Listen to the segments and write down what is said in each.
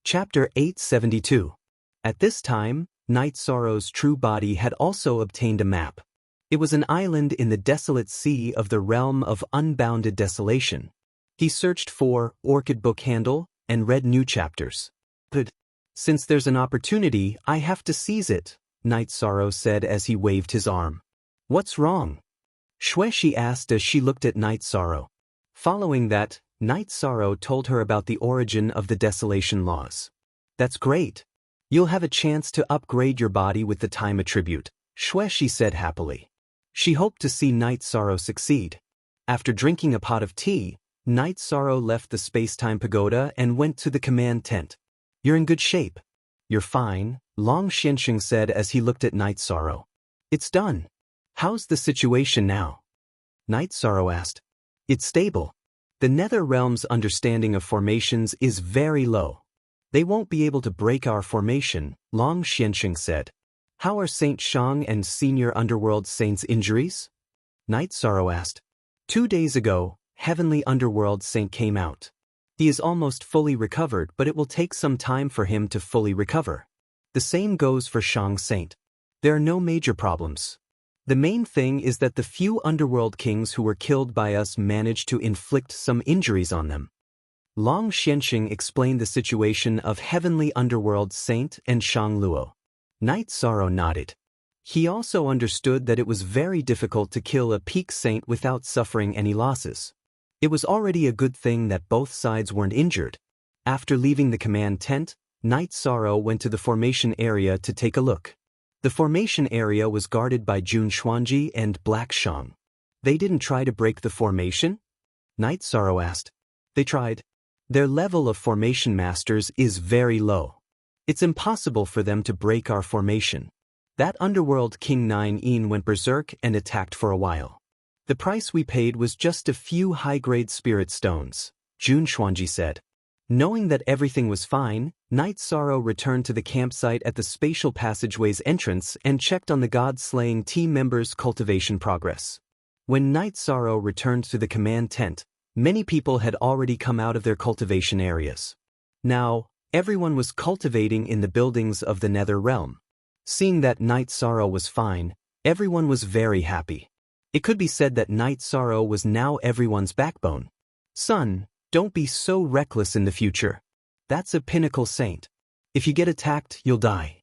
Chapter 872. At this time, Night Sorrow's true body had also obtained a map. It was an island in the desolate sea of the realm of unbounded desolation. He searched for Orchid Book handle and read new chapters. But since there's an opportunity, I have to seize it, Night Sorrow said as he waved his arm. What's wrong? She asked as she looked at Night Sorrow. Following that, Night Sorrow told her about the origin of the desolation laws. That's great. You'll have a chance to upgrade your body with the time attribute, she said happily. She hoped to see Night Sorrow succeed. After drinking a pot of tea, Night Sorrow left the space-time pagoda and went to the command tent. You're in good shape. You're fine, Long Xianxing said as he looked at Night Sorrow. It's done. How's the situation now? Night Sorrow asked. It's stable. The Nether Realm's understanding of formations is very low. They won't be able to break our formation, Long Xianxing said. How are Saint Shang and Senior Underworld Saint's injuries? Night Sorrow asked. 2 days ago, Heavenly Underworld Saint came out. He is almost fully recovered, but it will take some time for him to fully recover. The same goes for Shang Saint. There are no major problems. The main thing is that the few underworld kings who were killed by us managed to inflict some injuries on them. Long Xianxing explained the situation of Heavenly Underworld Saint and Shang Luo. Night Sorrow nodded. He also understood that it was very difficult to kill a peak saint without suffering any losses. It was already a good thing that both sides weren't injured. After leaving the command tent, Night Sorrow went to the formation area to take a look. The formation area was guarded by Jun Xuanji and Black Shang. They didn't try to break the formation? Night Sorrow asked. They tried. Their level of formation masters is very low. It's impossible for them to break our formation. That underworld King 9 went berserk and attacked for a while. The price we paid was just a few high-grade spirit stones, Jun Xuanji said. Knowing that everything was fine, Night Sorrow returned to the campsite at the spatial passageway's entrance and checked on the god-slaying team members' cultivation progress. When Night Sorrow returned to the command tent, many people had already come out of their cultivation areas. Now, everyone was cultivating in the buildings of the Nether Realm. Seeing that Night Sorrow was fine, everyone was very happy. It could be said that Night Sorrow was now everyone's backbone. Son, don't be so reckless in the future. That's a pinnacle saint. If you get attacked, you'll die.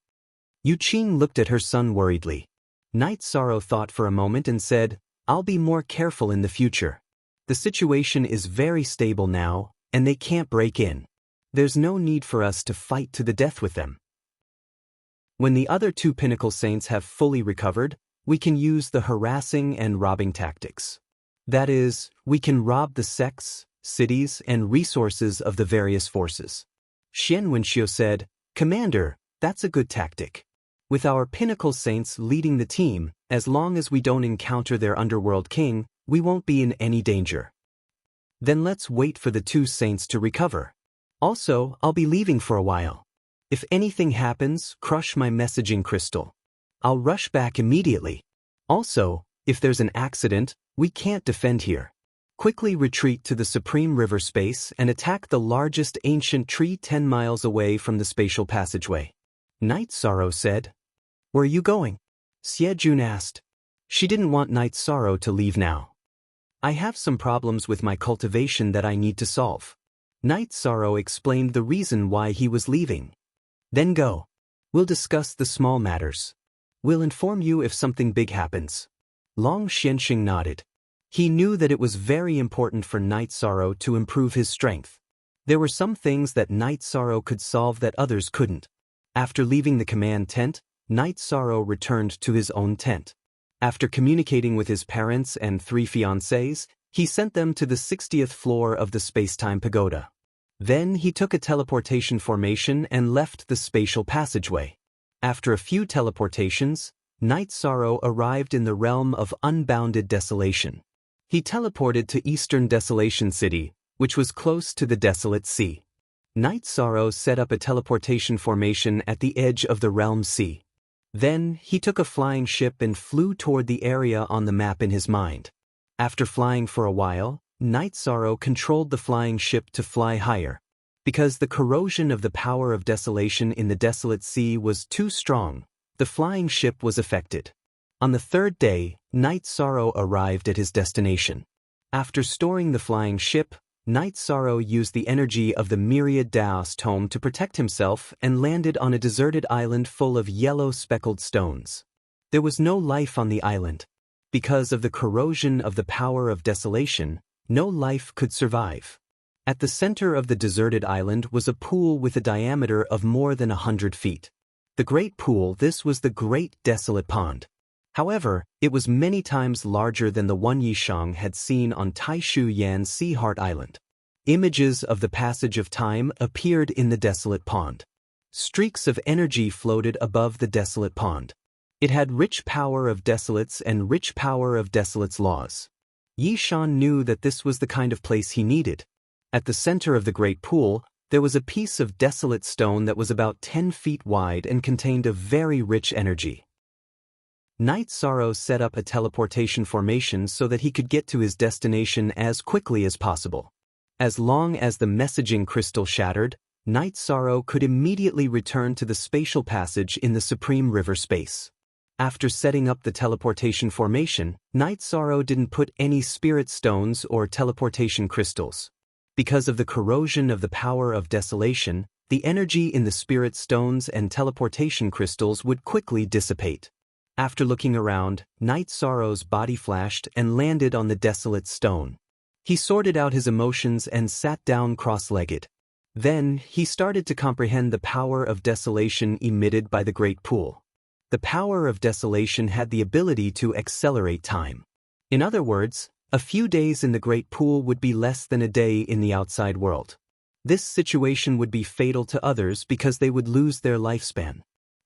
Yu Qing looked at her son worriedly. Night Sorrow thought for a moment and said, I'll be more careful in the future. The situation is very stable now, and they can't break in. There's no need for us to fight to the death with them. When the other 2 pinnacle saints have fully recovered, we can use the harassing and robbing tactics. That is, we can rob the sects, cities, and resources of the various forces. Xian Wenxiu said, Commander, that's a good tactic. With our pinnacle saints leading the team, as long as we don't encounter their underworld king, we won't be in any danger. Then let's wait for the 2 saints to recover. Also, I'll be leaving for a while. If anything happens, crush my messaging crystal. I'll rush back immediately. Also, if there's an accident, we can't defend here. Quickly retreat to the Supreme River space and attack the largest ancient tree 10 miles away from the spatial passageway. Night Sorrow said. Where are you going? Xie Jun asked. She didn't want Night Sorrow to leave now. I have some problems with my cultivation that I need to solve. Night Sorrow explained the reason why he was leaving. Then go. We'll discuss the small matters. We'll inform you if something big happens. Long Xianxing nodded. He knew that it was very important for Night Sorrow to improve his strength. There were some things that Night Sorrow could solve that others couldn't. After leaving the command tent, Night Sorrow returned to his own tent. After communicating with his parents and 3 fiancés, he sent them to the 60th floor of the space-time pagoda. Then he took a teleportation formation and left the spatial passageway. After a few teleportations, Night Sorrow arrived in the realm of unbounded desolation. He teleported to Eastern Desolation City, which was close to the desolate sea. Night Sorrow set up a teleportation formation at the edge of the realm sea. Then, he took a flying ship and flew toward the area on the map in his mind. After flying for a while, Night Sorrow controlled the flying ship to fly higher. Because the corrosion of the power of desolation in the desolate sea was too strong, the flying ship was affected. On the third day, Night Sorrow arrived at his destination. After storing the flying ship, Night Sorrow used the energy of the myriad Daos tome to protect himself and landed on a deserted island full of yellow speckled stones. There was no life on the island. Because of the corrosion of the power of desolation, no life could survive. At the center of the deserted island was a pool with a diameter of more than 100 feet. The Great Pool, this was the Great Desolate Pond. However, it was many times larger than the one Yishang had seen on Taishu Yan Sea Heart Island. Images of the passage of time appeared in the desolate pond. Streaks of energy floated above the desolate pond. It had rich power of desolates and rich power of desolates laws. Yishan knew that this was the kind of place he needed. At the center of the great pool, there was a piece of desolate stone that was about 10 feet wide and contained a very rich energy. Night Sorrow set up a teleportation formation so that he could get to his destination as quickly as possible. As long as the messaging crystal shattered, Night Sorrow could immediately return to the spatial passage in the Supreme River space. After setting up the teleportation formation, Night Sorrow didn't put any spirit stones or teleportation crystals. Because of the corrosion of the power of desolation, the energy in the spirit stones and teleportation crystals would quickly dissipate. After looking around, Night Sorrow's body flashed and landed on the desolate stone. He sorted out his emotions and sat down cross-legged. Then, he started to comprehend the power of desolation emitted by the great pool. The power of desolation had the ability to accelerate time. In other words, a few days in the great pool would be less than a day in the outside world. This situation would be fatal to others because they would lose their lifespan.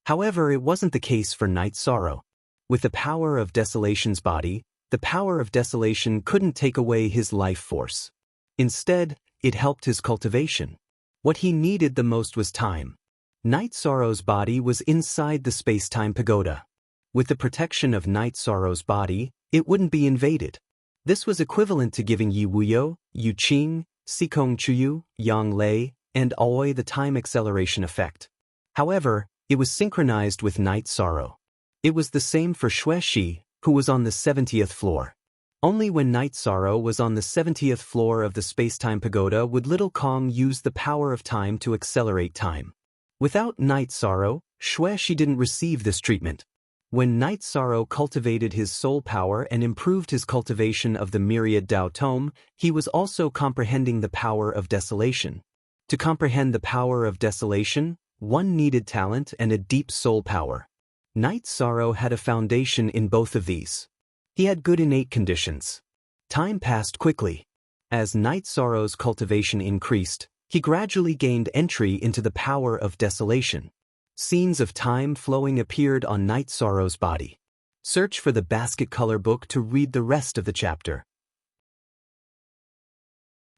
However, it wasn't the case for Night Sorrow. With the power of desolation's body, the power of desolation couldn't take away his life force. Instead, it helped his cultivation. What he needed the most was time. Night Sorrow's body was inside the space-time pagoda. With the protection of Night Sorrow's body, it wouldn't be invaded. This was equivalent to giving Yi Wuyo, Yu Qing, Sikong Chuyu, Yang Lei, and Aoi the time acceleration effect. However, it was synchronized with Night Sorrow. It was the same for Xue Shi, who was on the 70th floor. Only when Night Sorrow was on the 70th floor of the space-time pagoda would Little Kong use the power of time to accelerate time. Without Night Sorrow, Xue Shi didn't receive this treatment. When Night Sorrow cultivated his soul power and improved his cultivation of the myriad Dao Tome, he was also comprehending the power of desolation. To comprehend the power of desolation, one needed talent and a deep soul power. Night Sorrow had a foundation in both of these. He had good innate conditions. Time passed quickly. As Night Sorrow's cultivation increased, he gradually gained entry into the power of desolation. Scenes of time flowing appeared on Night Sorrow's body. Search for the basket color book to read the rest of the chapter.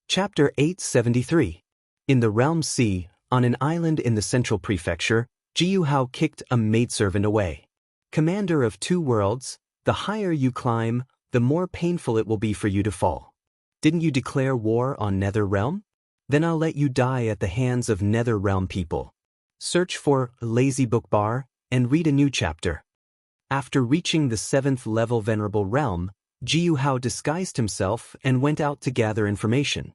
Chapter 873. In the Realm Sea, on an island in the central prefecture, Jiyu Hao kicked a maidservant away. Commander of two worlds, the higher you climb, the more painful it will be for you to fall. Didn't you declare war on Nether Realm? Then I'll let you die at the hands of Nether Realm people. Search for Lazy Book Bar and read a new chapter. After reaching the 7th level Venerable Realm, Jiyu Hao disguised himself and went out to gather information.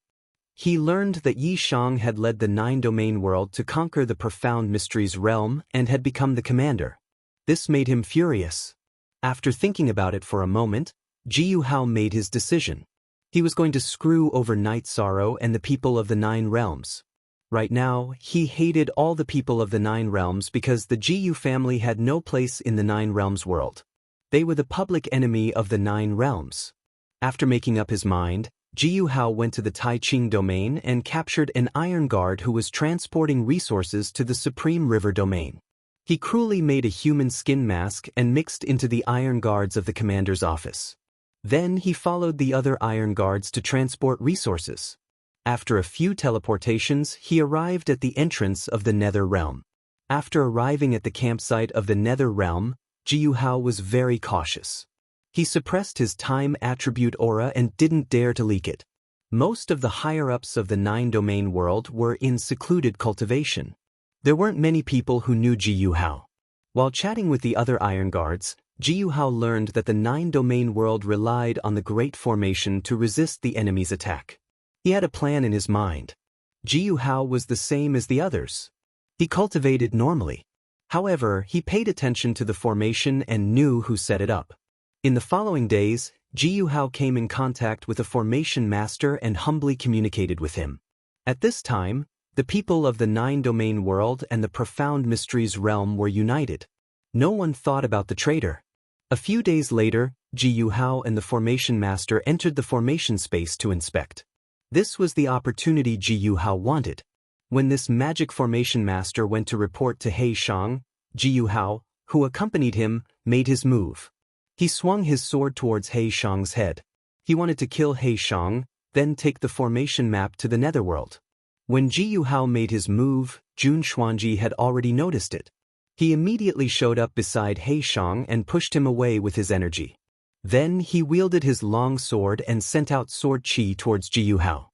He learned that Yi Shang had led the 9-domain world to conquer the Profound Mysteries realm and had become the commander. This made him furious. After thinking about it for a moment, Jiyu Hao made his decision. He was going to screw over Night Sorrow and the people of the 9 realms. Right now, he hated all the people of the 9 realms because the Jiyu family had no place in the 9 realms world. They were the public enemy of the 9 realms. After making up his mind, Jiyu Hao went to the Taiching domain and captured an iron guard who was transporting resources to the Supreme River domain. He cruelly made a human skin mask and mixed into the iron guards of the commander's office. Then he followed the other iron guards to transport resources. After a few teleportations, he arrived at the entrance of the Nether Realm. After arriving at the campsite of the Nether Realm, Jiyu Hao was very cautious. He suppressed his time attribute aura and didn't dare to leak it. Most of the higher-ups of the nine-domain world were in secluded cultivation. There weren't many people who knew Ji Yuhao. While chatting with the other Iron Guards, Ji Yuhao learned that the nine-domain world relied on the Great Formation to resist the enemy's attack. He had a plan in his mind. Ji Yuhao was the same as the others. He cultivated normally. However, he paid attention to the formation and knew who set it up. In the following days, Ji Yuhao came in contact with a formation master and humbly communicated with him. At this time, the people of the nine-domain world and the profound mysteries realm were united. No one thought about the traitor. A few days later, Ji Yuhao and the formation master entered the formation space to inspect. This was the opportunity Ji Yuhao wanted. When this magic formation master went to report to He Shang, Ji Yuhao, who accompanied him, made his move. He swung his sword towards He Shang's head. He wanted to kill He Shang, then take the formation map to the netherworld. When Ji Yuhao made his move, Jun Xuanji had already noticed it. He immediately showed up beside He Shang and pushed him away with his energy. Then he wielded his long sword and sent out sword chi towards Ji Yuhao.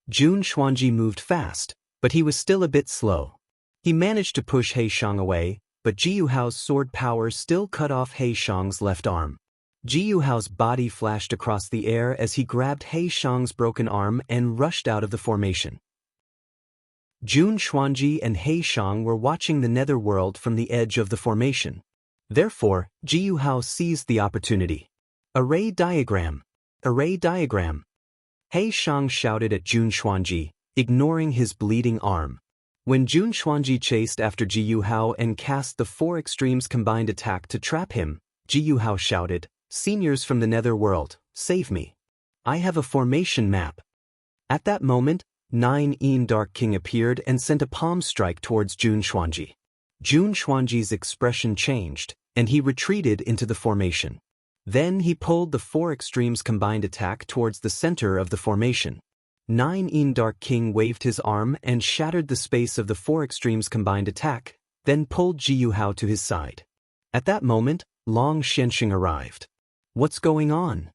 Jun Xuanji moved fast, but he was still a bit slow. He managed to push He Shang away, but Ji Yuhao's sword power still cut off He Shang's left arm. Ji Yuhao's body flashed across the air as he grabbed He Shang's broken arm and rushed out of the formation. Jun Xuanji and He Shang were watching the netherworld from the edge of the formation. Therefore, Ji Yuhao seized the opportunity. Array diagram! Array diagram! He Shang shouted at Jun Xuanji, ignoring his bleeding arm. When Jun Xuanji chased after Ji Yuhao and cast the four extremes combined attack to trap him, Ji Yuhao shouted, "Seniors from the netherworld, save me. I have a formation map." At that moment, 9 Dark King appeared and sent a palm strike towards Jun Xuanji. Jun Xuanji's expression changed, and he retreated into the formation. Then he pulled the four extremes combined attack towards the center of the formation. 9 Dark King waved his arm and shattered the space of the four extremes combined attack, then pulled Ji Yuhao to his side. At that moment, Long Xianxing arrived. "What's going on?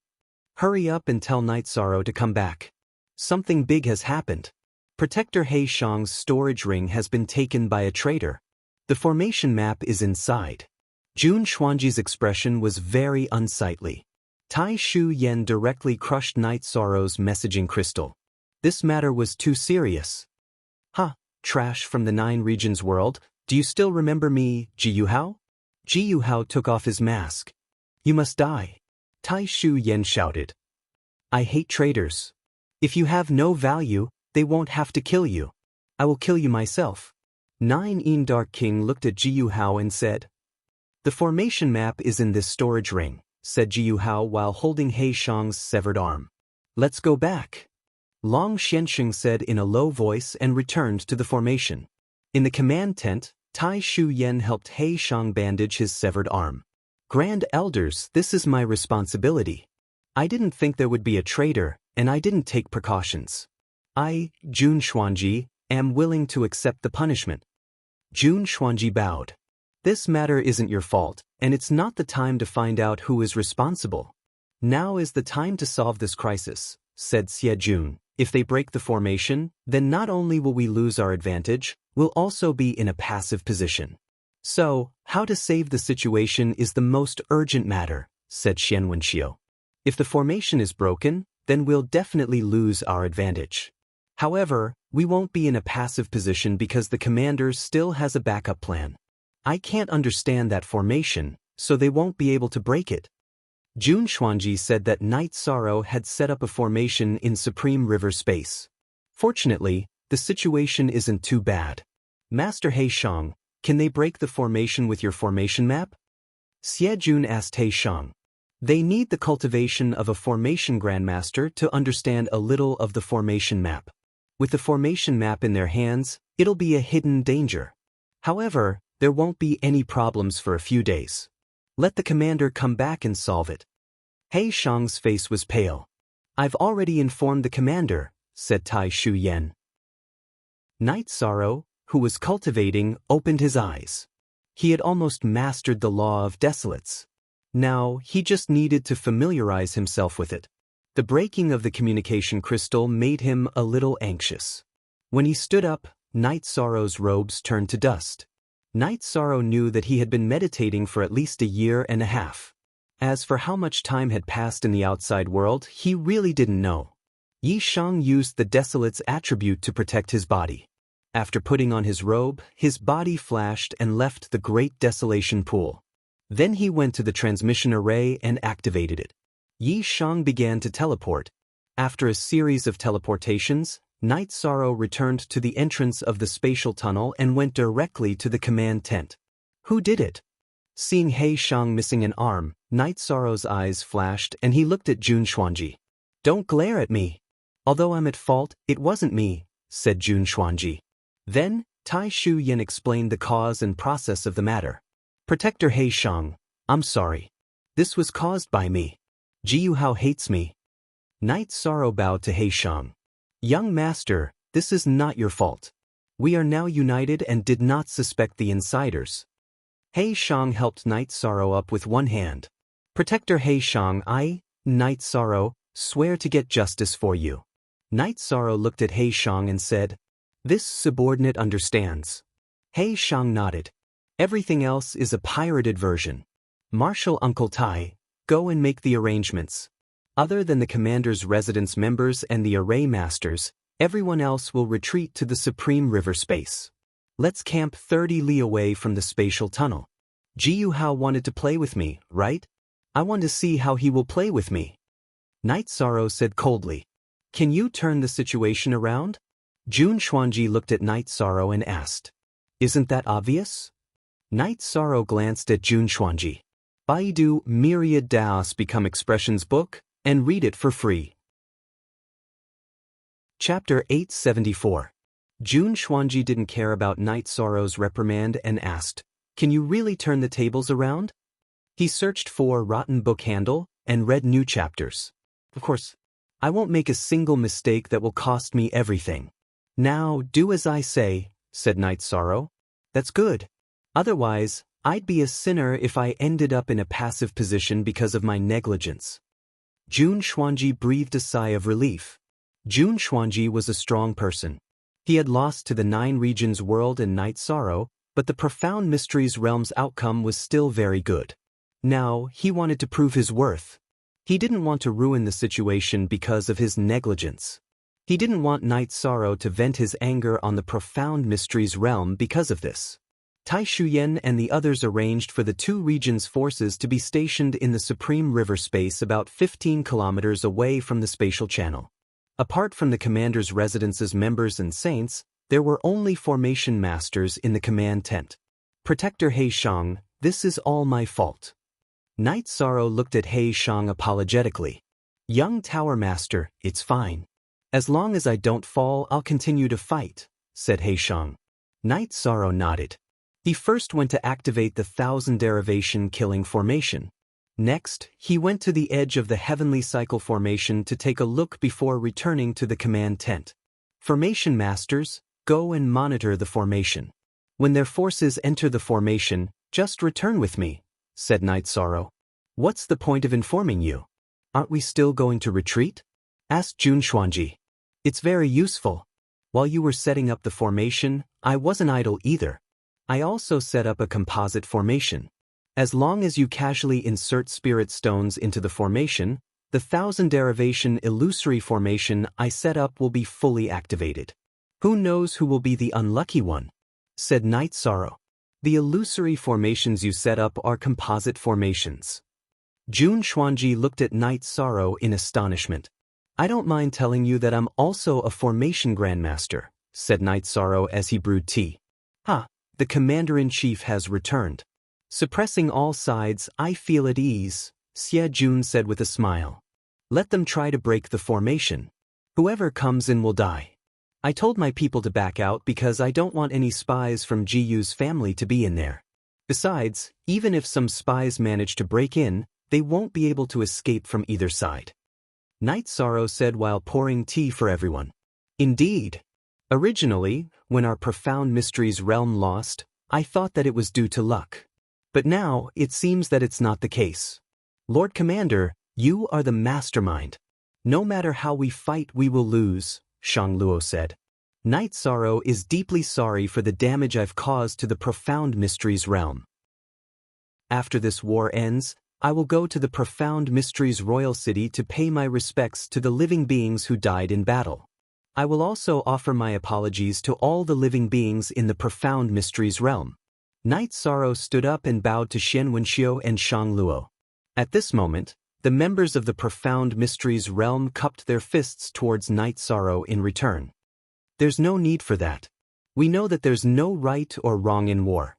Hurry up and tell Night Sorrow to come back. Something big has happened. Protector He Shang's storage ring has been taken by a traitor. The formation map is inside." Jun Xuanji's expression was very unsightly. Tai Shu Yen directly crushed Night Sorrow's messaging crystal. This matter was too serious. "Ha, trash from the Nine Regions world, do you still remember me, Ji Yuhao?" Ji Yuhao took off his mask. "You must die," Tai Shu Yen shouted. "I hate traitors. If you have no value, they won't have to kill you. I will kill you myself." 9 Dark King looked at Ji Yuhao and said, "The formation map is in this storage ring," said Ji Yuhao while holding He Shang's severed arm. "Let's go back," Long Xianxing said in a low voice and returned to the formation. In the command tent, Tai Shu Yen helped He Shang bandage his severed arm. "Grand Elders, this is my responsibility. I didn't think there would be a traitor, and I didn't take precautions. I, Jun Xuanji, am willing to accept the punishment." Jun Xuanji bowed. "This matter isn't your fault, and it's not the time to find out who is responsible. Now is the time to solve this crisis," said Xie Jun. "If they break the formation, then not only will we lose our advantage, we'll also be in a passive position. So, how to save the situation is the most urgent matter," said Xian Wenxiu. "If the formation is broken, then we'll definitely lose our advantage. However, we won't be in a passive position because the commander still has a backup plan. I can't understand that formation, so they won't be able to break it." Jun Xuanji said that Night Sorrow had set up a formation in Supreme River space. "Fortunately, the situation isn't too bad. Master He Shang, can they break the formation with your formation map?" Xie Jun asked He Shang. "They need the cultivation of a formation grandmaster to understand a little of the formation map. With the formation map in their hands, it'll be a hidden danger. However, there won't be any problems for a few days. Let the commander come back and solve it." He Shang's face was pale. "I've already informed the commander," said Tai Shu Yen. Night Sorrow, who was cultivating, opened his eyes. He had almost mastered the law of desolates. Now, he just needed to familiarize himself with it. The breaking of the communication crystal made him a little anxious. When he stood up, Night Sorrow's robes turned to dust. Night Sorrow knew that he had been meditating for at least a year and a half. As for how much time had passed in the outside world, he really didn't know. Yi Shang used the Desolate's attribute to protect his body. After putting on his robe, his body flashed and left the Great Desolation Pool. Then he went to the transmission array and activated it. Yi Shang began to teleport. After a series of teleportations, Night Sorrow returned to the entrance of the spatial tunnel and went directly to the command tent. Who did it? Seeing He Shang missing an arm, Night Sorrow's eyes flashed and he looked at Jun Xuanji. "Don't glare at me. Although I'm at fault, it wasn't me," said Jun Xuanji. Then, Tai Shu Yen explained the cause and process of the matter. "Protector He Shang, I'm sorry. This was caused by me. Jiyu Hao hates me." Night Sorrow bowed to He Shang. "Young master, this is not your fault. We are now united and did not suspect the insiders." He Shang helped Night Sorrow up with one hand. "Protector He Shang, I, Night Sorrow, swear to get justice for you." Night Sorrow looked at He Shang and said, "This subordinate understands." He Shang nodded. "Everything else is a pirated version. Marshal Uncle Tai, go and make the arrangements. Other than the commander's residence members and the array masters, everyone else will retreat to the Supreme River space. Let's camp 30 li away from the spatial tunnel. Jiyu Hao wanted to play with me, right? I want to see how he will play with me." Night Sorrow said coldly, "Can you turn the situation around?" Jun Xuanji looked at Night Sorrow and asked, "Isn't that obvious?" Night Sorrow glanced at Jun Xuanji. Baidu Myriad Daos Become Expressions book, and read it for free. Chapter 874. Jun Xuanji didn't care about Night Sorrow's reprimand and asked, "Can you really turn the tables around?" He searched for Rotten Book Handle and read new chapters. "Of course, I won't make a single mistake that will cost me everything." "Now, do as I say," said Night Sorrow. "That's good. Otherwise, I'd be a sinner if I ended up in a passive position because of my negligence." Jun Xuanji breathed a sigh of relief. Jun Xuanji was a strong person. He had lost to the Nine Regions world and Night Sorrow, but the Profound Mysteries realm's outcome was still very good. Now, he wanted to prove his worth. He didn't want to ruin the situation because of his negligence. He didn't want Night Sorrow to vent his anger on the Profound Mysteries realm because of this. Tai Shuyen and the others arranged for the two regions' forces to be stationed in the Supreme River space about 15 kilometers away from the spatial channel. Apart from the commander's residence's members and saints, there were only formation masters in the command tent. "Protector He Shang, this is all my fault." Night Sorrow looked at He Shang apologetically. "Young Tower Master, it's fine. As long as I don't fall, I'll continue to fight," said He Shang. Night Sorrow nodded. He first went to activate the 1000 derivation killing formation. Next, he went to the edge of the Heavenly Cycle formation to take a look before returning to the command tent. "Formation masters, go and monitor the formation. When their forces enter the formation, just return with me," said Night Sorrow. "What's the point of informing you? Aren't we still going to retreat?" asked Jun Xuanji. "It's very useful. While you were setting up the formation, I wasn't idle either. I also set up a composite formation. As long as you casually insert spirit stones into the formation, the 1000 derivation illusory formation I set up will be fully activated. Who knows who will be the unlucky one?" said Night Sorrow. "The illusory formations you set up are composite formations." Jun Xuanji looked at Night Sorrow in astonishment. "I don't mind telling you that I'm also a formation grandmaster," said Night Sorrow as he brewed tea. "Ha, the commander-in-chief has returned. Suppressing all sides, I feel at ease," Xie Jun said with a smile. "Let them try to break the formation. Whoever comes in will die. I told my people to back out because I don't want any spies from Jiyu's family to be in there. Besides, even if some spies manage to break in, they won't be able to escape from either side." Night Sorrow said while pouring tea for everyone. "Indeed. Originally, when our Profound Mysteries realm lost, I thought that it was due to luck. But now, it seems that it's not the case. Lord Commander, you are the mastermind. No matter how we fight, we will lose, Shang Luo said. Night Sorrow is deeply sorry for the damage I've caused to the Profound Mysteries realm. After this war ends, I will go to the Profound Mysteries royal city to pay my respects to the living beings who died in battle. I will also offer my apologies to all the living beings in the Profound Mysteries realm. Night Sorrow stood up and bowed to Xian Wenxiu and Shang Luo. At this moment, the members of the Profound Mysteries realm cupped their fists towards Night Sorrow in return. There's no need for that. We know that there's no right or wrong in war.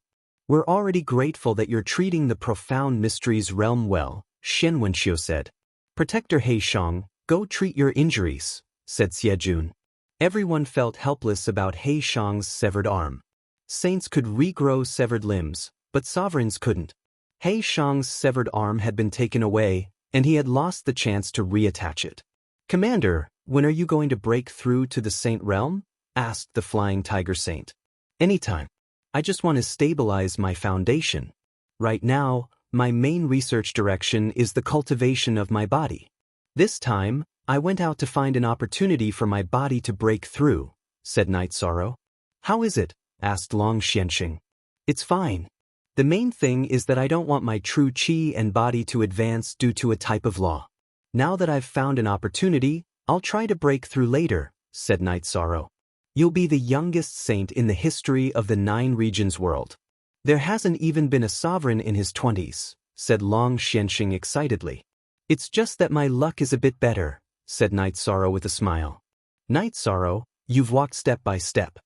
We're already grateful that you're treating the Profound Mysteries realm well, Xian Wenxiu said. Protector He Shang, go treat your injuries, said Xie Jun. Everyone felt helpless about He Shang's severed arm. Saints could regrow severed limbs, but sovereigns couldn't. He Shang's severed arm had been taken away, and he had lost the chance to reattach it. Commander, when are you going to break through to the Saint realm? Asked the Flying Tiger Saint. Anytime. I just want to stabilize my foundation. Right now, my main research direction is the cultivation of my body. This time, I went out to find an opportunity for my body to break through, said Night Sorrow. How is it? Asked Long Xianxing. It's fine. The main thing is that I don't want my true qi and body to advance due to a type of law. Now that I've found an opportunity, I'll try to break through later, said Night Sorrow. You'll be the youngest saint in the history of the 9 regions world. There hasn't even been a sovereign in his 20s, said Long Xianxing excitedly. It's just that my luck is a bit better, said Night Sorrow with a smile. Night Sorrow, you've walked step by step.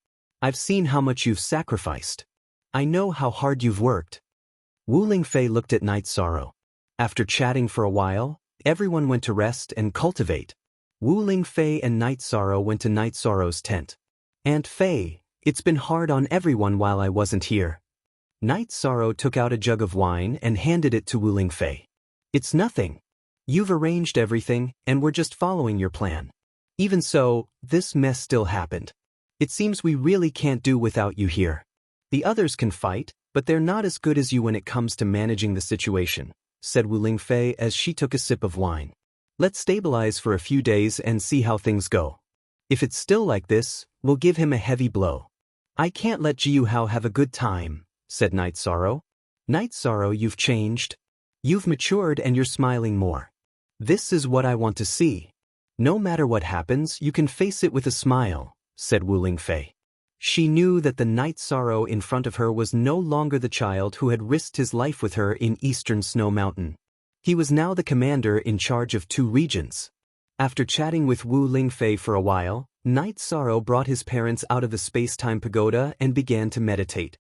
I've seen how much you've sacrificed. I know how hard you've worked. Wu Lingfei looked at Night Sorrow. After chatting for a while, everyone went to rest and cultivate. Wu Lingfei and Night Sorrow went to Night Sorrow's tent. Aunt Fei, it's been hard on everyone while I wasn't here. Night Sorrow took out a jug of wine and handed it to Wu Lingfei. It's nothing. You've arranged everything, and we're just following your plan. Even so, this mess still happened. It seems we really can't do without you here. The others can fight, but they're not as good as you when it comes to managing the situation, said Wu Lingfei as she took a sip of wine. Let's stabilize for a few days and see how things go. If it's still like this, we'll give him a heavy blow. I can't let Jiu Hao have a good time, said Night Sorrow. Night Sorrow, you've changed. You've matured and you're smiling more. This is what I want to see. No matter what happens, you can face it with a smile, said Wu Lingfei. She knew that the Night Sorrow in front of her was no longer the child who had risked his life with her in Eastern Snow Mountain. He was now the commander in charge of 2 regions. After chatting with Wu Lingfei for a while, Night Sorrow brought his parents out of the space-time pagoda and began to meditate.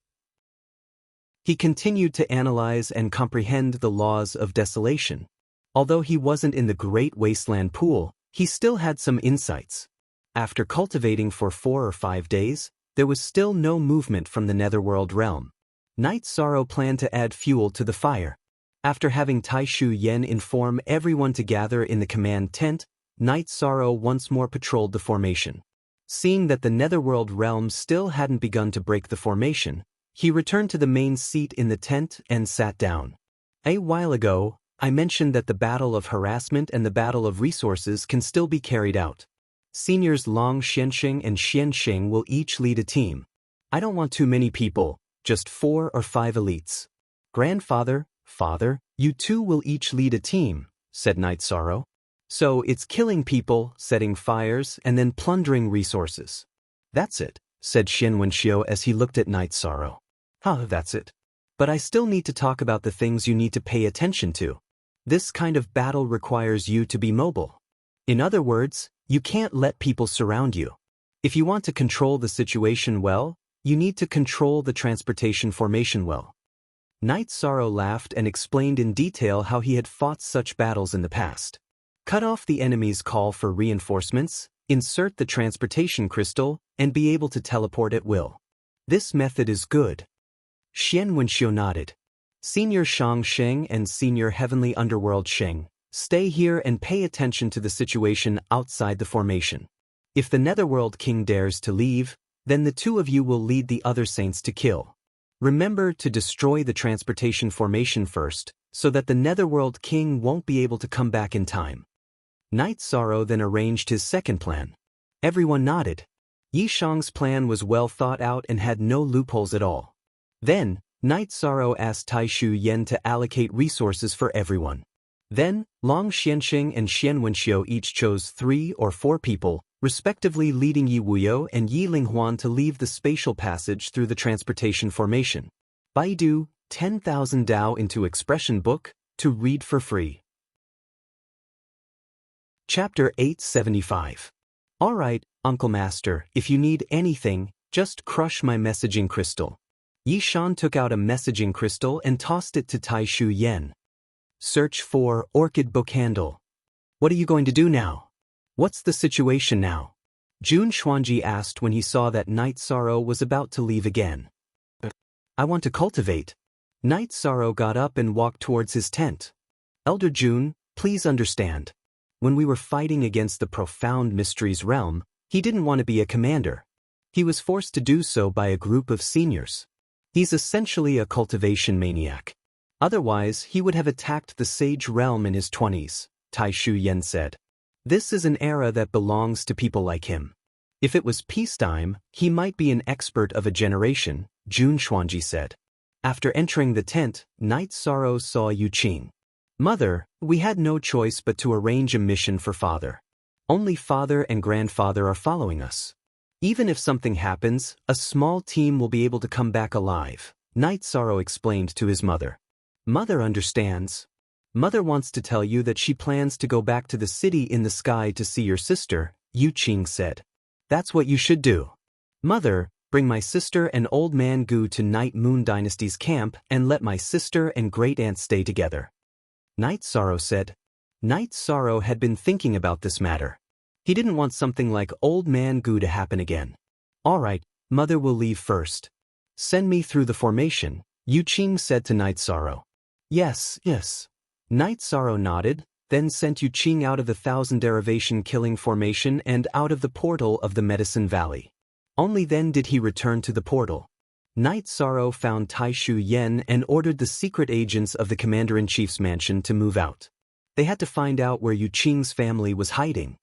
He continued to analyze and comprehend the laws of desolation. Although he wasn't in the Great Wasteland Pool, he still had some insights. After cultivating for 4 or 5 days, there was still no movement from the Netherworld realm. Night Sorrow planned to add fuel to the fire. After having Taishu Yen inform everyone to gather in the command tent, Night Sorrow once more patrolled the formation. Seeing that the Netherworld realm still hadn't begun to break the formation, he returned to the main seat in the tent and sat down. A while ago, I mentioned that the battle of harassment and the battle of resources can still be carried out. Seniors Long Xianxing and Xianxing will each lead a team. I don't want too many people, just 4 or 5 elites. Grandfather, father, you 2 will each lead a team, said Night Sorrow. So it's killing people, setting fires, and then plundering resources. That's it, said Xian Wenxiu as he looked at Night Sorrow. That's it. But I still need to talk about the things you need to pay attention to. This kind of battle requires you to be mobile. In other words, you can't let people surround you. If you want to control the situation well, you need to control the transportation formation well. Night Sorrow laughed and explained in detail how he had fought such battles in the past. Cut off the enemy's call for reinforcements, insert the transportation crystal, and be able to teleport at will. This method is good. Xian Wenxiu nodded. Senior Shang Sheng and Senior Heavenly Underworld Sheng, stay here and pay attention to the situation outside the formation. If the Netherworld King dares to leave, then the 2 of you will lead the other saints to kill. Remember to destroy the transportation formation first, so that the Netherworld King won't be able to come back in time. Night Sorrow then arranged his second plan. Everyone nodded. Yishang's plan was well thought out and had no loopholes at all. Then, Night Sorrow asked Taishu Yen to allocate resources for everyone. Then, Long Xianxing and Xian Wenxiu each chose 3 or 4 people, respectively leading Yi Wuyo and Yi Linghuan to leave the spatial passage through the transportation formation. Baidu, 10,000 Dao into Expression Book, to read for free. Chapter 875. Alright, Uncle Master, if you need anything, just crush my messaging crystal. Yi Shan took out a messaging crystal and tossed it to Taishu Yen. Search for Orchid Book Handle. What are you going to do now? What's the situation now? Jun Xuanji asked when he saw that Night Sorrow was about to leave again. I want to cultivate. Night Sorrow got up and walked towards his tent. Elder Jun, please understand. When we were fighting against the profound mysteries realm, he didn't want to be a commander. He was forced to do so by a group of seniors. He's essentially a cultivation maniac. Otherwise, he would have attacked the sage realm in his 20s, Taishu Yen said. This is an era that belongs to people like him. If it was peacetime, he might be an expert of a generation, Jun Xuanji said. After entering the tent, Night Sorrow saw Yu Qing. Mother, we had no choice but to arrange a mission for father. Only father and grandfather are following us. Even if something happens, a small team will be able to come back alive, Night Sorrow explained to his mother. Mother understands. Mother wants to tell you that she plans to go back to the city in the sky to see your sister, Yu Qing said. That's what you should do. Mother, bring my sister and old man Gu to Night Moon Dynasty's camp and let my sister and great-aunt stay together. Night Sorrow said. Night Sorrow had been thinking about this matter. He didn't want something like old man Gu to happen again. All right, Mother will leave first. Send me through the formation, Yu Qing said to Night Sorrow. Yes. Night Sorrow nodded, then sent Yu Qing out of the 1,000 derivation killing formation and out of the portal of the Medicine Valley. Only then did he return to the portal. Night Sorrow found Taishu Yen and ordered the secret agents of the Commander-in-Chief's mansion to move out. They had to find out where Yu Qing's family was hiding.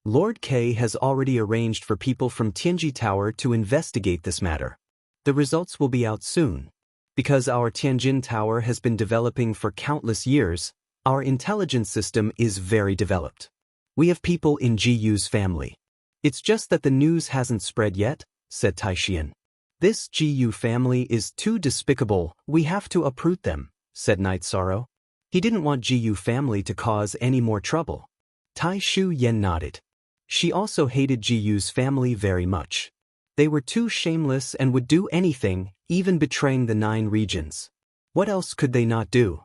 Lord K has already arranged for people from Tianji Tower to investigate this matter. The results will be out soon. Because our Tianjin Tower has been developing for countless years, our intelligence system is very developed. We have people in Jiyu's family. It's just that the news hasn't spread yet, said Taixian. This Jiyu family is too despicable, we have to uproot them, said Night Sorrow. He didn't want Jiyu family to cause any more trouble. Taishu Yen nodded. She also hated Jiyu's family very much. They were too shameless and would do anything, even betraying the 9 regions. What else could they not do?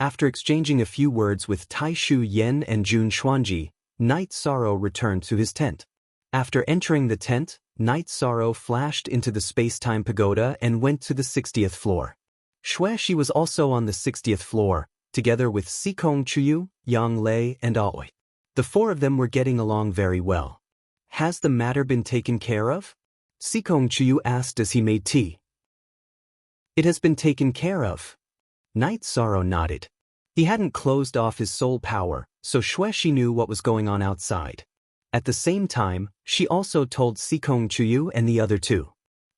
After exchanging a few words with Taishu Yen and Jun Xuanji, Night Sorrow returned to his tent. After entering the tent, Night Sorrow flashed into the space-time pagoda and went to the 60th floor. Xueshi was also on the 60th floor, together with Sikong Chuyu, Yang Lei, and Aoi. The 4 of them were getting along very well. Has the matter been taken care of? Sikong Chuyu asked as he made tea. It has been taken care of. Night Sorrow nodded. He hadn't closed off his soul power, so Xueshi knew what was going on outside. At the same time, she also told Sikong Chuyu and the other 2.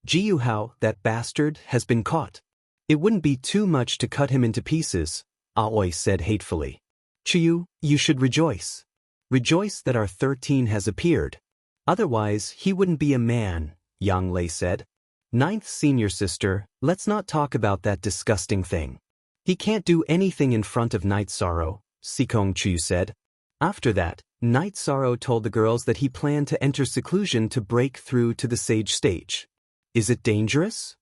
Jiyu Hao, that bastard, has been caught. It wouldn't be too much to cut him into pieces, Aoi said hatefully. Chuyu, you should rejoice. Rejoice that our 13 has appeared. Otherwise, he wouldn't be a man, Yang Lei said. 9th senior sister, let's not talk about that disgusting thing. He can't do anything in front of Night Sorrow, Sikong Chuyu said. After that, Night Sorrow told the girls that he planned to enter seclusion to break through to the sage stage. Is it dangerous?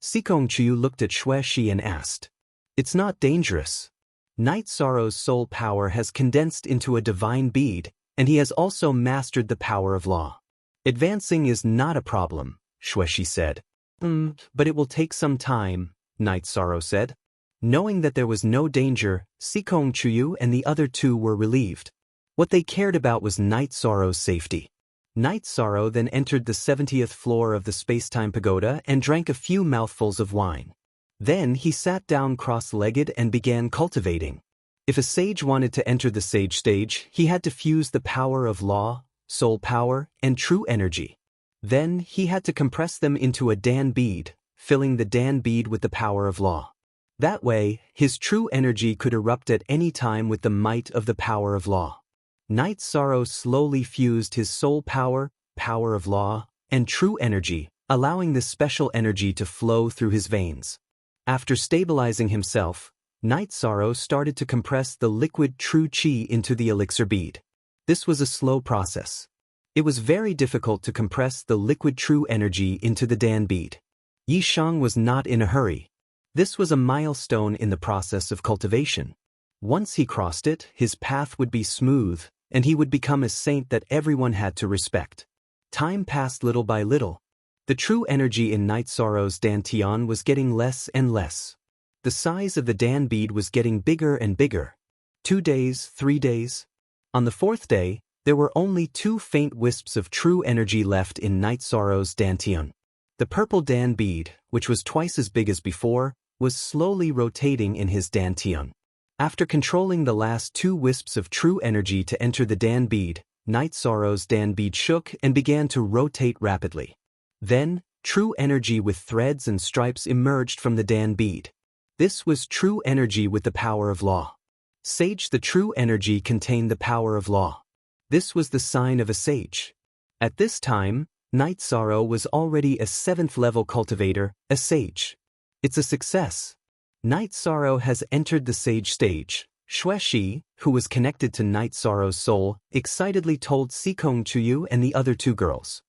Sikong Chuyu looked at Xueshi and asked. It's not dangerous. Night Sorrow's soul power has condensed into a divine bead, and he has also mastered the power of law. Advancing is not a problem, Xueshi said. But it will take some time, Night Sorrow said. Knowing that there was no danger, Sikong Chuyu and the other 2 were relieved. What they cared about was Night Sorrow's safety. Night Sorrow then entered the 70th floor of the space-time pagoda and drank a few mouthfuls of wine. Then he sat down cross-legged and began cultivating. If a sage wanted to enter the sage stage, he had to fuse the power of law, soul power, and true energy. Then, he had to compress them into a Dan bead, filling the Dan bead with the power of law. That way, his true energy could erupt at any time with the might of the power of law. Night Sorrow slowly fused his soul power, power of law, and true energy, allowing this special energy to flow through his veins. After stabilizing himself, Night Sorrow started to compress the liquid true chi into the elixir bead. This was a slow process. It was very difficult to compress the liquid true energy into the Dan bead. Yi Shang was not in a hurry. This was a milestone in the process of cultivation. Once he crossed it, his path would be smooth, and he would become a saint that everyone had to respect. Time passed little by little. The true energy in Night Sorrow's dantian was getting less and less. The size of the Dan bead was getting bigger and bigger. 2 days, 3 days. On the 4th day, there were only 2 faint wisps of true energy left in Night Sorrow's dantian. The purple Dan bead, which was twice as big as before, was slowly rotating in his dantian. After controlling the last 2 wisps of true energy to enter the Dan bead, Night Sorrow's Dan bead shook and began to rotate rapidly. Then, true energy with threads and stripes emerged from the Dan bead. This was true energy with the power of law. Sage, the true energy contained the power of law. This was the sign of a sage. At this time, Night Sorrow was already a 7th level cultivator, a sage. It's a success. Night Sorrow has entered the sage stage. Xueshi, who was connected to Night Sorrow's soul, excitedly told Sikong Chuyu and the other 2 girls.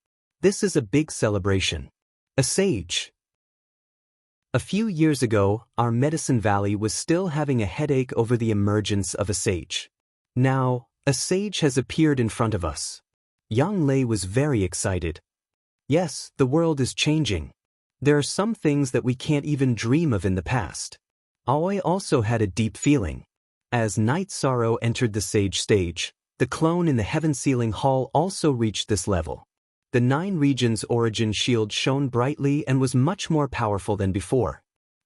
This is a big celebration. A sage. A few years ago, our Medicine Valley was still having a headache over the emergence of a sage. Now, a sage has appeared in front of us. Yang Lei was very excited. Yes, the world is changing. There are some things that we can't even dream of in the past. Aoi also had a deep feeling. As Night Sorrow entered the sage stage, the clone in the Heaven Sealing Hall also reached this level. The 9 regions origin shield shone brightly and was much more powerful than before.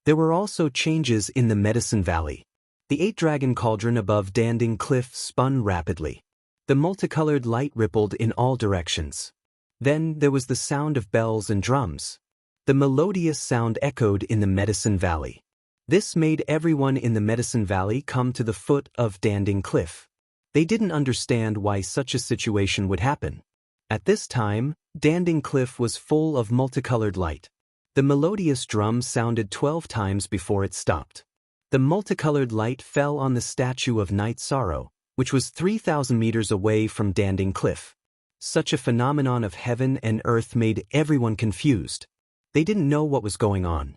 There were also changes in the Medicine Valley. The 8-dragon cauldron above Danding Cliff spun rapidly. The multicolored light rippled in all directions. Then there was the sound of bells and drums. The melodious sound echoed in the Medicine Valley. This made everyone in the Medicine Valley come to the foot of Danding Cliff. They didn't understand why such a situation would happen. At this time, Danding Cliff was full of multicolored light. The melodious drum sounded 12 times before it stopped. The multicolored light fell on the statue of Night Sorrow, which was 3,000 meters away from Danding Cliff. Such a phenomenon of heaven and earth made everyone confused. They didn't know what was going on.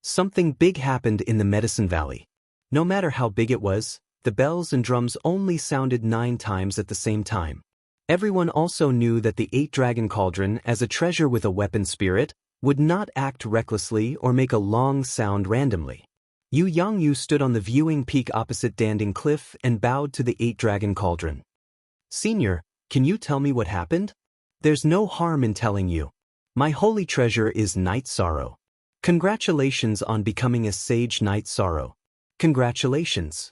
Something big happened in the Medicine Valley. No matter how big it was, the bells and drums only sounded 9 times at the same time. Everyone also knew that the 8-dragon cauldron, as a treasure with a weapon spirit, would not act recklessly or make a long sound randomly. Yu Yangyu stood on the viewing peak opposite Danding Cliff and bowed to the 8-dragon cauldron. "Senior, can you tell me what happened?" "There's no harm in telling you. My holy treasure is Night Sorrow. Congratulations on becoming a sage, Night Sorrow. Congratulations."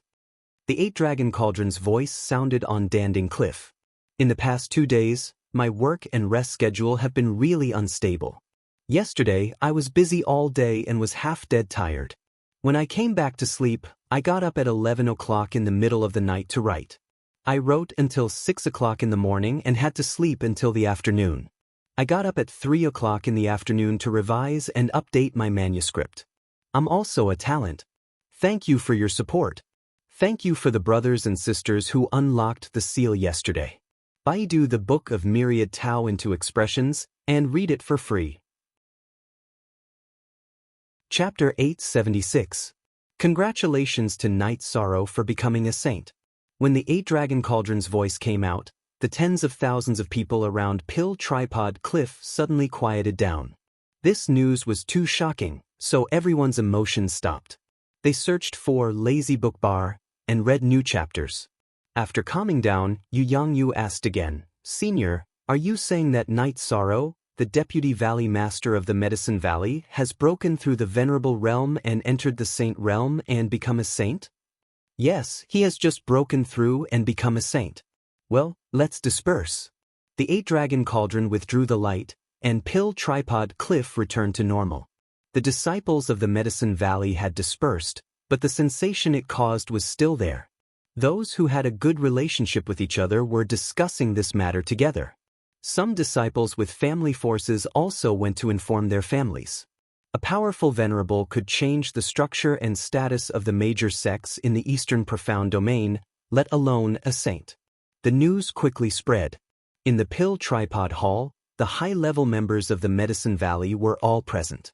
The 8-dragon cauldron's voice sounded on Danding Cliff. "In the past 2 days, my work and rest schedule have been really unstable. Yesterday, I was busy all day and was half dead tired. When I came back to sleep, I got up at 11 o'clock in the middle of the night to write. I wrote until 6 o'clock in the morning and had to sleep until the afternoon. I got up at 3 o'clock in the afternoon to revise and update my manuscript. I'm also a talent. Thank you for your support. Thank you for the brothers and sisters who unlocked the seal yesterday. Baidu the Book of Myriad Tao into Expressions and read it for free." Chapter 876. Congratulations to Night Sorrow for becoming a saint. When the 8-dragon cauldron's voice came out, the tens of thousands of people around Pill Tripod Cliff suddenly quieted down. This news was too shocking, so everyone's emotions stopped. They searched for Lazy Book Bar and read new chapters. After calming down, Yu Yangyu asked again, "Senior, are you saying that Night Sorrow, the Deputy Valley Master of the Medicine Valley, has broken through the Venerable Realm and entered the Saint Realm and become a saint?" Yes, he has just broken through and become a saint. Well, let's disperse. The 8-dragon cauldron withdrew the light, and pill tripod cliff returned to normal. The disciples of the Medicine Valley had dispersed, but the sensation it caused was still there. Those who had a good relationship with each other were discussing this matter together. Some disciples with family forces also went to inform their families. A powerful venerable could change the structure and status of the major sects in the Eastern Profound Domain, let alone a saint. The news quickly spread. In the pill tripod hall, the high-level members of the Medicine Valley were all present.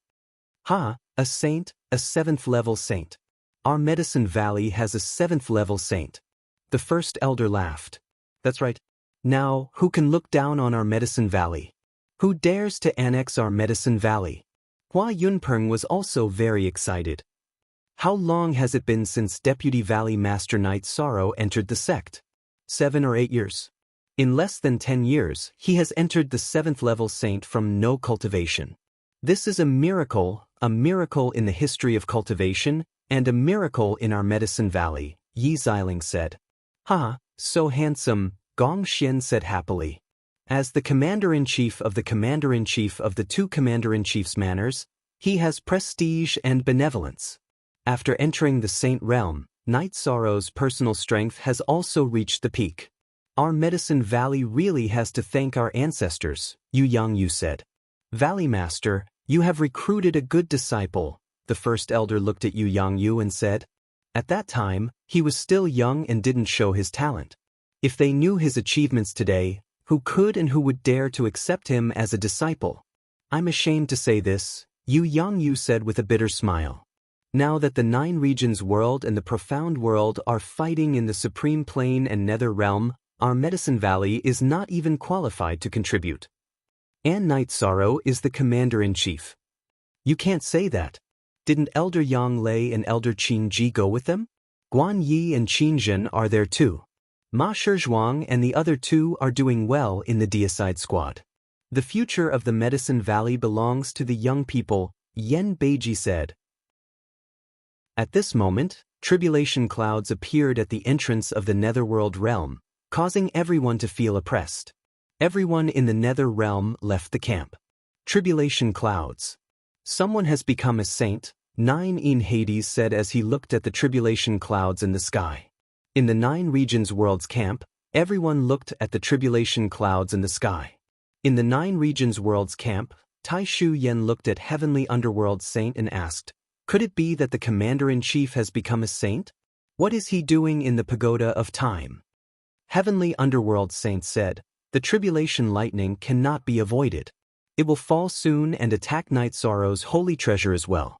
Ha, a saint, a 7th-level saint. Our Medicine Valley has a 7th-level saint. The first elder laughed. That's right. Now, who can look down on our Medicine Valley? Who dares to annex our Medicine Valley? Hua Yunpeng was also very excited. How long has it been since Deputy Valley Master Knight Sorrow entered the sect? 7 or 8 years. In less than 10 years, he has entered the 7th-level saint from no cultivation. This is a miracle in the history of cultivation, and a miracle in our Medicine Valley, Yi Xiling said. Ha, so handsome, Gong Xian said happily. As the Commander-in-Chief of the Commander-in-Chief of the 2 Commander-in-Chief's manors, he has prestige and benevolence. After entering the Saint Realm, Knight Sorrow's personal strength has also reached the peak. Our Medicine Valley really has to thank our ancestors, Yu Yangyu said. Valley Master, you have recruited a good disciple, the first elder looked at Yu Yangyu and said. At that time, he was still young and didn't show his talent. If they knew his achievements today, who could and who would dare to accept him as a disciple? I'm ashamed to say this, Yu Yangyu said with a bitter smile. Now that the 9 regions world and the profound world are fighting in the Supreme Plane and Nether Realm, our Medicine Valley is not even qualified to contribute. And Knight Sorrow is the Commander-in-Chief. You can't say that. Didn't Elder Yang Lei and Elder Qin Ji go with them? Guan Yi and Qin Zhen are there too. Ma Shizhuang and the other 2 are doing well in the Deicide squad. The future of the Medicine Valley belongs to the young people, Yen Beiji said. At this moment, tribulation clouds appeared at the entrance of the Netherworld realm, causing everyone to feel oppressed. Everyone in the Nether realm left the camp. Tribulation clouds. Someone has become a saint, 9 in Hades said as he looked at the tribulation clouds in the sky. In the 9 regions world's camp, everyone looked at the tribulation clouds in the sky. In the 9 regions world's camp, Tai Shu Yen looked at Heavenly Underworld Saint and asked, could it be that the Commander-in-Chief has become a saint? What is he doing in the Pagoda of Time? Heavenly Underworld Saint said, the tribulation lightning cannot be avoided. It will fall soon and attack Knight Sorrow's holy treasure as well.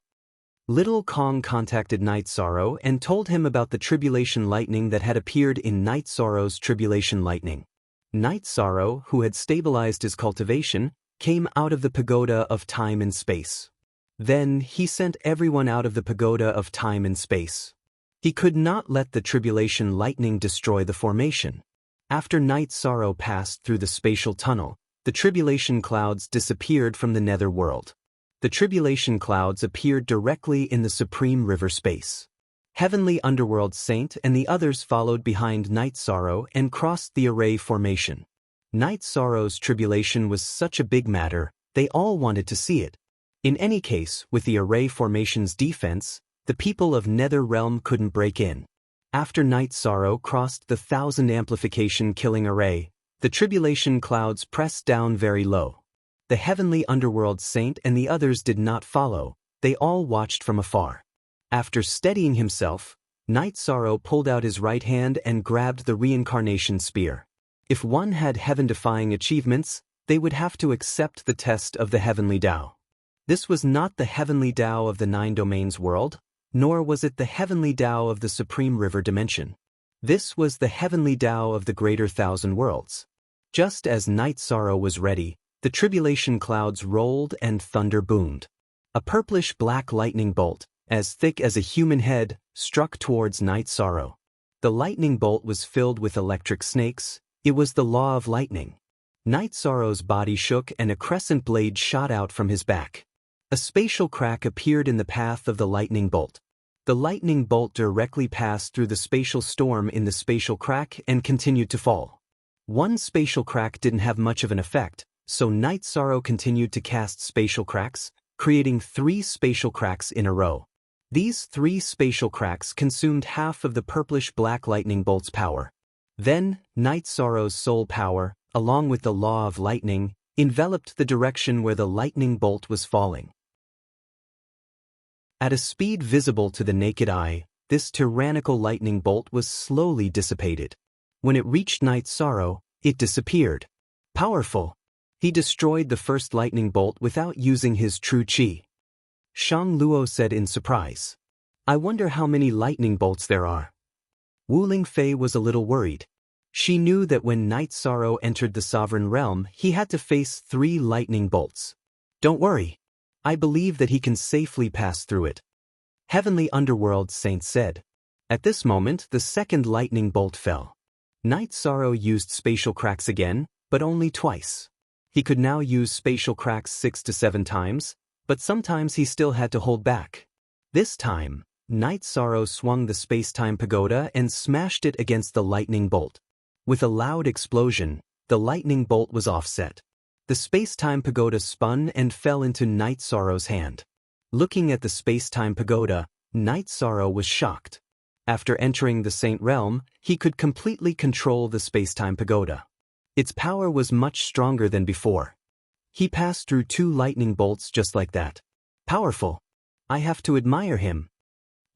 Little Kong contacted Knight Sorrow and told him about the tribulation lightning that had appeared in Knight Sorrow's tribulation lightning. Knight Sorrow, who had stabilized his cultivation, came out of the Pagoda of Time and Space. Then he sent everyone out of the Pagoda of Time and Space. He could not let the tribulation lightning destroy the formation. After Knight Sorrow passed through the spatial tunnel, the tribulation clouds disappeared from the nether world. The tribulation clouds appeared directly in the Supreme River space. Heavenly Underworld Saint and the others followed behind Knight Sorrow and crossed the array formation. Knight Sorrow's tribulation was such a big matter, they all wanted to see it. In any case, with the array formation's defense, the people of Nether Realm couldn't break in. After Knight Sorrow crossed the 1000 amplification killing array, the tribulation clouds pressed down very low. The Heavenly Underworld Saint and the others did not follow, they all watched from afar. After steadying himself, Knight Sorrow pulled out his right hand and grabbed the reincarnation spear. If one had heaven-defying achievements, they would have to accept the test of the Heavenly Tao. This was not the Heavenly Tao of the 9 Domains world, nor was it the Heavenly Tao of the Supreme River Dimension. This was the Heavenly Tao of the Greater 1000 Worlds. Just as Knight Sorrow was ready, the tribulation clouds rolled and thunder boomed. A purplish-black lightning bolt, as thick as a human head, struck towards Knight Sorrow. The lightning bolt was filled with electric snakes. It was the law of lightning. Knight Sorrow's body shook and a crescent blade shot out from his back. A spatial crack appeared in the path of the lightning bolt. The lightning bolt directly passed through the spatial storm in the spatial crack and continued to fall. One spatial crack didn't have much of an effect, so Night Sorrow continued to cast spatial cracks, creating 3 spatial cracks in a row. These 3 spatial cracks consumed half of the purplish-black lightning bolt's power. Then, Night Sorrow's soul power, along with the law of lightning, enveloped the direction where the lightning bolt was falling. At a speed visible to the naked eye, this tyrannical lightning bolt was slowly dissipated. When it reached Night Sorrow, it disappeared. Powerful. He destroyed the first lightning bolt without using his true chi. Shang Luo said in surprise. I wonder how many lightning bolts there are. Wu Lingfei was a little worried. She knew that when Night Sorrow entered the Sovereign Realm, he had to face 3 lightning bolts. Don't worry. I believe that he can safely pass through it. Heavenly Underworld Saint said. At this moment, the second lightning bolt fell. Night Sorrow used spatial cracks again, but only twice. He could now use spatial cracks 6 to 7 times, but sometimes he still had to hold back. This time, Night Sorrow swung the space-time pagoda and smashed it against the lightning bolt. With a loud explosion, the lightning bolt was offset. The space-time pagoda spun and fell into Night Sorrow's hand. Looking at the space-time pagoda, Night Sorrow was shocked. After entering the Saint Realm, he could completely control the space-time pagoda. Its power was much stronger than before. He passed through 2 lightning bolts just like that. Powerful. I have to admire him.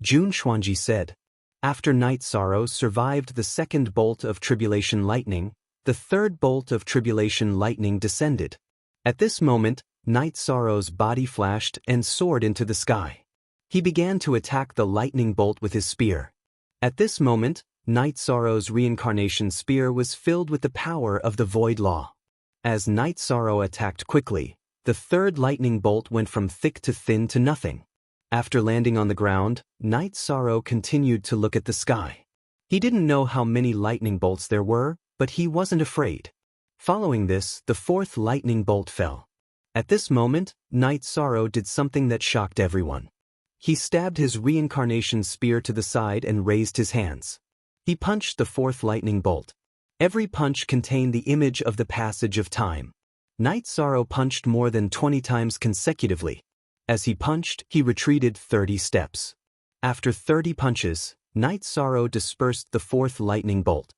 Jun Xuanji said. After Night Sorrow survived the second bolt of tribulation lightning, the third bolt of tribulation lightning descended. At this moment, Night Sorrow's body flashed and soared into the sky. He began to attack the lightning bolt with his spear. At this moment, Night Sorrow's reincarnation spear was filled with the power of the Void Law. As Night Sorrow attacked quickly, the third lightning bolt went from thick to thin to nothing. After landing on the ground, Night Sorrow continued to look at the sky. He didn't know how many lightning bolts there were, but he wasn't afraid. Following this, the fourth lightning bolt fell. At this moment, Night Sorrow did something that shocked everyone. He stabbed his reincarnation spear to the side and raised his hands. He punched the fourth lightning bolt. Every punch contained the image of the passage of time. Night Sorrow punched more than 20 times consecutively. As he punched, he retreated 30 steps. After 30 punches, Night Sorrow dispersed the fourth lightning bolt.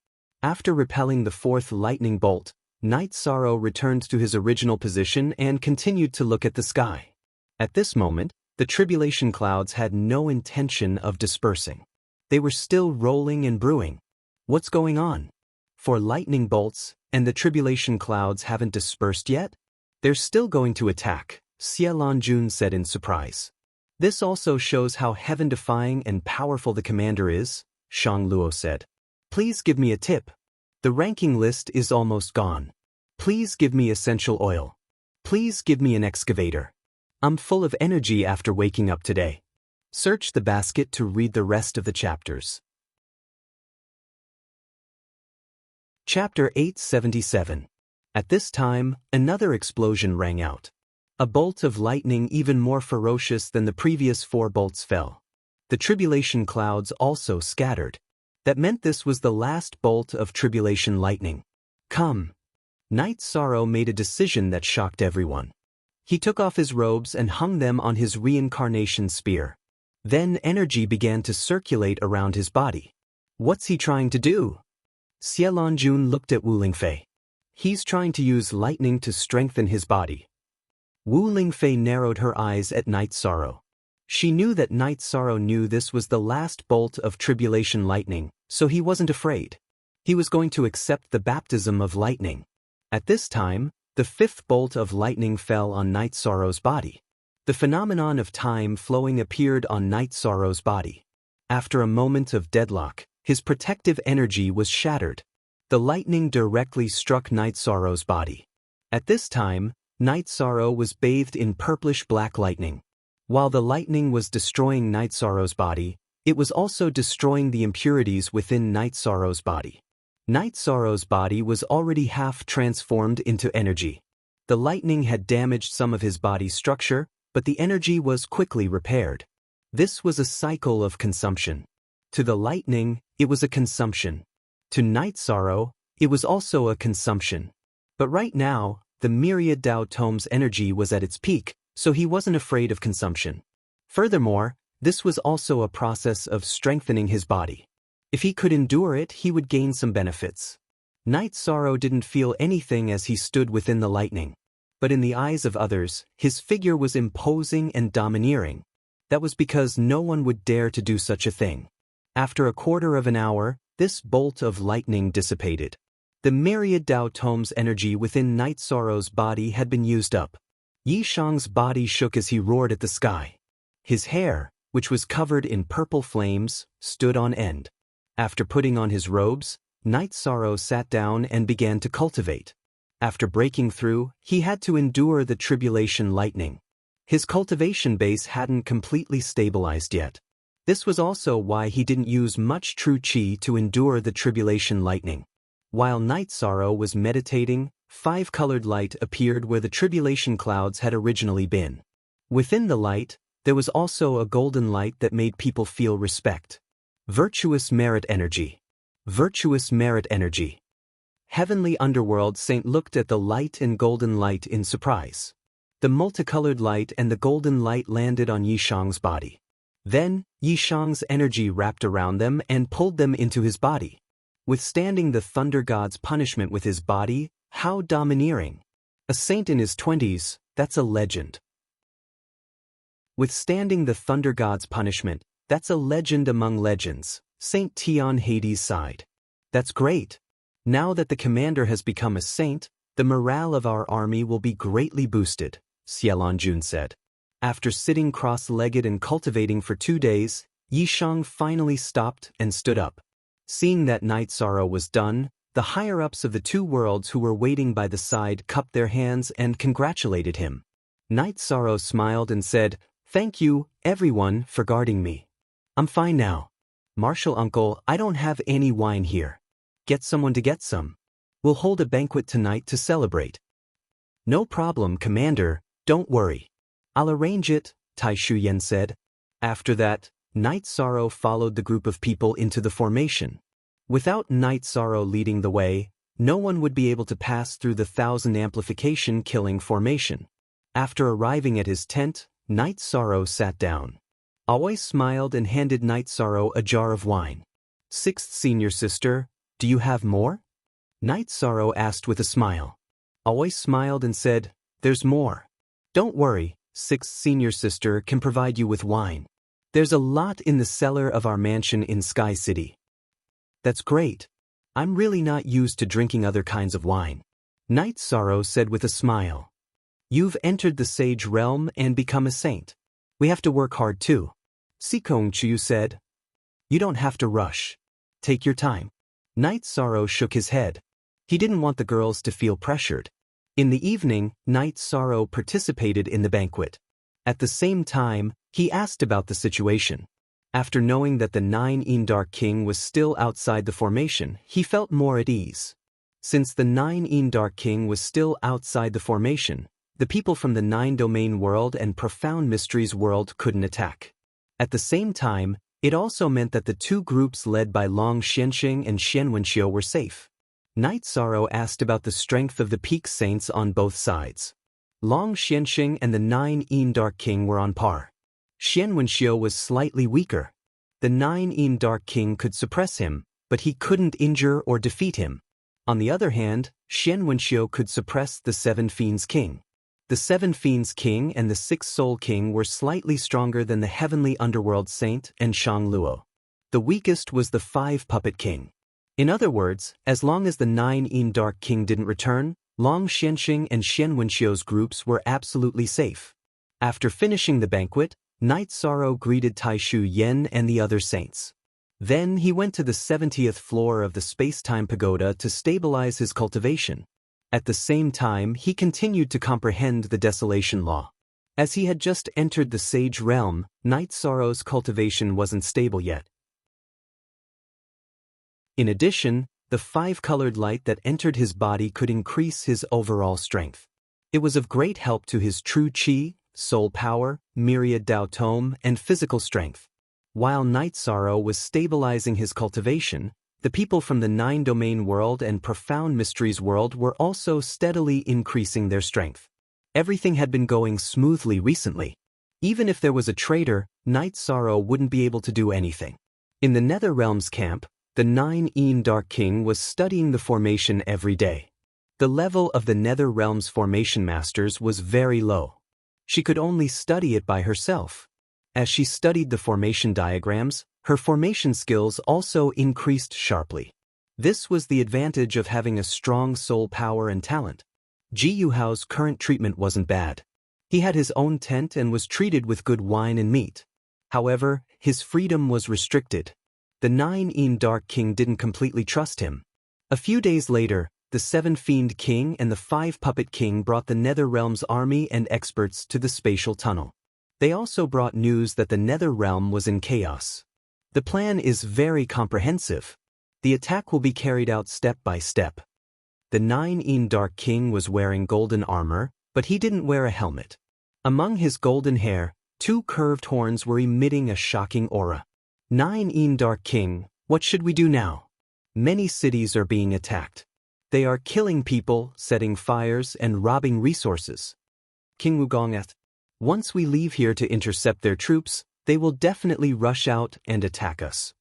After repelling the fourth lightning bolt, Night Sorrow returned to his original position and continued to look at the sky. At this moment, the tribulation clouds had no intention of dispersing. They were still rolling and brewing. What's going on? For lightning bolts, and the tribulation clouds haven't dispersed yet? They're still going to attack, Xie Lanjun said in surprise. This also shows how heaven-defying and powerful the commander is, Shang Luo said. Please give me a tip. The ranking list is almost gone. Please give me essential oil. Please give me an excavator. I'm full of energy after waking up today. Search the basket to read the rest of the chapters. Chapter 877. At this time, another explosion rang out. A bolt of lightning even more ferocious than the previous 4 bolts fell. The tribulation clouds also scattered. That meant this was the last bolt of tribulation lightning. Come. Night Sorrow made a decision that shocked everyone. He took off his robes and hung them on his reincarnation spear. Then energy began to circulate around his body. What's he trying to do? Xie Lanjun looked at Wu Lingfei. He's trying to use lightning to strengthen his body. Wu Lingfei narrowed her eyes at Night Sorrow. She knew that Night Sorrow knew this was the last bolt of tribulation lightning, so he wasn't afraid. He was going to accept the baptism of lightning. At this time, the 5th bolt of lightning fell on Night Sorrow's body. The phenomenon of time flowing appeared on Night Sorrow's body. After a moment of deadlock, his protective energy was shattered. The lightning directly struck Night Sorrow's body. At this time, Night Sorrow was bathed in purplish-black lightning. While the lightning was destroying Night Sorrow's body, it was also destroying the impurities within Night Sorrow's body. Night Sorrow's body was already half transformed into energy. The lightning had damaged some of his body's structure, but the energy was quickly repaired. This was a cycle of consumption. To the lightning, it was a consumption. To Night Sorrow, it was also a consumption. But right now, the myriad Tao Tome's energy was at its peak, so he wasn't afraid of consumption. Furthermore, this was also a process of strengthening his body. If he could endure it, he would gain some benefits. Night Sorrow didn't feel anything as he stood within the lightning. But in the eyes of others, his figure was imposing and domineering. That was because no one would dare to do such a thing. After a quarter of an hour, this bolt of lightning dissipated. The myriad Tao Tome's energy within Night Sorrow's body had been used up. Yi Shang's body shook as he roared at the sky. His hair, which was covered in purple flames, stood on end. After putting on his robes, Night Sorrow sat down and began to cultivate. After breaking through, he had to endure the tribulation lightning. His cultivation base hadn't completely stabilized yet. This was also why he didn't use much true qi to endure the tribulation lightning. While Night Sorrow was meditating, 5-colored light appeared where the tribulation clouds had originally been. Within the light, there was also a golden light that made people feel respect. Virtuous merit energy. Virtuous merit energy. Heavenly Underworld Saint looked at the light and golden light in surprise. The multicolored light and the golden light landed on Yi Shang's body. Then, Yi Shang's energy wrapped around them and pulled them into his body. Withstanding the Thunder God's punishment with his body, how domineering. A saint in his 20s, that's a legend. Withstanding the Thunder God's punishment, that's a legend among legends, Saint Tian Hades sighed. That's great. Now that the commander has become a saint, the morale of our army will be greatly boosted, Xiaolonjun said. After sitting cross-legged and cultivating for 2 days, Yi Shang finally stopped and stood up. Seeing that Night Sorrow was done, the higher-ups of the 2 worlds who were waiting by the side cupped their hands and congratulated him. Night Sorrow smiled and said, "Thank you, everyone, for guarding me. I'm fine now. Marshal Uncle, I don't have any wine here. Get someone to get some. We'll hold a banquet tonight to celebrate." "No problem, Commander, don't worry. I'll arrange it," Tai Shuyan said. After that, Night Sorrow followed the group of people into the formation. Without Night Sorrow leading the way, no one would be able to pass through the 1000 amplification killing formation. After arriving at his tent, Night Sorrow sat down. Aoi smiled and handed Night Sorrow a jar of wine. "Sixth senior sister, do you have more?" Night Sorrow asked with a smile. Aoi smiled and said, "There's more. Don't worry, Sixth senior sister can provide you with wine. There's a lot in the cellar of our mansion in Sky City." "That's great. I'm really not used to drinking other kinds of wine," Night Sorrow said with a smile. "You've entered the sage realm and become a saint. We have to work hard too," Sikong Chu said. "You don't have to rush. Take your time." Night Sorrow shook his head. He didn't want the girls to feel pressured. In the evening, Night Sorrow participated in the banquet. At the same time, he asked about the situation. After knowing that the 9 Dark King was still outside the formation, he felt more at ease. Since the 9 Dark King was still outside the formation, the people from the 9-domain world and Profound Mysteries world couldn't attack. At the same time, it also meant that the 2 groups led by Long Xianxing and Xian Wenxiu were safe. Night Sorrow asked about the strength of the peak saints on both sides. Long Xianxing and the 9 Dark King were on par. Xian Wenxiu was slightly weaker. The 9 Dark King could suppress him, but he couldn't injure or defeat him. On the other hand, Xian Wenxiu could suppress the 7 Fiends King. The 7 Fiends King and the 6 Soul King were slightly stronger than the Heavenly Underworld Saint and Shang Luo. The weakest was the 5 Puppet King. In other words, as long as the 9 Dark King didn't return, Long Xianxing and Xian Wenxiu's groups were absolutely safe. After finishing the banquet, Night Sorrow greeted Tai Shu Yen and the other saints. Then he went to the 70th floor of the Space-Time Pagoda to stabilize his cultivation. At the same time, he continued to comprehend the Desolation Law. As he had just entered the Sage Realm, Night Sorrow's cultivation wasn't stable yet. In addition, the 5-colored light that entered his body could increase his overall strength. It was of great help to his true qi, soul power, myriad Dao tome, and physical strength. While Night Sorrow was stabilizing his cultivation, the people from the Nine-Domain world and Profound Mysteries world were also steadily increasing their strength. Everything had been going smoothly recently. Even if there was a traitor, Night Sorrow wouldn't be able to do anything. In the Nether Realms camp, the Nine Dark King was studying the formation every day. The level of the Nether Realms formation masters was very low. She could only study it by herself. As she studied the formation diagrams, her formation skills also increased sharply. This was the advantage of having a strong soul power and talent. Ji Yuhao's current treatment wasn't bad. He had his own tent and was treated with good wine and meat. However, his freedom was restricted. The Nine Dark King didn't completely trust him. A few days later, the 7 Fiend King and the 5 Puppet King brought the Nether Realms army and experts to the spatial tunnel. They also brought news that the Nether Realm was in chaos. The plan is very comprehensive. The attack will be carried out step by step. The Nine Dark King was wearing golden armor, but he didn't wear a helmet. Among his golden hair, 2 curved horns were emitting a shocking aura. Nine Dark King, what should we do now? Many cities are being attacked. They are killing people, setting fires, and robbing resources. King Wugong, once we leave here to intercept their troops, they will definitely rush out and attack us.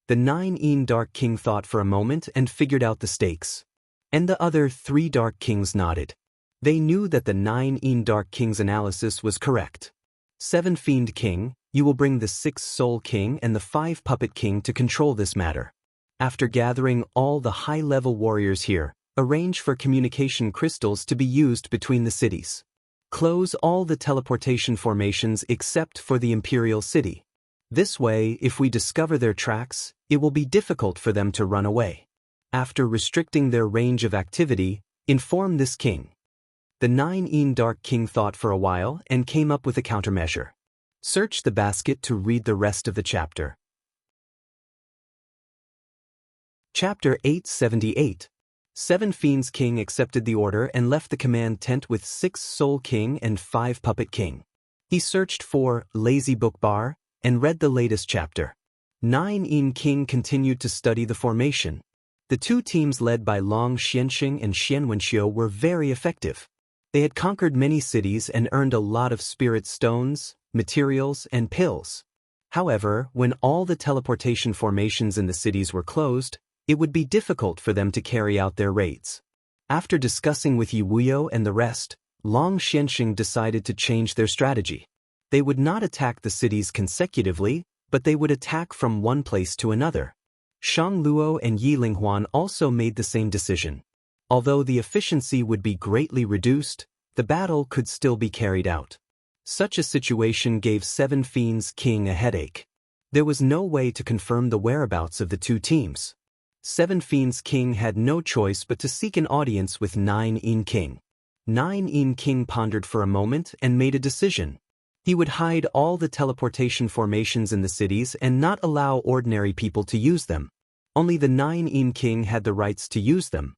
The Nine Dark King thought for a moment and figured out the stakes. And the other 3 Dark Kings nodded. They knew that the Nine Dark King's analysis was correct. 7 Fiend King, you will bring the 6 Soul King and the 5 Puppet King to control this matter. After gathering all the high-level warriors here, arrange for communication crystals to be used between the cities. Close all the teleportation formations except for the Imperial City. This way, if we discover their tracks, it will be difficult for them to run away. After restricting their range of activity, inform this king. The Nine Dark King thought for a while and came up with a countermeasure. Search the basket to read the rest of the chapter. Chapter 878. 7 Fiends King accepted the order and left the command tent with 6 Soul King and 5 Puppet King. He searched for Lazy Book Bar and read the latest chapter. 9 King continued to study the formation. The 2 teams led by Long Xianxing and Xian Wenxiu were very effective. They had conquered many cities and earned a lot of spirit stones, materials, and pills. However, when all the teleportation formations in the cities were closed, it would be difficult for them to carry out their raids. After discussing with Yi Wuyo and the rest, Long Xianxing decided to change their strategy. They would not attack the cities consecutively, but they would attack from one place to another. Shang Luo and Yi Linghuan also made the same decision. Although the efficiency would be greatly reduced, the battle could still be carried out. Such a situation gave 7 Fiends King a headache. There was no way to confirm the whereabouts of the 2 teams. 7 Fiends King had no choice but to seek an audience with 9 King. 9 King pondered for a moment and made a decision. He would hide all the teleportation formations in the cities and not allow ordinary people to use them. Only the 9 King had the rights to use them.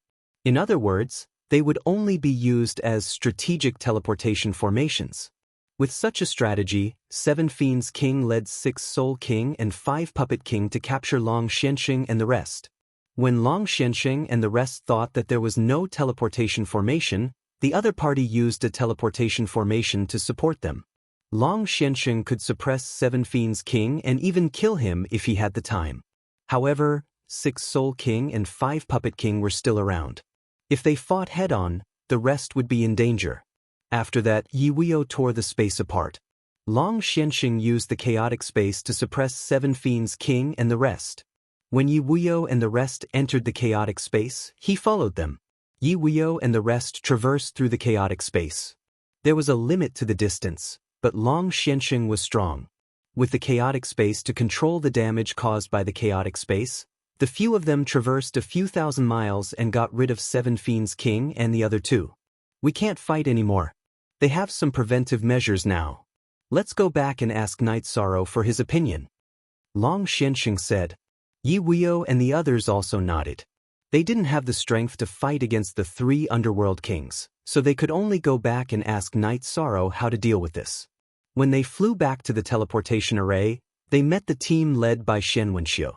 In other words, they would only be used as strategic teleportation formations. With such a strategy, 7 Fiends King led 6 Soul King and 5 Puppet King to capture Long Xianxing and the rest. When Long Xianxing and the rest thought that there was no teleportation formation, the other party used a teleportation formation to support them. Long Xianxing could suppress 7 Fiends King and even kill him if he had the time. However, 6 Soul King and 5 Puppet King were still around. If they fought head-on, the rest would be in danger. After that, Yi Wuyo tore the space apart. Long Xianxing used the chaotic space to suppress 7 Fiends King and the rest. When Yi Wuyo and the rest entered the chaotic space, he followed them. Yi Wuyo and the rest traversed through the chaotic space. There was a limit to the distance, but Long Xianxing was strong. With the chaotic space to control the damage caused by the chaotic space, the few of them traversed a few thousand miles and got rid of 7 Fiends King and the other 2. We can't fight anymore. They have some preventive measures now. Let's go back and ask Night Sorrow for his opinion. Long Xianxing said. Yi Wuyo and the others also nodded. They didn't have the strength to fight against the 3 underworld kings, so they could only go back and ask Night Sorrow how to deal with this. When they flew back to the teleportation array, they met the team led by Xian Wenxiu.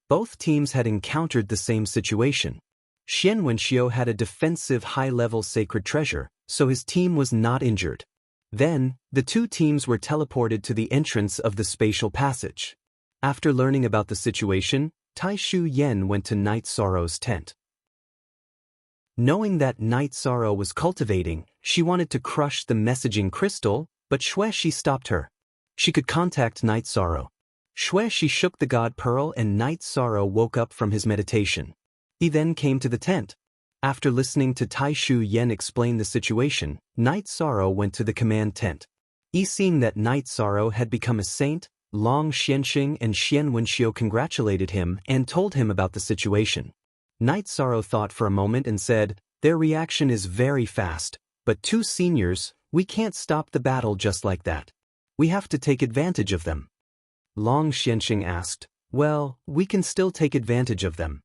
Both teams had encountered the same situation. Xian Wenxiu had a defensive high-level sacred treasure, so his team was not injured. Then, the two teams were teleported to the entrance of the spatial passage. After learning about the situation, Tai Shu Yen went to Night Sorrow's tent. Knowing that Night Sorrow was cultivating, she wanted to crush the messaging crystal, but Xueshi stopped her. She could contact Night Sorrow. Xueshi shook the God Pearl and Night Sorrow woke up from his meditation. He then came to the tent. After listening to Tai Shu Yen explain the situation, Night Sorrow went to the command tent. Seeing that Night Sorrow had become a saint, Long Xianxing and Xian Wenxiu congratulated him and told him about the situation. Night Sorrow thought for a moment and said, "Their reaction is very fast, but two seniors, we can't stop the battle just like that. We have to take advantage of them." Long Xianxing asked, "Well, we can still take advantage of them."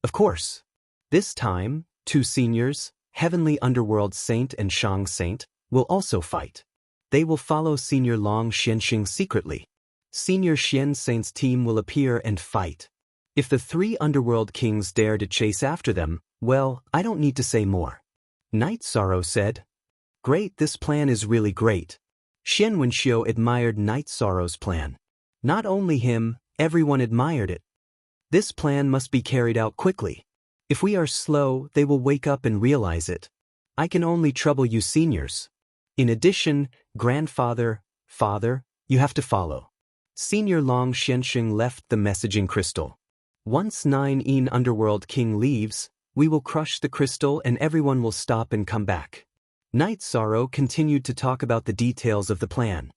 "Of course." This time, two seniors, Heavenly Underworld Saint and Shang Saint, will also fight. They will follow Senior Long Xianxing secretly. Senior Xian Saint's team will appear and fight. If the three Underworld Kings dare to chase after them, well, I don't need to say more. Night Sorrow said. "Great, this plan is really great." Xian Wenxiu admired Night Sorrow's plan. Not only him, everyone admired it. This plan must be carried out quickly. If we are slow, they will wake up and realize it. I can only trouble you seniors. In addition, grandfather, father, you have to follow. Senior Long Xianxing left the messaging crystal. Once 9 Underworld King leaves, we will crush the crystal and everyone will stop and come back. Night Sorrow continued to talk about the details of the plan.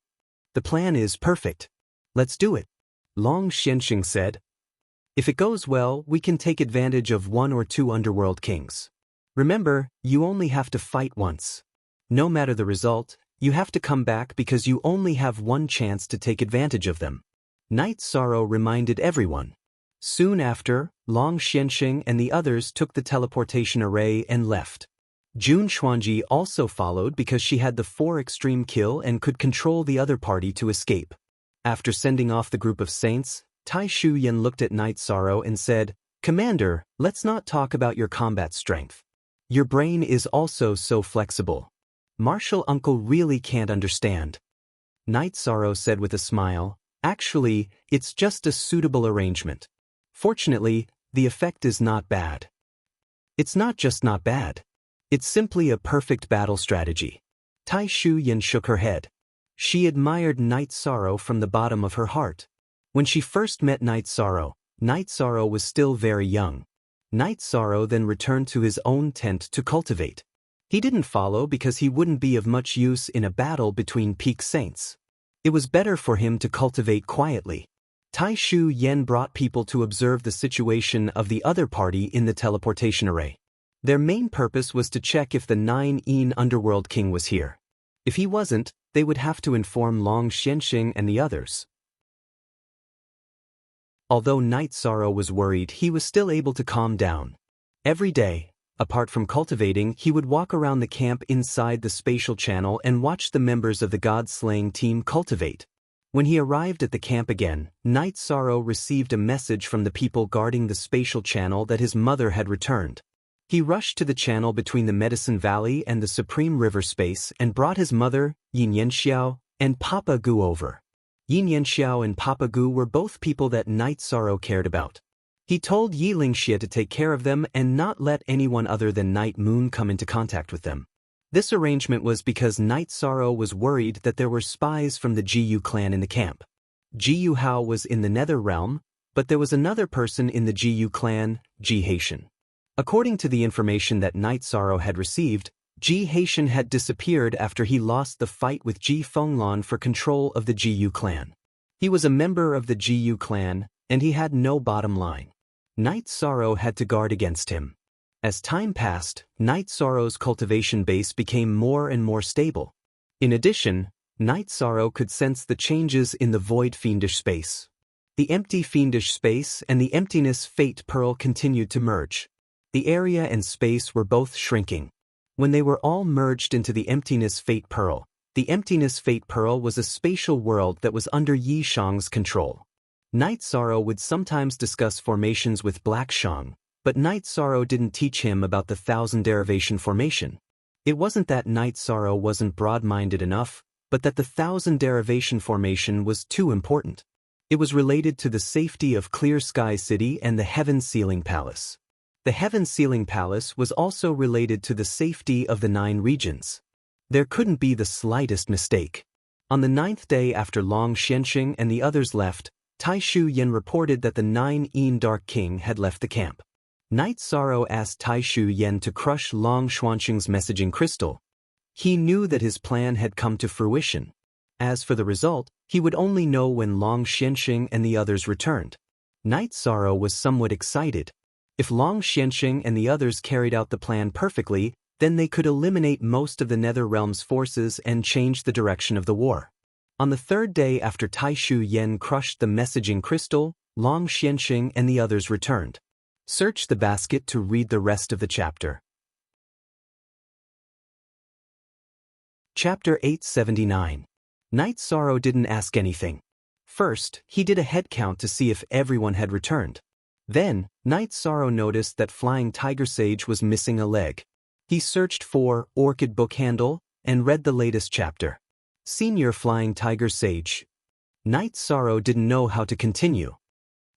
"The plan is perfect. Let's do it," Long Xianxing said. "If it goes well, we can take advantage of 1 or 2 Underworld Kings. Remember, you only have to fight once. No matter the result, you have to come back because you only have one chance to take advantage of them." Night Sorrow reminded everyone. Soon after, Long Xianxing and the others took the teleportation array and left. Jun Xuanji also followed because she had the 4 extreme kill and could control the other party to escape. After sending off the group of saints, Tai Shu Yen looked at Night Sorrow and said, "Commander, let's not talk about your combat strength. Your brain is also so flexible. Martial Uncle really can't understand." Night Sorrow said with a smile, "Actually, it's just a suitable arrangement. Fortunately, the effect is not bad." "It's not just not bad. It's simply a perfect battle strategy." Tai Shu Yen shook her head. She admired Night Sorrow from the bottom of her heart. When she first met Night Sorrow was still very young. Night Sorrow then returned to his own tent to cultivate. He didn't follow because he wouldn't be of much use in a battle between peak saints. It was better for him to cultivate quietly. Tai Shu Yen brought people to observe the situation of the other party in the teleportation array. Their main purpose was to check if the 9 Underworld King was here. If he wasn't, they would have to inform Long Xianxing and the others. Although Night Sorrow was worried, he was still able to calm down. Every day, apart from cultivating, he would walk around the camp inside the spatial channel and watch the members of the God-slaying team cultivate. When he arrived at the camp again, Night Sorrow received a message from the people guarding the spatial channel that his mother had returned. He rushed to the channel between the Medicine Valley and the Supreme River space and brought his mother, Yin Yanxiao, and Papa Gu over. Yin Yanxiao and Papa Gu were both people that Night Sorrow cared about. He told Yi Lingxie to take care of them and not let anyone other than Night Moon come into contact with them. This arrangement was because Night Sorrow was worried that there were spies from the Jiyu clan in the camp. Jiyu Hao was in the Nether Realm, but there was another person in the Jiyu clan, Ji Haitian. According to the information that Night Sorrow had received, Ji Haitian had disappeared after he lost the fight with Ji Fenglan for control of the Jiyu clan. He was a member of the Jiyu clan, and he had no bottom line. Night Sorrow had to guard against him. As time passed, Night Sorrow's cultivation base became more and more stable. In addition, Night Sorrow could sense the changes in the void fiendish space. The empty fiendish space and the emptiness fate pearl continued to merge. The area and space were both shrinking. When they were all merged into the Emptiness Fate Pearl, the Emptiness Fate Pearl was a spatial world that was under Yi Shang's control. Night Sorrow would sometimes discuss formations with Black Shang, but Night Sorrow didn't teach him about the Thousand Derivation formation. It wasn't that Night Sorrow wasn't broad-minded enough, but that the Thousand Derivation formation was too important. It was related to the safety of Clear Sky City and the Heaven Sealing Palace. The Heaven Sealing Palace was also related to the safety of the 9 regions. There couldn't be the slightest mistake. On the 9th day after Long Xianxing and the others left, Tai Shu Yan reported that the 9 Dark King had left the camp. Night Sorrow asked Tai Shu Yan to crush Long Xuanxing's messaging crystal. He knew that his plan had come to fruition. As for the result, he would only know when Long Xianxing and the others returned. Night Sorrow was somewhat excited. If Long Xianxing and the others carried out the plan perfectly, then they could eliminate most of the Nether Realm's forces and change the direction of the war. On the 3rd day after Tai Shu Yan crushed the messaging crystal, Long Xianxing and the others returned. Search the basket to read the rest of the chapter. Chapter 879. Night Sorrow didn't ask anything. First, he did a head count to see if everyone had returned. Then, Night Sorrow noticed that Flying Tiger Sage was missing a leg. He searched for Orchid Book Handle and read the latest chapter. Senior Flying Tiger Sage. Night Sorrow didn't know how to continue.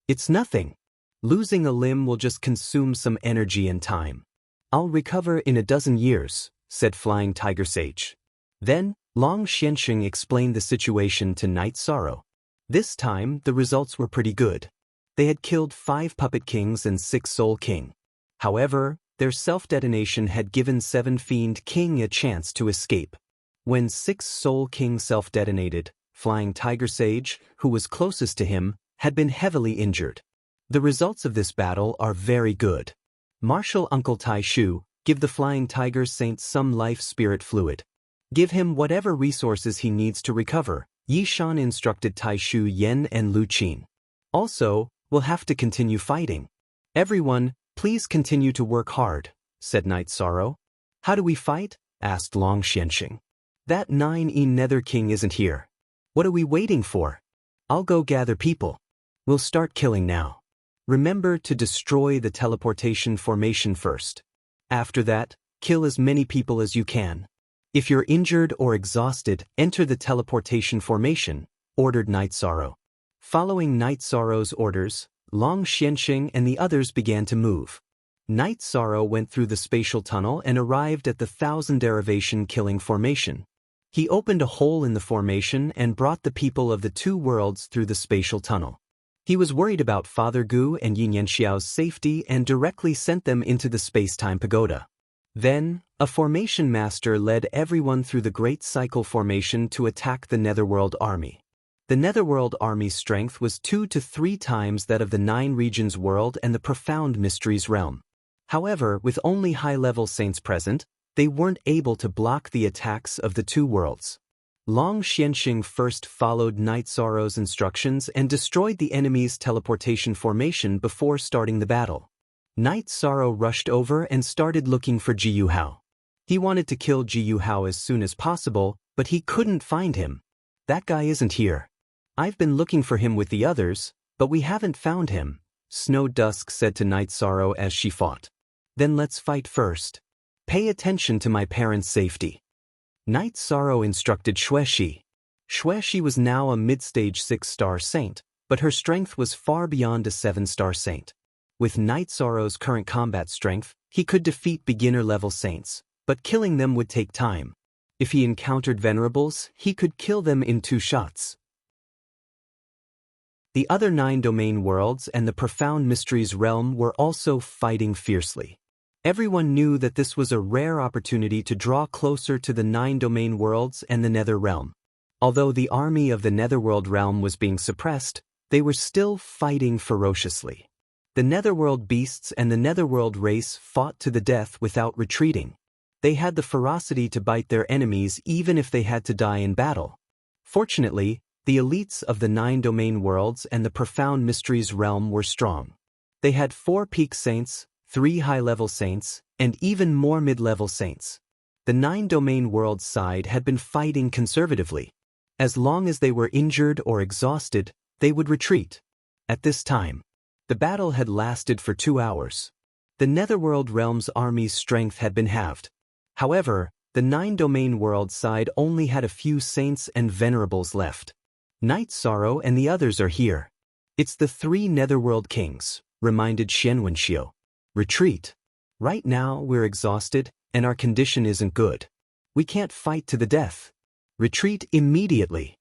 It's nothing. Losing a limb will just consume some energy and time. I'll recover in a dozen years, said Flying Tiger Sage. Then, Long Xianxing explained the situation to Night Sorrow. This time, the results were pretty good. They had killed 5 Puppet Kings and 6 Soul King. However, their self-detonation had given 7 Fiend King a chance to escape. When 6 Soul King self-detonated, Flying Tiger Sage, who was closest to him, had been heavily injured. The results of this battle are very good. Martial Uncle Tai Shu, give the Flying Tiger Saint some life spirit fluid. Give him whatever resources he needs to recover, Yi Shan instructed Tai Shu Yan and Lu Qin. Also, we'll have to continue fighting. Everyone, please continue to work hard, said Night Sorrow. How do we fight? Asked Long Xianxing. That 9 Nether King isn't here. What are we waiting for? I'll go gather people. We'll start killing now. Remember to destroy the teleportation formation first. After that, kill as many people as you can. If you're injured or exhausted, enter the teleportation formation, ordered Night Sorrow. Following Night Sorrow's orders, Long Xianxing and the others began to move. Night Sorrow went through the spatial tunnel and arrived at the Thousand Derivation killing formation. He opened a hole in the formation and brought the people of the 2 worlds through the spatial tunnel. He was worried about Father Gu and Yin Yanxiao's safety and directly sent them into the space-time pagoda. Then, a formation master led everyone through the Great Cycle formation to attack the Netherworld army. The Netherworld army's strength was 2 to 3 times that of the 9 regions world and the Profound Mysteries realm. However, with only high-level saints present, they weren't able to block the attacks of the 2 worlds. Long Xianxing first followed Night Sorrow's instructions and destroyed the enemy's teleportation formation before starting the battle. Night Sorrow rushed over and started looking for Ji Yuhao. He wanted to kill Ji Yuhao as soon as possible, but he couldn't find him. That guy isn't here. I've been looking for him with the others, but we haven't found him, Snow Dusk said to Night Sorrow as she fought. Then let's fight first. Pay attention to my parents' safety. Night Sorrow instructed Xueshi. Xueshi was now a mid-stage 6-star saint, but her strength was far beyond a 7-star saint. With Night Sorrow's current combat strength, he could defeat beginner-level saints, but killing them would take time. If he encountered venerables, he could kill them in 2 shots. The other 9 domain worlds and the Profound Mysteries realm were also fighting fiercely. Everyone knew that this was a rare opportunity to draw closer to the 9 domain worlds and the Nether realm. Although the army of the Netherworld realm was being suppressed, they were still fighting ferociously. The Netherworld beasts and the Netherworld race fought to the death without retreating. They had the ferocity to bite their enemies even if they had to die in battle. Fortunately, the elites of the 9 domain worlds and the Profound Mysteries realm were strong. They had 4 peak saints, 3 high-level saints, and even more mid-level saints. The 9-domain world side had been fighting conservatively. As long as they were injured or exhausted, they would retreat. At this time, the battle had lasted for 2 hours. The Netherworld Realm's army's strength had been halved. However, the 9-domain world side only had a few saints and venerables left. Night Sorrow and the others are here. It's the 3 Netherworld kings, reminded Xianwenxiu. Retreat. Right now we're exhausted, and our condition isn't good. We can't fight to the death. Retreat immediately.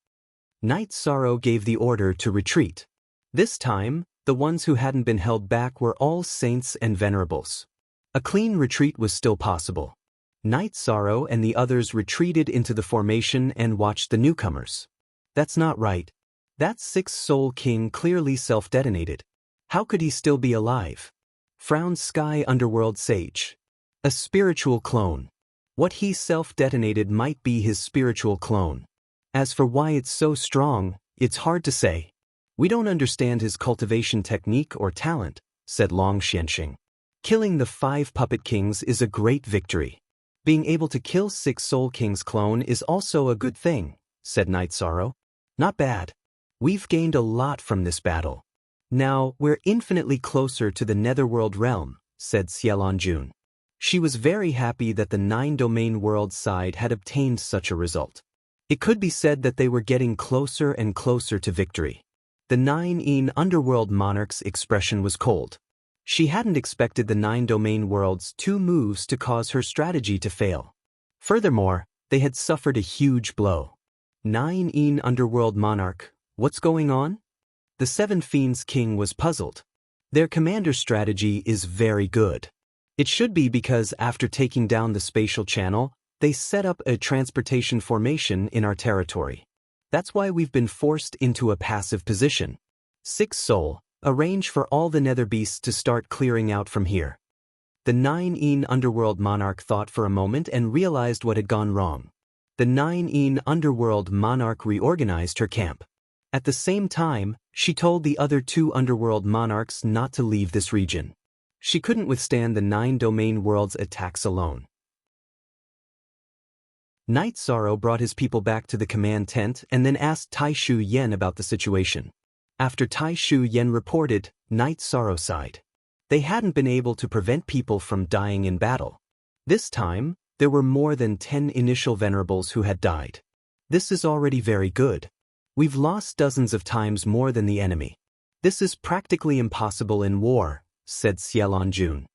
Night Sorrow gave the order to retreat. This time, the ones who hadn't been held back were all saints and venerables. A clean retreat was still possible. Night Sorrow and the others retreated into the formation and watched the newcomers. That's not right. That 6th Soul King clearly self-detonated. How could he still be alive? Frowned Sky Underworld Sage. A spiritual clone. What he self-detonated might be his spiritual clone. As for why it's so strong, it's hard to say. We don't understand his cultivation technique or talent, said Long Xianxing. Killing the 5 puppet kings is a great victory. Being able to kill 6 Soul Kings clone is also a good thing, said Night Sorrow. Not bad. We've gained a lot from this battle. Now, we're infinitely closer to the Netherworld realm, said Xiaolonjun. She was very happy that the 9-domain world side had obtained such a result. It could be said that they were getting closer and closer to victory. The 9 Underworld Monarch's expression was cold. She hadn't expected the 9-domain world's 2 moves to cause her strategy to fail. Furthermore, they had suffered a huge blow. 9 Underworld Monarch, what's going on? The 7 Fiends King was puzzled. Their commander strategy is very good. It should be because after taking down the spatial channel, they set up a transportation formation in our territory. That's why we've been forced into a passive position. 6 Soul, arrange for all the nether beasts to start clearing out from here. The 9 Underworld Monarch thought for a moment and realized what had gone wrong. The 9 Underworld Monarch reorganized her camp. At the same time, she told the other 2 Underworld Monarchs not to leave this region. She couldn't withstand the 9-domain world's attacks alone. Night Sorrow brought his people back to the command tent and then asked Tai Shu Yen about the situation. After Tai Shu Yen reported, Night Sorrow sighed. They hadn't been able to prevent people from dying in battle. This time, there were more than 10 initial venerables who had died. This is already very good. We've lost dozens of times more than the enemy. This is practically impossible in war, said Xiaolonjun.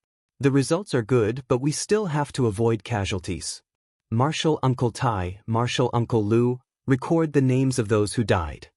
The results are good, but we still have to avoid casualties. Marshal Uncle Tai, Marshal Uncle Lu, record the names of those who died.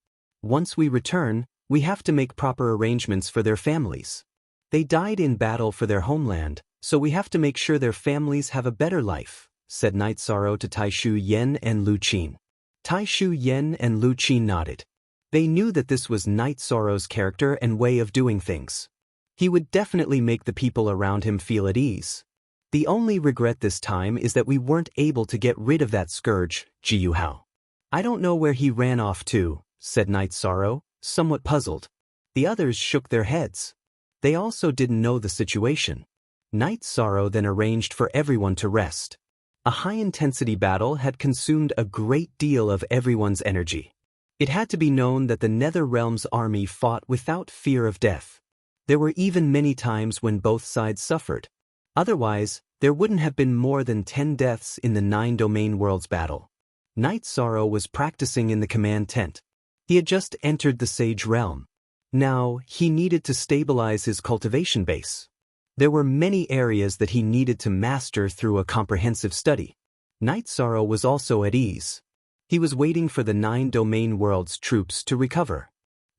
Once we return, we have to make proper arrangements for their families. They died in battle for their homeland, so we have to make sure their families have a better life, said Night Sorrow to Tai Shu Yen and Lu Qin. Tai Shu Yen and Lu Qin nodded. They knew that this was Night Sorrow's character and way of doing things. He would definitely make the people around him feel at ease. The only regret this time is that we weren't able to get rid of that scourge, Jiyu Hao. I don't know where he ran off to, said Night Sorrow, somewhat puzzled. The others shook their heads. They also didn't know the situation. Night Sorrow then arranged for everyone to rest. A high-intensity battle had consumed a great deal of everyone's energy. It had to be known that the Nether Realm's army fought without fear of death. There were even many times when both sides suffered. Otherwise, there wouldn't have been more than 10 deaths in the 9-domain world's battle. Night Sorrow was practicing in the command tent. He had just entered the Sage Realm. Now, he needed to stabilize his cultivation base. There were many areas that he needed to master through a comprehensive study. Night Sorrow was also at ease. He was waiting for the 9-domain world's troops to recover.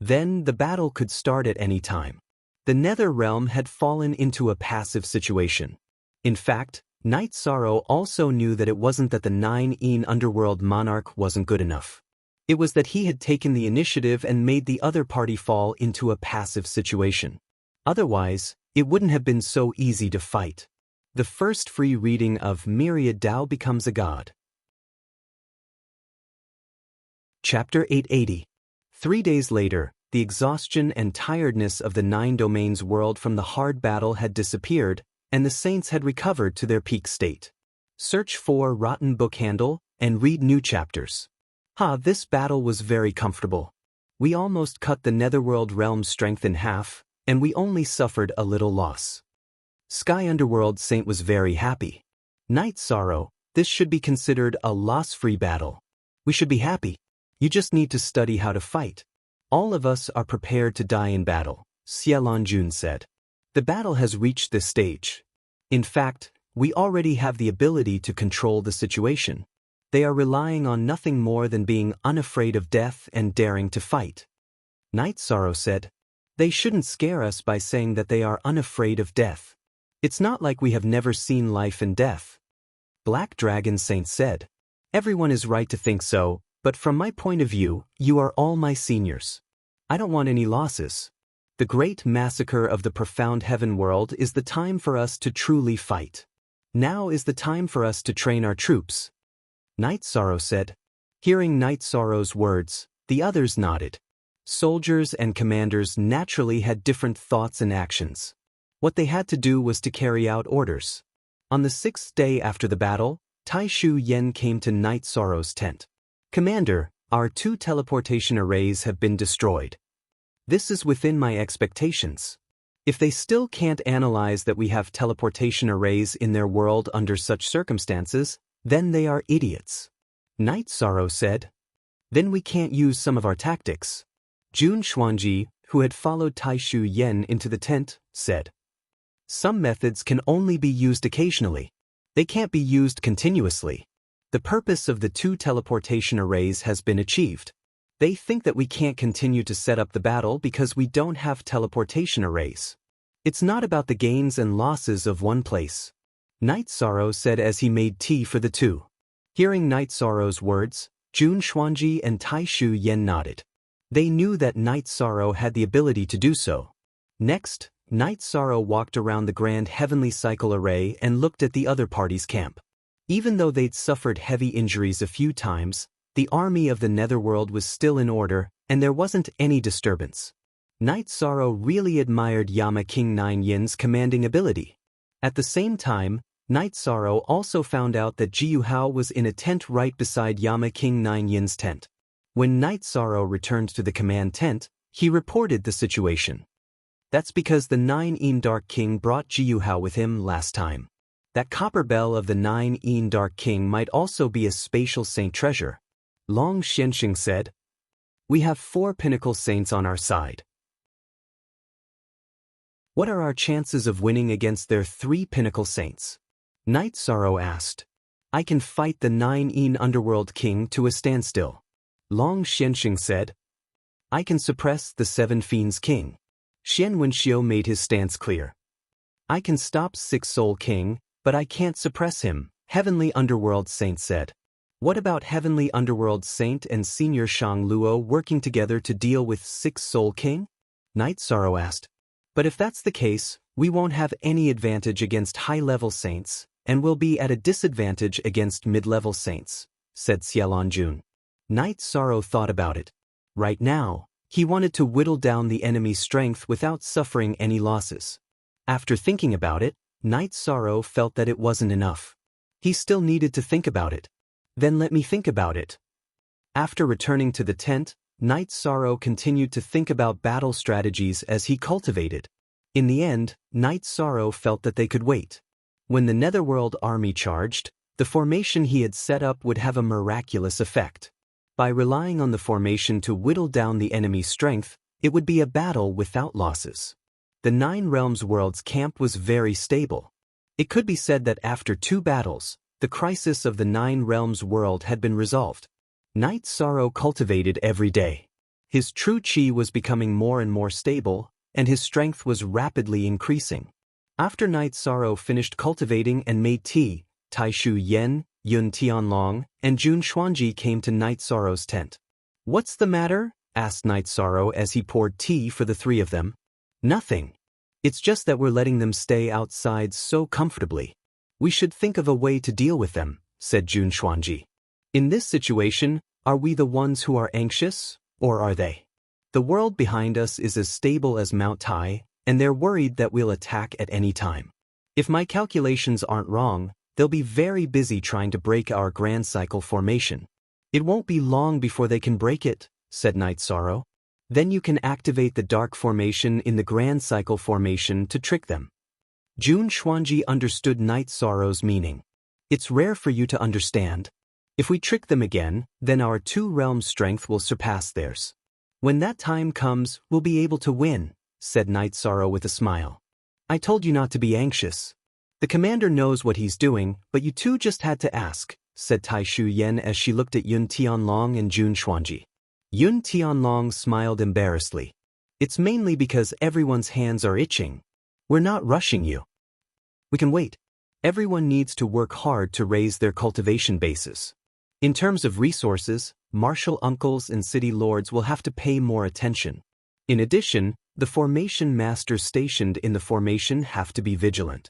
Then the battle could start at any time. The Nether Realm had fallen into a passive situation. In fact, Night Sorrow also knew that it wasn't that the 9 Underworld Monarch wasn't good enough. It was that he had taken the initiative and made the other party fall into a passive situation. Otherwise, it wouldn't have been so easy to fight. The first free reading of Myriad Dao Becomes a God. Chapter 880. 3 days later, the exhaustion and tiredness of the 9 domains world from the hard battle had disappeared, and the saints had recovered to their peak state. Search for rotten book handle and read new chapters. This battle was very comfortable. We almost cut the Netherworld realm's strength in half, and we only suffered a little loss. Sky Underworld Saint was very happy. Night Sorrow, this should be considered a loss-free battle. We should be happy. You just need to study how to fight. All of us are prepared to die in battle, Xiaolonjun said. The battle has reached this stage. In fact, we already have the ability to control the situation. They are relying on nothing more than being unafraid of death and daring to fight. Night Sorrow said, they shouldn't scare us by saying that they are unafraid of death. It's not like we have never seen life and death. Black Dragon Saint said, everyone is right to think so, but from my point of view, you are all my seniors. I don't want any losses. The great massacre of the profound heaven world is the time for us to truly fight. Now is the time for us to train our troops. Night Sorrow said. Hearing Night Sorrow's words, the others nodded. Soldiers and commanders naturally had different thoughts and actions. What they had to do was to carry out orders. On the 6th day after the battle, Taishu Yen came to Night Sorrow's tent. Commander, our 2 teleportation arrays have been destroyed. This is within my expectations. If they still can't analyze that we have teleportation arrays in their world under such circumstances, then they are idiots. Night Sorrow said. Then we can't use some of our tactics. Jun Xuanji, who had followed Taishu Yen into the tent, said. Some methods can only be used occasionally. They can't be used continuously. The purpose of the 2 teleportation arrays has been achieved. They think that we can't continue to set up the battle because we don't have teleportation arrays. It's not about the gains and losses of one place. Night Sorrow said as he made tea for the 2. Hearing Night Sorrow's words, Jun Xuanji and Taishu Yen nodded. They knew that Night Sorrow had the ability to do so. Next, Night Sorrow walked around the Grand Heavenly Cycle Array and looked at the other party's camp. Even though they'd suffered heavy injuries a few times, the army of the Netherworld was still in order, and there wasn't any disturbance. Night Sorrow really admired Yama King 9 Yin's commanding ability. At the same time, Night Sorrow also found out that Jiyu Hao was in a tent right beside Yama King 9 Yin's tent. When Night Sorrow returned to the command tent, he reported the situation. That's because the 9 Yin Dark King brought Jiyu Hao with him last time. That copper bell of the 9 Yin Dark King might also be a spatial saint treasure. Long Xianxing said, we have 4 pinnacle saints on our side. What are our chances of winning against their 3 pinnacle saints? Night Sorrow asked. I can fight the 9 Yin Underworld King to a standstill. Long Xianxing said, I can suppress the 7 Fiends King. Xian Wenxiu made his stance clear. I can stop 6 Soul King, but I can't suppress him, Heavenly Underworld Saint said. What about Heavenly Underworld Saint and Senior Shang Luo working together to deal with 6 Soul King? Night Sorrow asked. But if that's the case, we won't have any advantage against high-level saints, and will be at a disadvantage against mid-level saints, said Xiaolonjun. Night Sorrow thought about it. Right now, he wanted to whittle down the enemy's strength without suffering any losses. After thinking about it, Night Sorrow felt that it wasn't enough. He still needed to think about it. Then let me think about it. After returning to the tent, Night Sorrow continued to think about battle strategies as he cultivated. In the end, Night Sorrow felt that they could wait. When the Netherworld army charged, the formation he had set up would have a miraculous effect. By relying on the formation to whittle down the enemy's strength, it would be a battle without losses. The 9 Realms world's camp was very stable. It could be said that after 2 battles, the crisis of the 9 Realms world had been resolved. Night Sorrow cultivated every day. His true chi was becoming more and more stable, and his strength was rapidly increasing. After Night Sorrow finished cultivating and made tea, Taishu Yen, Yun Tianlong, and Jun Xuanji came to Night Sorrow's tent. What's the matter? Asked Night Sorrow as he poured tea for the 3 of them. Nothing. It's just that we're letting them stay outside so comfortably. We should think of a way to deal with them, said Jun Xuanji. In this situation, are we the ones who are anxious, or are they? The world behind us is as stable as Mount Tai, and they're worried that we'll attack at any time. If my calculations aren't wrong, They'll be very busy trying to break our grand cycle formation. It won't be long before they can break it, said Night Sorrow. Then you can activate the dark formation in the grand cycle formation to trick them. Jun Xuanji understood Night Sorrow's meaning. It's rare for you to understand. If we trick them again, then our two realms' strength will surpass theirs. When that time comes, we'll be able to win, said Night Sorrow with a smile. I told you not to be anxious. The commander knows what he's doing, but you two just had to ask, said Tai Shu Yen as she looked at Yun Tianlong and Jun Xuanji. Yun Tianlong smiled embarrassedly. It's mainly because everyone's hands are itching. We're not rushing you. We can wait. Everyone needs to work hard to raise their cultivation bases. In terms of resources, martial uncles and city lords will have to pay more attention. In addition, the formation masters stationed in the formation have to be vigilant.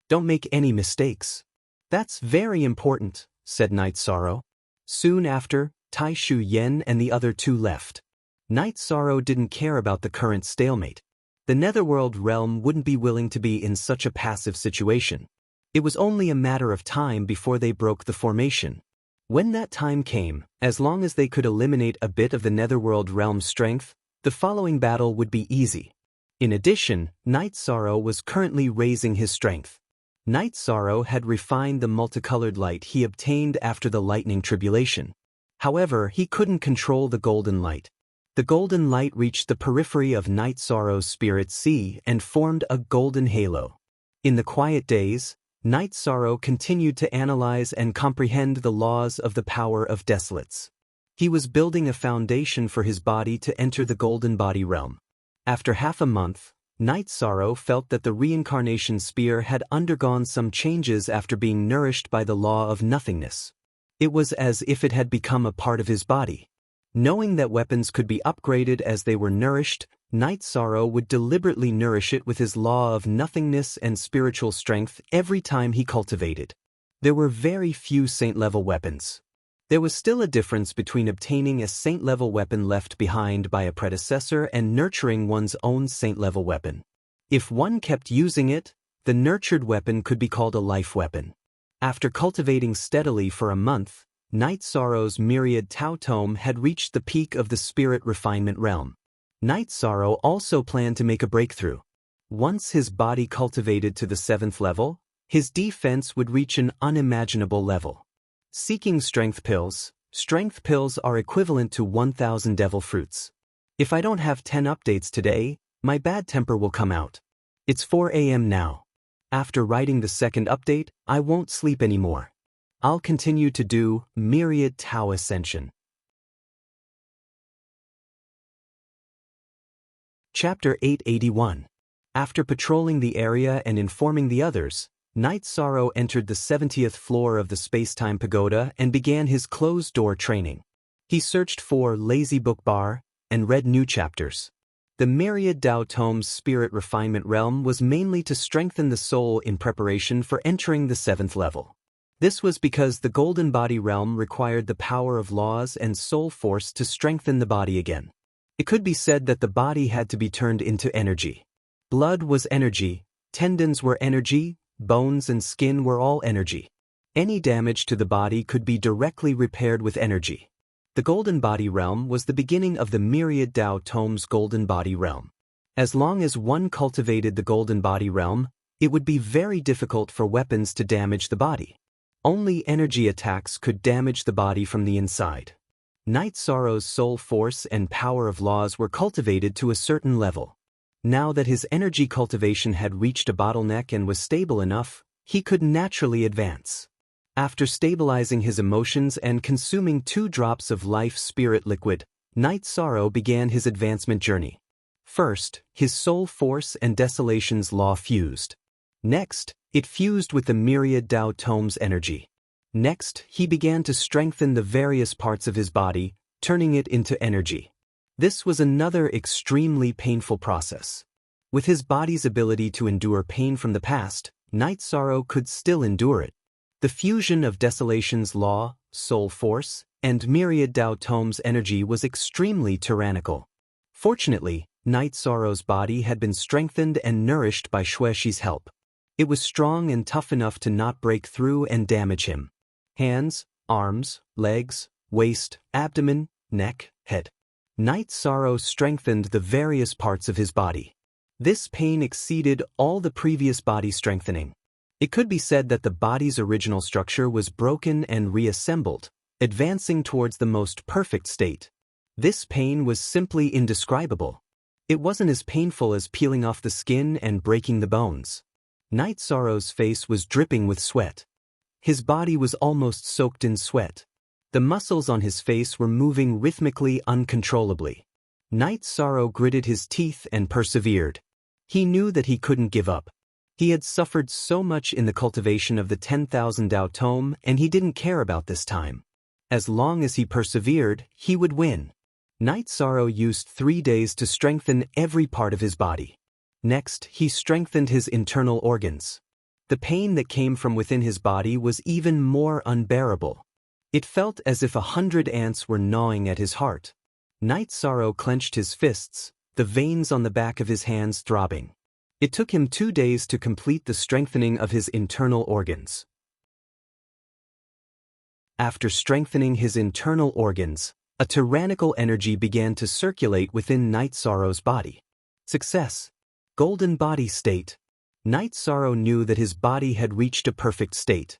Don't make any mistakes. That's very important, said Night Sorrow. Soon after, Tai Shu Yen and the other two left. Night Sorrow didn't care about the current stalemate. The Netherworld realm wouldn't be willing to be in such a passive situation. It was only a matter of time before they broke the formation. When that time came, as long as they could eliminate a bit of the Netherworld realm's strength, the following battle would be easy. In addition, Night Sorrow was currently raising his strength. Night Sorrow had refined the multicolored light he obtained after the lightning tribulation. However, he couldn't control the golden light. The golden light reached the periphery of Night Sorrow's spirit sea and formed a golden halo. In the quiet days, Night Sorrow continued to analyze and comprehend the laws of the power of desolates. He was building a foundation for his body to enter the golden body realm. After half a month, Night Sorrow felt that the reincarnation spear had undergone some changes after being nourished by the law of nothingness. It was as if it had become a part of his body. Knowing that weapons could be upgraded as they were nourished, Night Sorrow would deliberately nourish it with his law of nothingness and spiritual strength every time he cultivated. There were very few saint-level weapons. There was still a difference between obtaining a saint-level weapon left behind by a predecessor and nurturing one's own saint-level weapon. If one kept using it, the nurtured weapon could be called a life weapon. After cultivating steadily for a month, Night Sorrow's myriad Tao Tome had reached the peak of the spirit refinement realm. Night Sorrow also planned to make a breakthrough. Once his body cultivated to the 7th level, his defense would reach an unimaginable level. Seeking strength pills are equivalent to 1,000 devil fruits. If I don't have 10 updates today, my bad temper will come out. It's 4 a.m. now. After writing the second update, I won't sleep anymore. I'll continue to do Myriad Tao Ascension. Chapter 881. After patrolling the area and informing the others, Night Sorrow entered the 70th floor of the Space-Time Pagoda and began his closed-door training. He searched for Lazy Book Bar and read new chapters. The Myriad Tao Tome's spirit refinement realm was mainly to strengthen the soul in preparation for entering the 7th level. This was because the Golden Body realm required the power of laws and soul force to strengthen the body again. It could be said that the body had to be turned into energy. Blood was energy, tendons were energy, bones and skin were all energy. Any damage to the body could be directly repaired with energy. The Golden Body realm was the beginning of the Myriad Tao Tome's Golden Body realm. As long as one cultivated the Golden Body realm, it would be very difficult for weapons to damage the body. Only energy attacks could damage the body from the inside. Night Sorrow's soul force and power of laws were cultivated to a certain level. Now that his energy cultivation had reached a bottleneck and was stable enough, he could naturally advance. After stabilizing his emotions and consuming 2 drops of life spirit liquid, Night Sorrow began his advancement journey. First, his soul force and desolation's law fused. Next, it fused with the Myriad Tao Tome's energy. Next, he began to strengthen the various parts of his body, turning it into energy. This was another extremely painful process. With his body's ability to endure pain from the past, Night Sorrow could still endure it. The fusion of Desolation's law, soul force, and Myriad Tao Tome's energy was extremely tyrannical. Fortunately, Night Sorrow's body had been strengthened and nourished by Xuexi's help. It was strong and tough enough to not break through and damage him. Hands, arms, legs, waist, abdomen, neck, head. Night sorrow strengthened the various parts of his body. This pain exceeded all the previous body strengthening. It could be said that the body's original structure was broken and reassembled, advancing towards the most perfect state. This pain was simply indescribable. It wasn't as painful as peeling off the skin and breaking the bones. Night Sorrow's face was dripping with sweat. His body was almost soaked in sweat. The muscles on his face were moving rhythmically uncontrollably. Night Sorrow gritted his teeth and persevered. He knew that he couldn't give up. He had suffered so much in the cultivation of the 10,000 Dao Tome, and he didn't care about this time. As long as he persevered, he would win. Night Sorrow used 3 days to strengthen every part of his body. Next, he strengthened his internal organs. The pain that came from within his body was even more unbearable. It felt as if 100 ants were gnawing at his heart. Night Sorrow clenched his fists, the veins on the back of his hands throbbing. It took him 2 days to complete the strengthening of his internal organs. After strengthening his internal organs, a tyrannical energy began to circulate within Night Sorrow's body. Success. Golden body state. Night Sorrow knew that his body had reached a perfect state.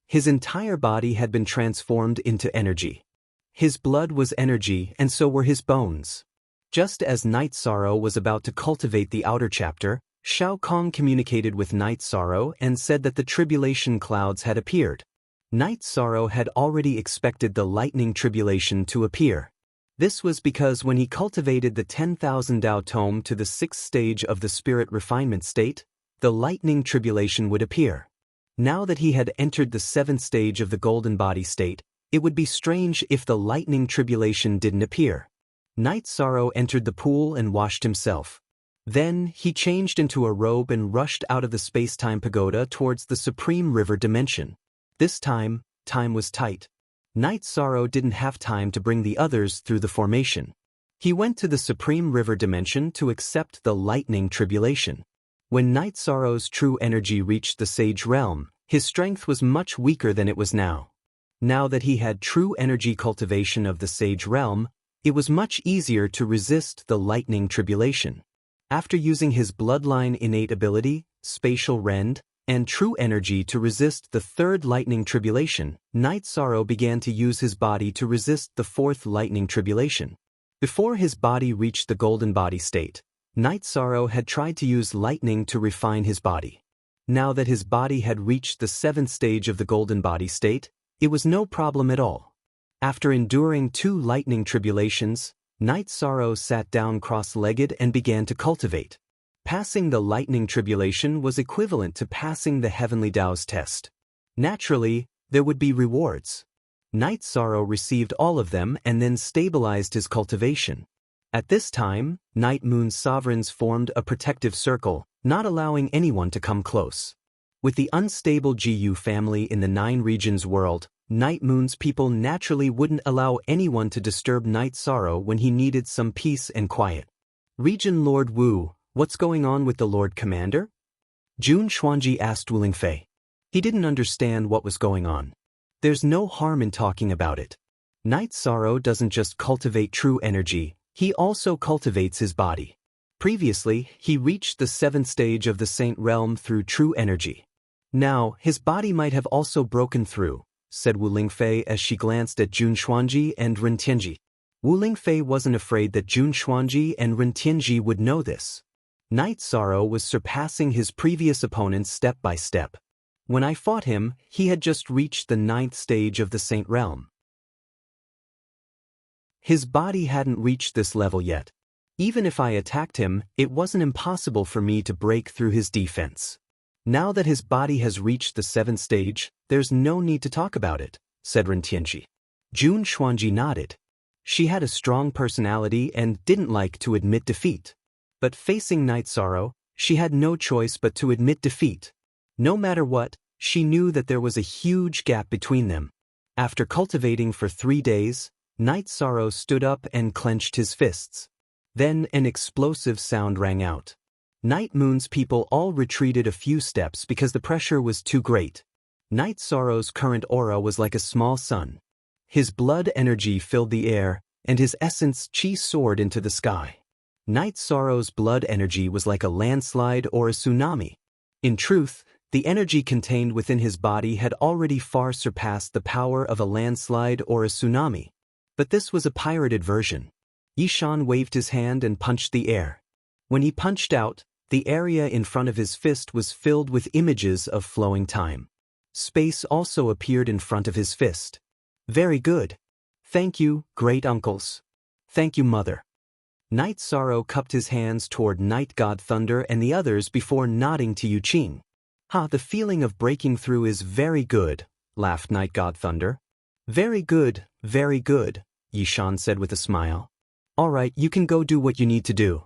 His entire body had been transformed into energy. His blood was energy, and so were his bones. Just as Night Sorrow was about to cultivate the outer chapter, Shao Kong communicated with Night Sorrow and said that the tribulation clouds had appeared. Night Sorrow had already expected the lightning tribulation to appear. This was because when he cultivated the 10,000 Dao Tome to the 6th stage of the spirit refinement state, the lightning tribulation would appear. Now that he had entered the 7th stage of the golden body state, it would be strange if the lightning tribulation didn't appear. Night Sorrow entered the pool and washed himself. Then, he changed into a robe and rushed out of the space-time pagoda towards the Supreme River dimension. This time was tight. Night Sorrow didn't have time to bring the others through the formation. He went to the Supreme River dimension to accept the lightning tribulation. When Night Sorrow's true energy reached the Sage Realm, his strength was much weaker than it was now. Now that he had true energy cultivation of the Sage Realm, it was much easier to resist the lightning tribulation. After using his bloodline innate ability, spatial rend, and true energy to resist the 3rd lightning tribulation, Night Sorrow began to use his body to resist the 4th lightning tribulation. Before his body reached the golden body state, Night Sorrow had tried to use lightning to refine his body. Now that his body had reached the 7th stage of the golden body state, it was no problem at all. After enduring 2 lightning tribulations, Night Sorrow sat down cross-legged and began to cultivate. Passing the lightning tribulation was equivalent to passing the heavenly Tao's test. Naturally, there would be rewards. Night Sorrow received all of them and then stabilized his cultivation. At this time, Night Moon's sovereigns formed a protective circle, not allowing anyone to come close. With the unstable GU family in the 9 regions world, Night Moon's people naturally wouldn't allow anyone to disturb Night Sorrow when he needed some peace and quiet. Region Lord Wu, what's going on with the Lord Commander? Jun Xuanji asked Wu Lingfei. He didn't understand what was going on. There's no harm in talking about it. Night Sorrow doesn't just cultivate true energy, he also cultivates his body. Previously, he reached the 7th stage of the Saint Realm through true energy. Now, his body might have also broken through, said Wu Lingfei as she glanced at Jun Xuanji and Ren Tianji. Wu Lingfei wasn't afraid that Jun Xuanji and Ren Tianji would know this. Night Sorrow was surpassing his previous opponents step by step. When I fought him, he had just reached the 9th stage of the Saint Realm. His body hadn't reached this level yet. Even if I attacked him, it wasn't impossible for me to break through his defense. Now that his body has reached the 7th stage, there's no need to talk about it, said Ren Tianji. Jun Xuanji nodded. She had a strong personality and didn't like to admit defeat. But facing Night Sorrow, she had no choice but to admit defeat. No matter what, she knew that there was a huge gap between them. After cultivating for 3 days, Night Sorrow stood up and clenched his fists. Then an explosive sound rang out. Night Moon's people all retreated a few steps because the pressure was too great. Night Sorrow's current aura was like a small sun. His blood energy filled the air, and his essence chi soared into the sky. Night Sorrow's blood energy was like a landslide or a tsunami. In truth, the energy contained within his body had already far surpassed the power of a landslide or a tsunami. But this was a pirated version. Yishan waved his hand and punched the air. When he punched out, the area in front of his fist was filled with images of flowing time. Space also appeared in front of his fist. Very good. Thank you, great uncles. Thank you, mother. Night Sorrow cupped his hands toward Night God Thunder and the others before nodding to Yu Qing. The feeling of breaking through is very good, laughed Night God Thunder. Very good, Yishan said with a smile. All right, you can go do what you need to do.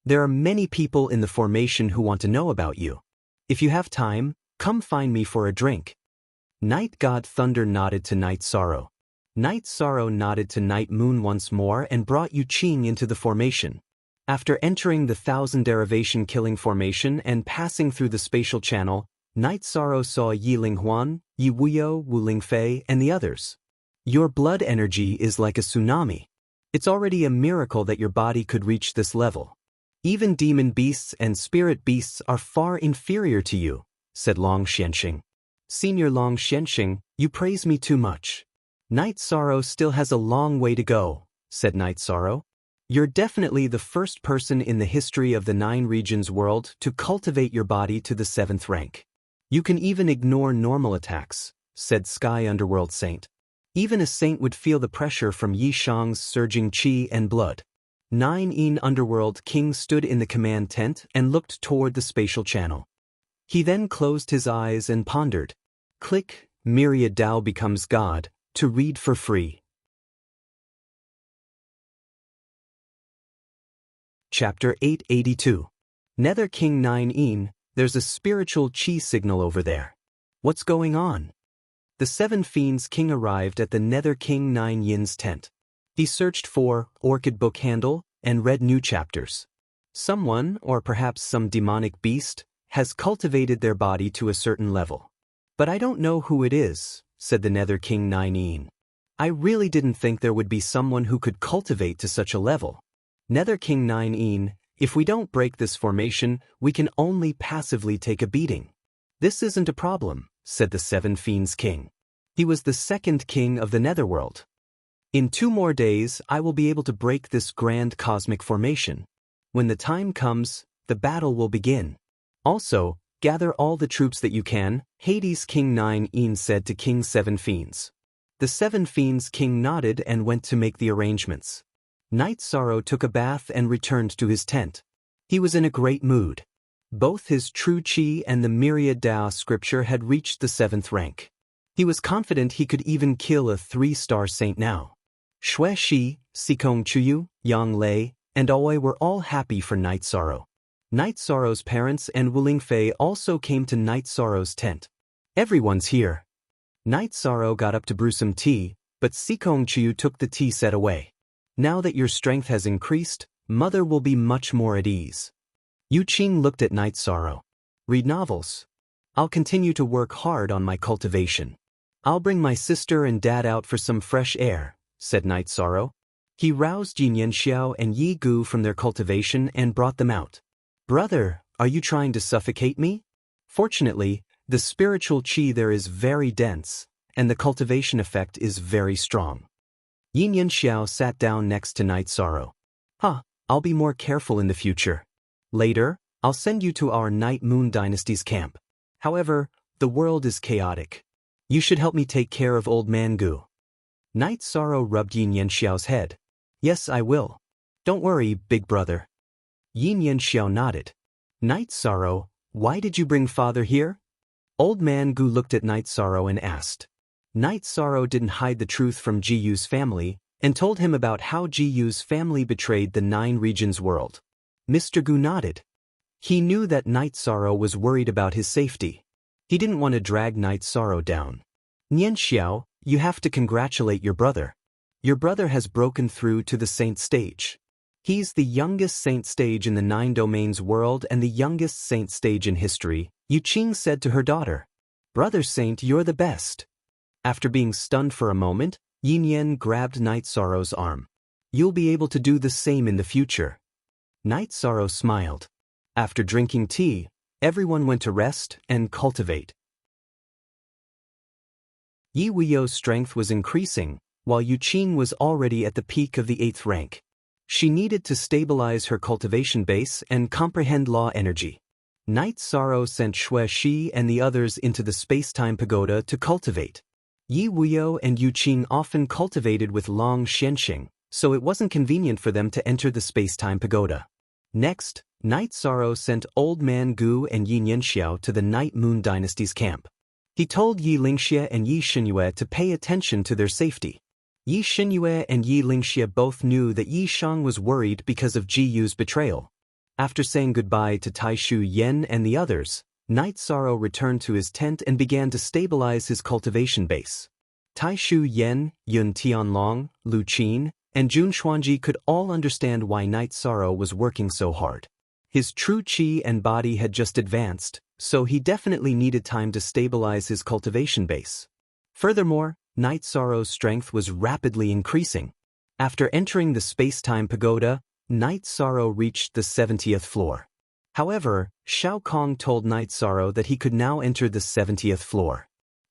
There are many people in the formation who want to know about you. If you have time, come find me for a drink. Night God Thunder nodded to Night Sorrow. Night Sorrow nodded to Night Moon once more and brought Yu Qing into the formation. After entering the Thousand Derivation Killing Formation and passing through the spatial channel, Night Sorrow saw Yi Linghuan, Yi Wuyo, Wu Lingfei, and the others. Your blood energy is like a tsunami. It's already a miracle that your body could reach this level. Even demon beasts and spirit beasts are far inferior to you, said Long Xianxing. Senior Long Xianxing, you praise me too much. Night Sorrow still has a long way to go, said Night Sorrow. You're definitely the first person in the history of the 9 regions world to cultivate your body to the 7th rank. You can even ignore normal attacks, said Sky Underworld Saint. Even a saint would feel the pressure from Yi Shang's surging chi and blood. 9 Underworld King stood in the command tent and looked toward the spatial channel. He then closed his eyes and pondered. Click, Myriad Dao becomes God, to read for free. Chapter 882. Nether King 9 there's a spiritual chi signal over there. What's going on? The 7 Fiends King arrived at the Nether King 9 Yin's tent. He searched for Orchid Book Handle and read new chapters. Someone, or perhaps some demonic beast, has cultivated their body to a certain level. But I don't know who it is, said the Nether King 9 I really didn't think there would be someone who could cultivate to such a level. Nether King 9 if we don't break this formation, we can only passively take a beating. This isn't a problem, said the 7 Fiends King. He was the 2nd king of the Netherworld. In 2 more days, I will be able to break this grand cosmic formation. When the time comes, the battle will begin. Also, gather all the troops that you can, Hades King 9 said to King 7 Fiends. The 7 Fiends King nodded and went to make the arrangements. Night Sorrow took a bath and returned to his tent. He was in a great mood. Both his true chi and the Myriad Dao scripture had reached the 7th rank. He was confident he could even kill a 3-star saint now. Xue Shi, Sikong Chuyu, Yang Lei, and Aoi were all happy for Night Sorrow. Night Sorrow's parents and Wu Lingfei also came to Night Sorrow's tent. Everyone's here. Night Sorrow got up to brew some tea, but Sikong Chuyu took the tea set away. Now that your strength has increased, Mother will be much more at ease. Yu Qing looked at Night Sorrow. Read novels. I'll continue to work hard on my cultivation. I'll bring my sister and dad out for some fresh air, said Night Sorrow. He roused Jin Yanxiao and Yi Gu from their cultivation and brought them out. Brother, are you trying to suffocate me? Fortunately, the spiritual chi there is very dense, and the cultivation effect is very strong. Yin Yanxiao sat down next to Night Sorrow. I'll be more careful in the future. Later, I'll send you to our Night Moon Dynasty's camp. However, the world is chaotic. You should help me take care of Old Man Gu. Night Sorrow rubbed Yin Yanxiao's head. Yes, I will. Don't worry, big brother. Yin Yanxiao nodded. Night Sorrow, why did you bring father here? Old Man Gu looked at Night Sorrow and asked. Night Sorrow didn't hide the truth from Ji Yu's family and told him about how Ji Yu's family betrayed the 9 regions world. Mr. Gu nodded. He knew that Night Sorrow was worried about his safety. He didn't want to drag Night Sorrow down. Nian Xiao, you have to congratulate your brother. Your brother has broken through to the saint stage. He's the youngest saint stage in the 9 domains world and the youngest saint stage in history, Yuqing said to her daughter. Brother Saint, you're the best. After being stunned for a moment, Yin Yen grabbed Night Sorrow's arm. You'll be able to do the same in the future. Night Sorrow smiled. After drinking tea, everyone went to rest and cultivate. Yi Wuyo's strength was increasing, while Yuqing was already at the peak of the 8th rank. She needed to stabilize her cultivation base and comprehend law energy. Night Sorrow sent Xue Shi and the others into the space-time pagoda to cultivate. Yi Wuyo and Yuqing often cultivated with Long Xianxing, so it wasn't convenient for them to enter the space-time pagoda. Next, Night Sorrow sent Old Man Gu and Yin Yanxiao to the Night Moon Dynasty's camp. He told Yi Lingxie and Yi Xinyue to pay attention to their safety. Yi Xinyue and Yi Lingxie both knew that Yi Shang was worried because of Ji Yu's betrayal. After saying goodbye to Taishu Yen and the others, Night Sorrow returned to his tent and began to stabilize his cultivation base. Taishu Yen, Yun Tianlong, Lu Qin, and Jun Xuanji could all understand why Night Sorrow was working so hard. His true qi and body had just advanced, so he definitely needed time to stabilize his cultivation base. Furthermore, Night Sorrow's strength was rapidly increasing. After entering the space-time pagoda, Night Sorrow reached the 70th floor. However, Shao Kong told Night Sorrow that he could now enter the 70th floor.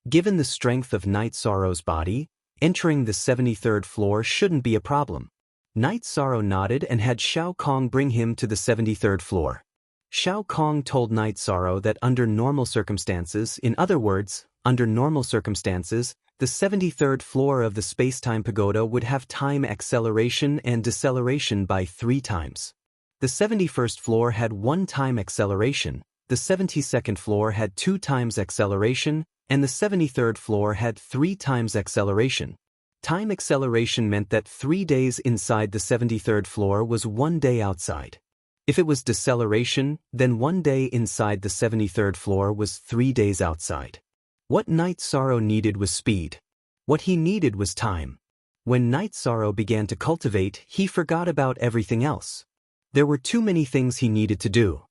Given the strength of Night Sorrow's body, entering the 73rd floor shouldn't be a problem. Night Sorrow nodded and had Shao Kong bring him to the 73rd floor. Shao Kong told Night Sorrow that under normal circumstances, in other words, under normal circumstances, the 73rd floor of the space-time pagoda would have time acceleration and deceleration by 3 times. The 71st floor had 1 time acceleration, the 72nd floor had 2 times acceleration, and the 73rd floor had 3 times acceleration. Time acceleration meant that 3 days inside the 73rd floor was 1 day outside. If it was deceleration, then 1 day inside the 73rd floor was 3 days outside. What Night Sorrow needed was speed. What he needed was time. When Night Sorrow began to cultivate, he forgot about everything else. There were too many things he needed to do.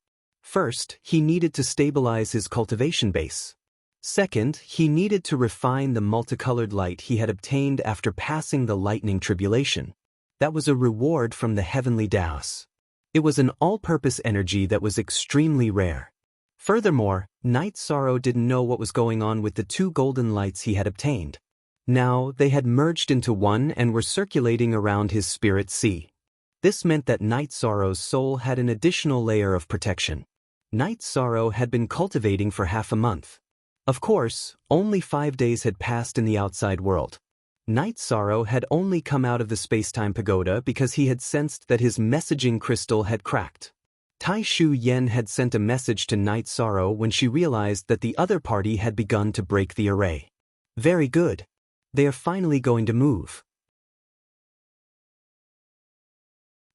First, he needed to stabilize his cultivation base. Second, he needed to refine the multicolored light he had obtained after passing the lightning tribulation. That was a reward from the heavenly Daos. It was an all-purpose energy that was extremely rare. Furthermore, Night Sorrow didn't know what was going on with the 2 golden lights he had obtained. Now, they had merged into one and were circulating around his spirit sea. This meant that Night Sorrow's soul had an additional layer of protection. Night Sorrow had been cultivating for half a month. Of course, only 5 days had passed in the outside world. Night Sorrow had only come out of the space-time pagoda because he had sensed that his messaging crystal had cracked. Taishu Yen had sent a message to Night Sorrow when she realized that the other party had begun to break the array. Very good. They are finally going to move.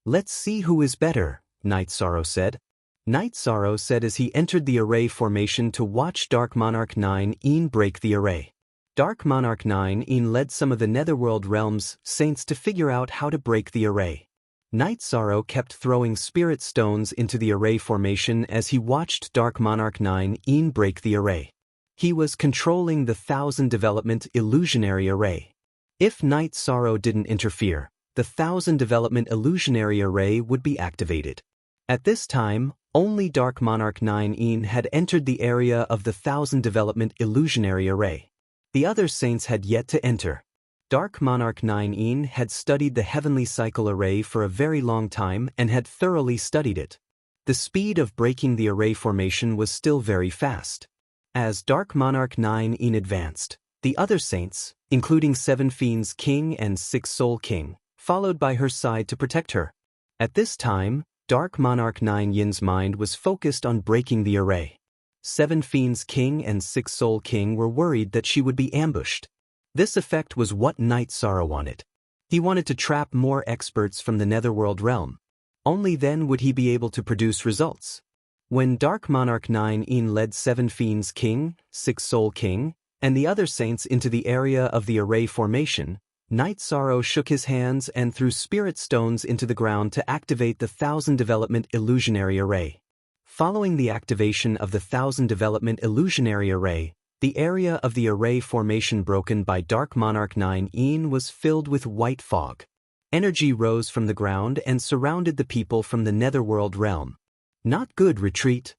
Let's see who is better, Night Sorrow said. Night Sorrow said as he entered the array formation to watch Dark Monarch 9 break the array. Dark Monarch 9 led some of the Netherworld Realms saints to figure out how to break the array. Night Sorrow kept throwing spirit stones into the array formation as he watched Dark Monarch 9 break the array. He was controlling the 1000 development illusionary array. If Night Sorrow didn't interfere, the 1000 development illusionary array would be activated. At this time, only Dark Monarch 9 had entered the area of the 1000 development illusionary array. The other saints had yet to enter. Dark Monarch 9 had studied the heavenly cycle array for a very long time and had thoroughly studied it. The speed of breaking the array formation was still very fast. As Dark Monarch 9 advanced, the other saints, including 7 Fiends King and 6 Soul King, followed by her side to protect her. At this time, Dark Monarch 9's mind was focused on breaking the array. 7 Fiends King and 6 Soul King were worried that she would be ambushed. This effect was what Night Sorrow wanted. He wanted to trap more experts from the Netherworld realm. Only then would he be able to produce results. When Dark Monarch 9 led 7 Fiends King, 6 Soul King, and the other saints into the area of the array formation, Night Sorrow shook his hands and threw spirit stones into the ground to activate the 1000 Development Illusionary Array. Following the activation of the 1000 Development Illusionary Array, the area of the array formation broken by Dark Monarch 9 was filled with white fog. Energy rose from the ground and surrounded the people from the Netherworld realm. Not good, retreat.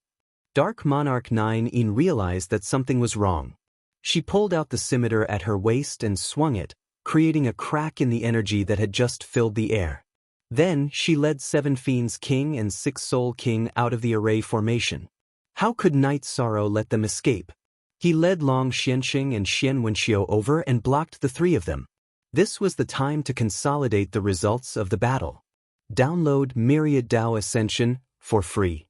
Dark Monarch 9 realized that something was wrong. She pulled out the scimitar at her waist and swung it, creating a crack in the energy that had just filled the air. Then she led 7 Fiends King and 6 Soul King out of the array formation. How could Night Sorrow let them escape? He led Long Xianxing and Xian Wenxiu over and blocked the 3 of them. This was the time to consolidate the results of the battle. Download Myriad Dao Ascension for free.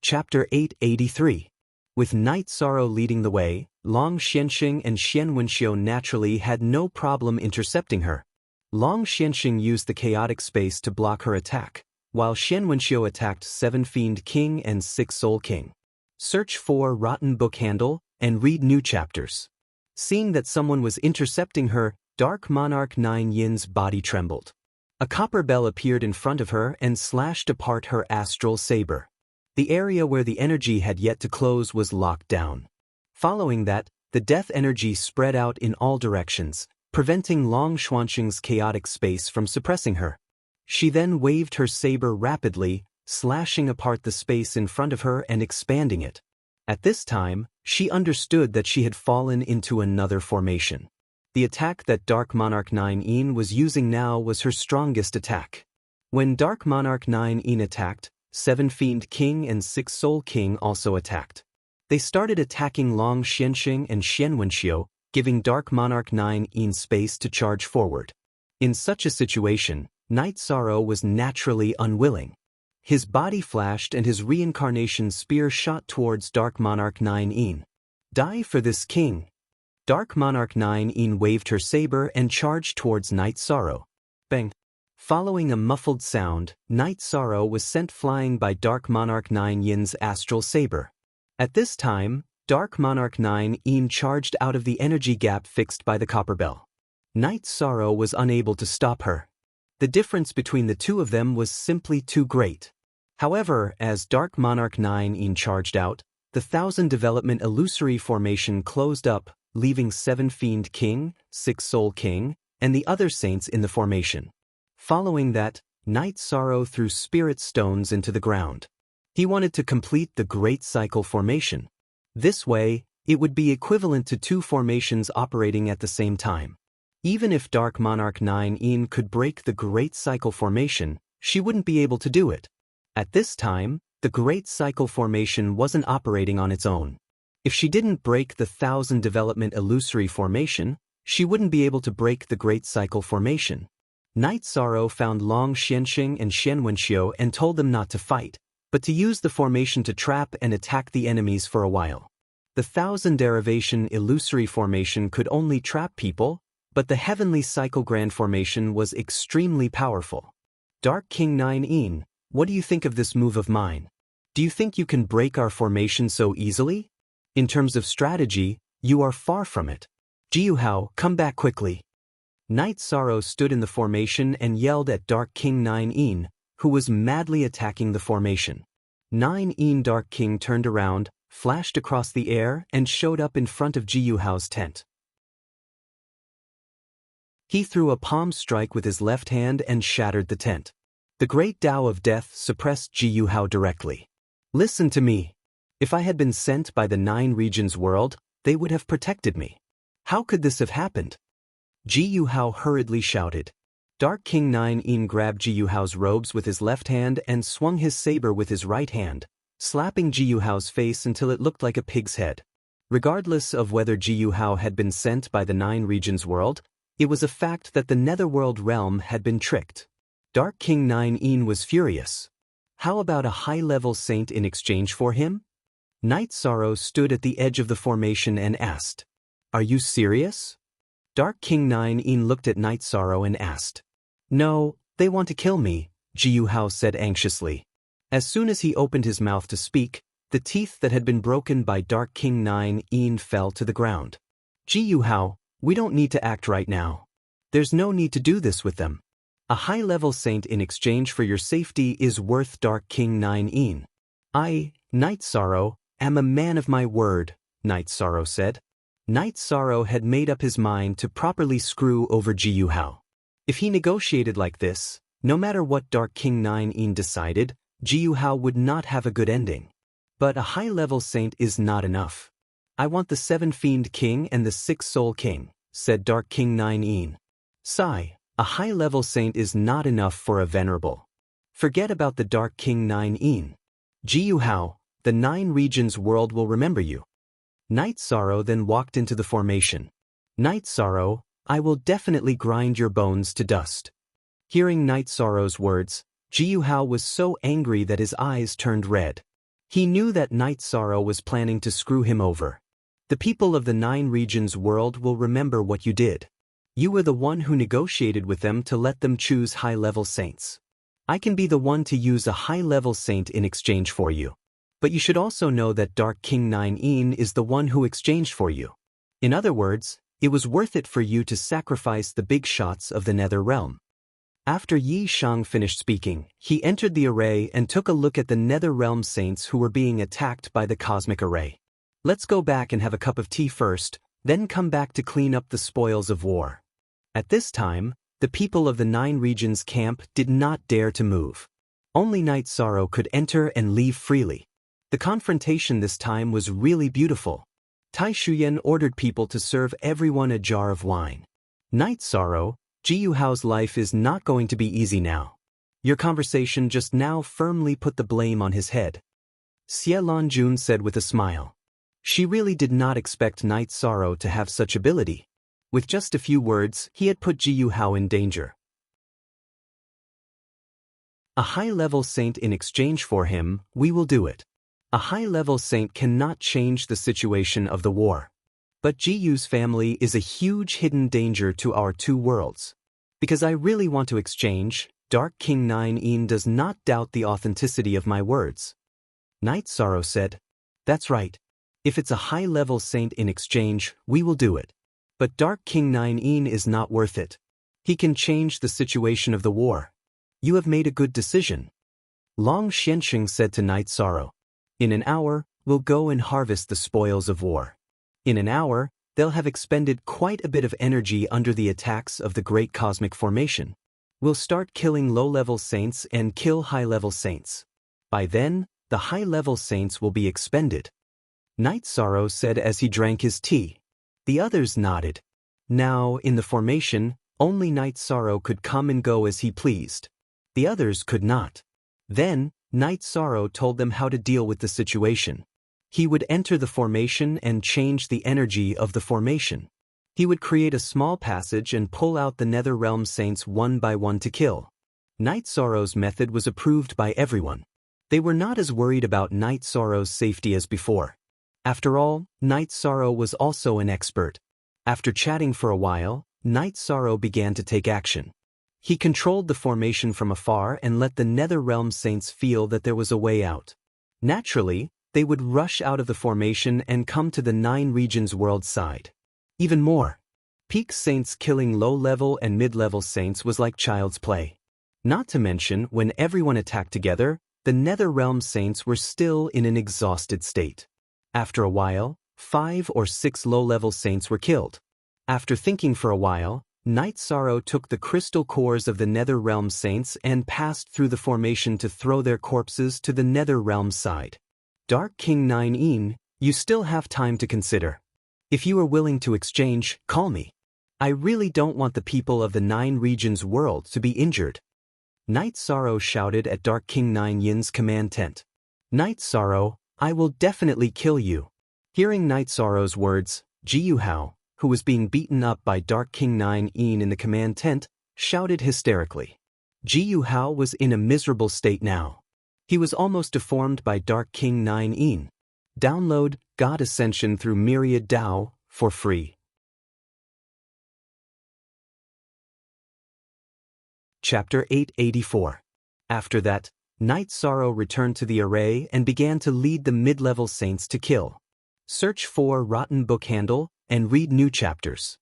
Chapter 883. With Night Sorrow leading the way, Long Xianxing and Xian Wenxiu naturally had no problem intercepting her. Long Xianxing used the chaotic space to block her attack, while Xian Wenxiu attacked 7 Fiend King and 6 Soul King. Search for Rotten Book Handle and read new chapters. Seeing that someone was intercepting her, Dark Monarch 9 Yin's body trembled. A copper bell appeared in front of her and slashed apart her astral saber. The area where the energy had yet to close was locked down. Following that, the death energy spread out in all directions, preventing Long Xianxing's chaotic space from suppressing her. She then waved her saber rapidly, slashing apart the space in front of her and expanding it. At this time, she understood that she had fallen into another formation. The attack that Dark Monarch 9 was using now was her strongest attack. When Dark Monarch 9 attacked, 7 Fiend King and 6 Soul King also attacked. They started attacking Long Xianxing and Xian Wenxiu, giving Dark Monarch 9 space to charge forward. In such a situation, Night Sorrow was naturally unwilling. His body flashed and his reincarnation spear shot towards Dark Monarch 9. Die for this king. Dark Monarch 9 waved her saber and charged towards Night Sorrow. Bang! Following a muffled sound, Night Sorrow was sent flying by Dark Monarch 9's astral saber. At this time, Dark Monarch 9 charged out of the energy gap fixed by the copper bell. Night Sorrow was unable to stop her. The difference between the two of them was simply too great. However, as Dark Monarch 9 charged out, the 1000 Development Illusory Formation closed up, leaving 7 Fiend King, 6 Soul King, and the other saints in the formation. Following that, Night Sorrow threw spirit stones into the ground. He wanted to complete the Great Cycle Formation. This way, it would be equivalent to 2 formations operating at the same time. Even if Dark Monarch 9 could break the Great Cycle Formation, she wouldn't be able to do it. At this time, the Great Cycle Formation wasn't operating on its own. If she didn't break the 1000 Development Illusory Formation, she wouldn't be able to break the Great Cycle Formation. Night Sorrow found Long Xianxing and Xian Wenxiu and told them not to fight, but to use the formation to trap and attack the enemies for a while. The 1000 Derivation Illusory Formation could only trap people, but the Heavenly Cycle Grand Formation was extremely powerful. Dark King 9, what do you think of this move of mine? Do you think you can break our formation so easily? In terms of strategy, you are far from it. Jiuhao, come back quickly. Night Sorrow stood in the formation and yelled at Dark King 9, who was madly attacking the formation. 9 Dark King turned around, flashed across the air, and showed up in front of Jiuhao's tent. He threw a palm strike with his left hand and shattered the tent. The great Tao of Death suppressed Jiuhao directly. Listen to me. If I had been sent by the 9 Regions world, they would have protected me. How could this have happened? Jiuhao hurriedly shouted. Dark King 9 grabbed Jiuhao's robes with his left hand and swung his saber with his right hand, slapping Jiuhao's face until it looked like a pig's head. Regardless of whether Jiuhao had been sent by the 9 Regions world, it was a fact that the Netherworld realm had been tricked. Dark King 9 was furious. How about a high-level saint in exchange for him? Night Sorrow stood at the edge of the formation and asked, "Are you serious?" Dark King 9 looked at Night Sorrow and asked. "No, they want to kill me," Jiuhao said anxiously. As soon as he opened his mouth to speak, the teeth that had been broken by Dark King 9 fell to the ground. Ji Yuhao, we don't need to act right now. There's no need to do this with them. A high-level saint in exchange for your safety is worth Dark King 9 I, Night Sorrow, am a man of my word, Night Sorrow said. Night Sorrow had made up his mind to properly screw over Ji Yuhao. If he negotiated like this, no matter what Dark King 9 decided, Ji Yuhao would not have a good ending. But a high-level saint is not enough. I want the 7 Fiend King and the 6 Soul King, said Dark King 9. Sigh, a high-level saint is not enough for a venerable. Forget about the Dark King 9. Ji Yuhao, the 9 regions world will remember you. Night Sorrow then walked into the formation. Night Sorrow, I will definitely grind your bones to dust. Hearing Night Sorrow's words, Ji Yuhao was so angry that his eyes turned red. He knew that Night Sorrow was planning to screw him over. The people of the 9 regions world will remember what you did. You were the one who negotiated with them to let them choose high-level saints. I can be the one to use a high-level saint in exchange for you. But you should also know that Dark King 9 is the one who exchanged for you. In other words, it was worth it for you to sacrifice the big shots of the Nether Realm. After Yi Shang finished speaking, he entered the array and took a look at the Nether Realm saints who were being attacked by the cosmic array. Let's go back and have a cup of tea first, then come back to clean up the spoils of war. At this time, the people of the 9 regions camp did not dare to move. Only Night Sorrow could enter and leave freely. The confrontation this time was really beautiful. Tai Shuyan ordered people to serve everyone a jar of wine. Night Sorrow, Ji Yuhao's life is not going to be easy now. Your conversation just now firmly put the blame on his head. Xie Lanjun said with a smile. She really did not expect Night Sorrow to have such ability. With just a few words, he had put Ji Yuhao in danger. A high-level saint in exchange for him, we will do it. A high-level saint cannot change the situation of the war. But Ji Yu's family is a huge hidden danger to our 2 worlds. Because I really want to exchange, Dark King 9 does not doubt the authenticity of my words. Night Sorrow said, That's right. If it's a high-level saint in exchange, we will do it. But Dark King 9 is not worth it. He can change the situation of the war. You have made a good decision. Long Xianxing said to Night Sorrow. In an hour, we'll go and harvest the spoils of war. In an hour, they'll have expended quite a bit of energy under the attacks of the Great Cosmic Formation. We'll start killing low-level saints and kill high-level saints. By then, the high-level saints will be expended. Night Sorrow said as he drank his tea. The others nodded. Now, in the formation, only Night Sorrow could come and go as he pleased. The others could not. Then, Night Sorrow told them how to deal with the situation. He would enter the formation and change the energy of the formation. He would create a small passage and pull out the Nether Realm saints one by one to kill. Night Sorrow's method was approved by everyone. They were not as worried about Night Sorrow's safety as before. After all, Night Sorrow was also an expert. After chatting for a while, Night Sorrow began to take action. He controlled the formation from afar and let the Nether Realm saints feel that there was a way out. Naturally, they would rush out of the formation and come to the 9 regions world side. Even more, peak saints killing low-level and mid-level saints was like child's play. Not to mention, when everyone attacked together, the Nether Realm saints were still in an exhausted state. After a while, 5 or 6 low-level saints were killed. After thinking for a while, Night Sorrow took the crystal cores of the Nether Realm saints and passed through the formation to throw their corpses to the Nether Realm side. Dark King 9, you still have time to consider. If you are willing to exchange, call me. I really don't want the people of the 9 regions world to be injured. Night Sorrow shouted at Dark King 9's command tent. Night Sorrow, I will definitely kill you. Hearing Night Sorrow's words, Ji Yuhao, who was being beaten up by Dark King 9 in the command tent, shouted hysterically. Ji Yuhao was in a miserable state now. He was almost deformed by Dark King 9. Download God Ascension through Myriad DAO for free. Chapter 884. After that, Night Sorrow returned to the array and began to lead the mid-level saints to kill. Search for Rotten Book Handle and read new chapters.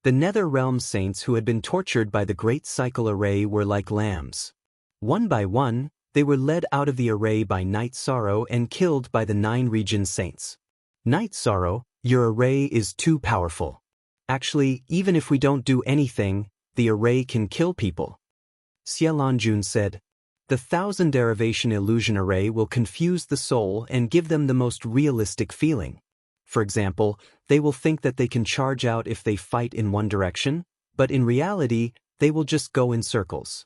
The Nether Realm saints who had been tortured by the Great Cycle Array were like lambs. One by one, they were led out of the array by Night Sorrow and killed by the 9 region saints. Night Sorrow, your array is too powerful. Actually, even if we don't do anything, the array can kill people. Xielanjun said. The 1000 derivation illusion array will confuse the soul and give them the most realistic feeling. For example, they will think that they can charge out if they fight in one direction, but in reality, they will just go in circles.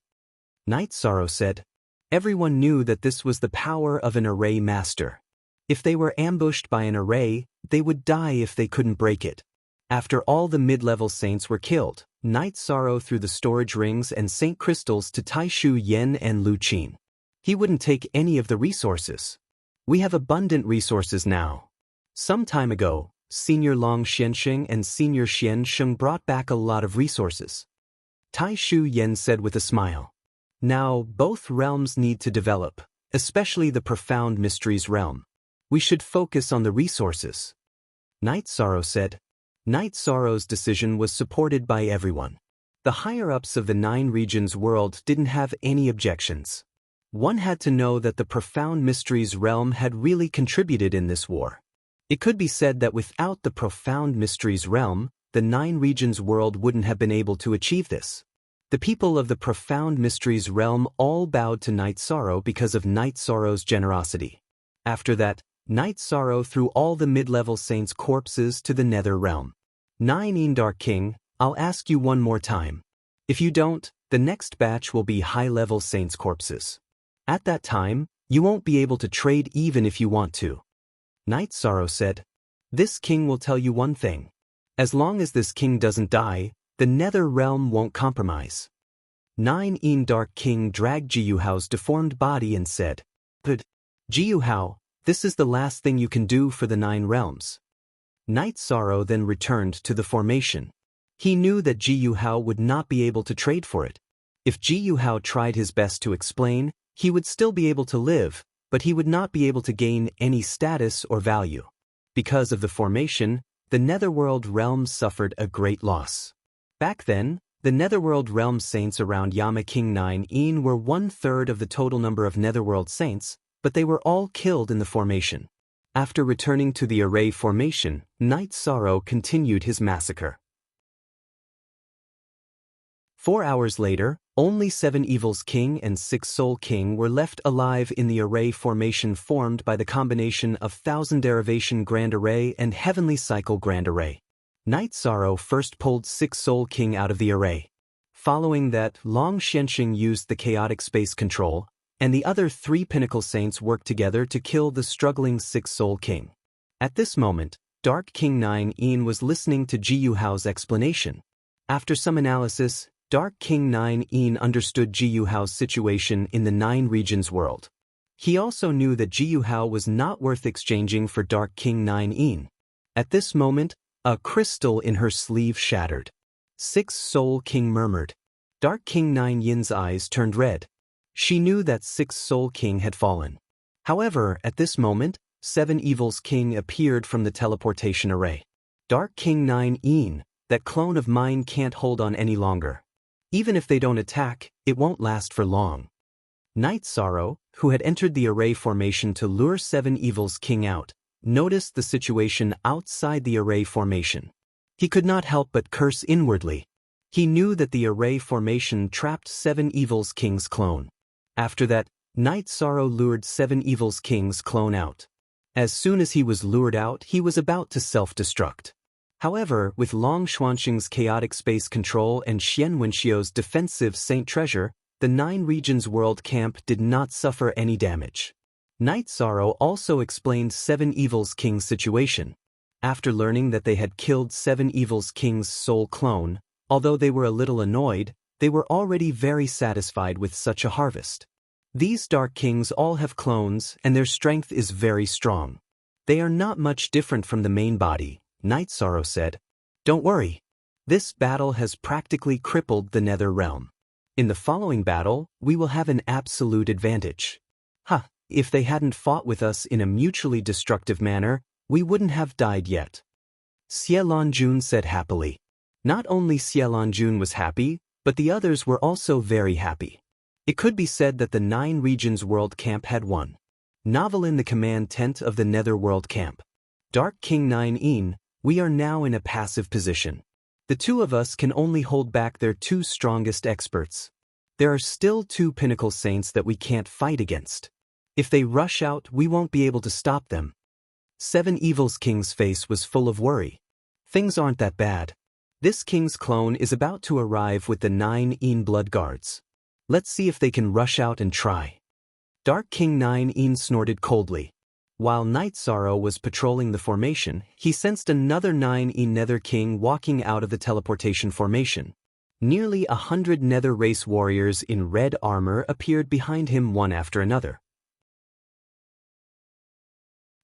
Night Sorrow said. Everyone knew that this was the power of an array master. If they were ambushed by an array, they would die if they couldn't break it. After all the mid-level saints were killed, Night Sorrow threw the storage rings and saint crystals to Taishu Yen and Lu Qin. He wouldn't take any of the resources. We have abundant resources now. Some time ago, Senior Long Xiansheng and Senior Xiansheng brought back a lot of resources. Taishu Yen said with a smile. Now, both realms need to develop, especially the Profound Mysteries realm. We should focus on the resources. Night Sorrow said. Night Sorrow's decision was supported by everyone. The higher-ups of the 9 regions world didn't have any objections. One had to know that the Profound Mysteries realm had really contributed in this war. It could be said that without the Profound Mysteries realm, the 9 regions world wouldn't have been able to achieve this. The people of the Profound Mysteries realm all bowed to Night Sorrow because of Night Sorrow's generosity. After that, Night Sorrow threw all the mid-level saints' corpses to the Nether realm. 9 Dark King, I'll ask you one more time. If you don't, the next batch will be high-level saints' corpses. At that time, you won't be able to trade even if you want to. Night Sorrow said. This king will tell you one thing. As long as this king doesn't die, the Nether realm won't compromise. 9 Dark King dragged Jiyuhao's deformed body and said, Good. Jiyuhao, this is the last thing you can do for the 9 realms. Night Sorrow then returned to the formation. He knew that Jiyuhao would not be able to trade for it. If Jiyuhao tried his best to explain, he would still be able to live, but he would not be able to gain any status or value. Because of the formation, the Netherworld realm suffered a great loss. Back then, the Netherworld realm saints around Yama King 9 were 1/3 of the total number of Netherworld saints, but they were all killed in the formation. After returning to the array formation, Night Sorrow continued his massacre. 4 hours later, only 7 Evils King and 6 Soul King were left alive in the array formation formed by the combination of 1000 Derivation Grand Array and Heavenly Cycle Grand Array. Night Sorrow first pulled 6 Soul King out of the array. Following that, Long Xiansheng used the chaotic space control, and the other 3 Pinnacle Saints worked together to kill the struggling 6 Soul King. At this moment, Dark King 9 was listening to Jiyuhao's explanation. After some analysis, Dark King 9 understood Jiyuhao's situation in the 9 regions world. He also knew that Jiyuhao was not worth exchanging for Dark King 9 At this moment, a crystal in her sleeve shattered. 6 Soul King murmured. Dark King 9 Yin's eyes turned red. She knew that 6 Soul King had fallen. However, at this moment, 7 Evils King appeared from the teleportation array. Dark King 9 that clone of mine can't hold on any longer. Even if they don't attack, it won't last for long. Night Sorrow, who had entered the array formation to lure 7 Evils King out, noticed the situation outside the array formation. He could not help but curse inwardly. He knew that the array formation trapped 7 Evils King's clone. After that, Night Sorrow lured 7 Evils King's clone out. As soon as he was lured out, he was about to self-destruct. However, with Long Xuanxing's chaotic space control and Xian Wenxiu's defensive Saint Treasure, the 9 regions world camp did not suffer any damage. Night Sorrow also explained 7 Evils King's situation. After learning that they had killed 7 Evils King's soul clone, although they were a little annoyed, they were already very satisfied with such a harvest. These Dark Kings all have clones, and their strength is very strong. They are not much different from the main body, Night Sorrow said. Don't worry. This battle has practically crippled the Nether realm. In the following battle, we will have an absolute advantage. If they hadn't fought with us in a mutually destructive manner, we wouldn't have died yet. Xie said happily. Not only Xie was happy, but the others were also very happy. It could be said that the 9 Regions World Camp had won. Novel in the command tent of the Nether World Camp. Dark King 9 we are now in a passive position. The 2 of us can only hold back their 2 strongest experts. There are still 2 Pinnacle Saints that we can't fight against. If they rush out, we won't be able to stop them. 7 Evils King's face was full of worry. Things aren't that bad. This king's clone is about to arrive with the 9 Blood Guards. Let's see if they can rush out and try. Dark King 9 snorted coldly. While Night Sorrow was patrolling the formation, he sensed another 9 Nether King walking out of the teleportation formation. Nearly 100 Nether race warriors in red armor appeared behind him one after another.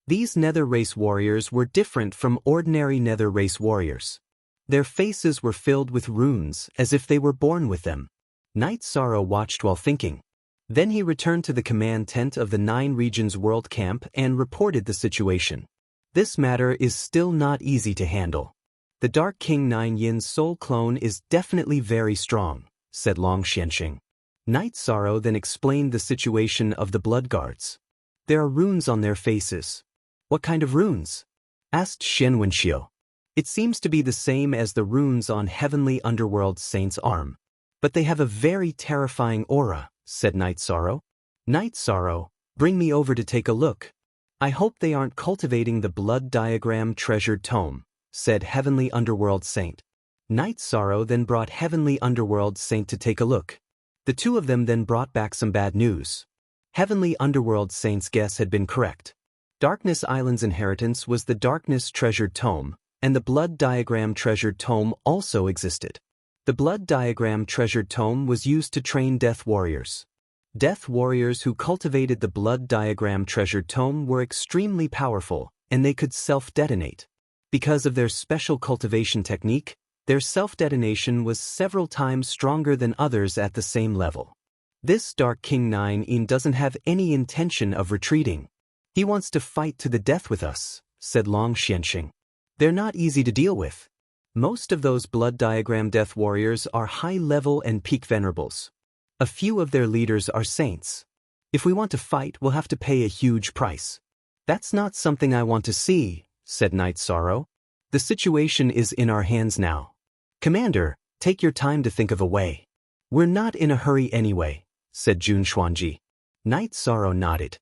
These Nether race warriors were different from ordinary Nether race warriors. Their faces were filled with runes, as if they were born with them. Night Sorrow watched while thinking. Then he returned to the command tent of the 9 Regions World Camp and reported the situation. This matter is still not easy to handle. The Dark King 9 Yin's soul clone is definitely very strong, said Long Xianxing. Night Sorrow then explained the situation of the Blood Guards. There are runes on their faces. What kind of runes? Asked Shen Wenxiu. It seems to be the same as the runes on Heavenly Underworld Saint's arm. But they have a very terrifying aura, said Night Sorrow. Night Sorrow, bring me over to take a look. I hope they aren't cultivating the blood diagram treasured tome, said Heavenly Underworld Saint. Night Sorrow then brought Heavenly Underworld Saint to take a look. The 2 of them then brought back some bad news. Heavenly Underworld Saint's guess had been correct. Darkness Island's inheritance was the Darkness Treasured Tome, and the Blood Diagram Treasured Tome also existed. The Blood Diagram Treasured Tome was used to train Death Warriors. Death Warriors who cultivated the Blood Diagram Treasured Tome were extremely powerful, and they could self-detonate. Because of their special cultivation technique, their self-detonation was several times stronger than others at the same level. This Dark King 9 doesn't have any intention of retreating. He wants to fight to the death with us, said Long Xianxing. They're not easy to deal with. Most of those Blood Diagram Death Warriors are high-level and peak venerables. A few of their leaders are saints. If we want to fight, we'll have to pay a huge price. That's not something I want to see, said Night Sorrow. The situation is in our hands now. Commander, take your time to think of a way. We're not in a hurry anyway, said Jun Xuanji. Night Sorrow nodded.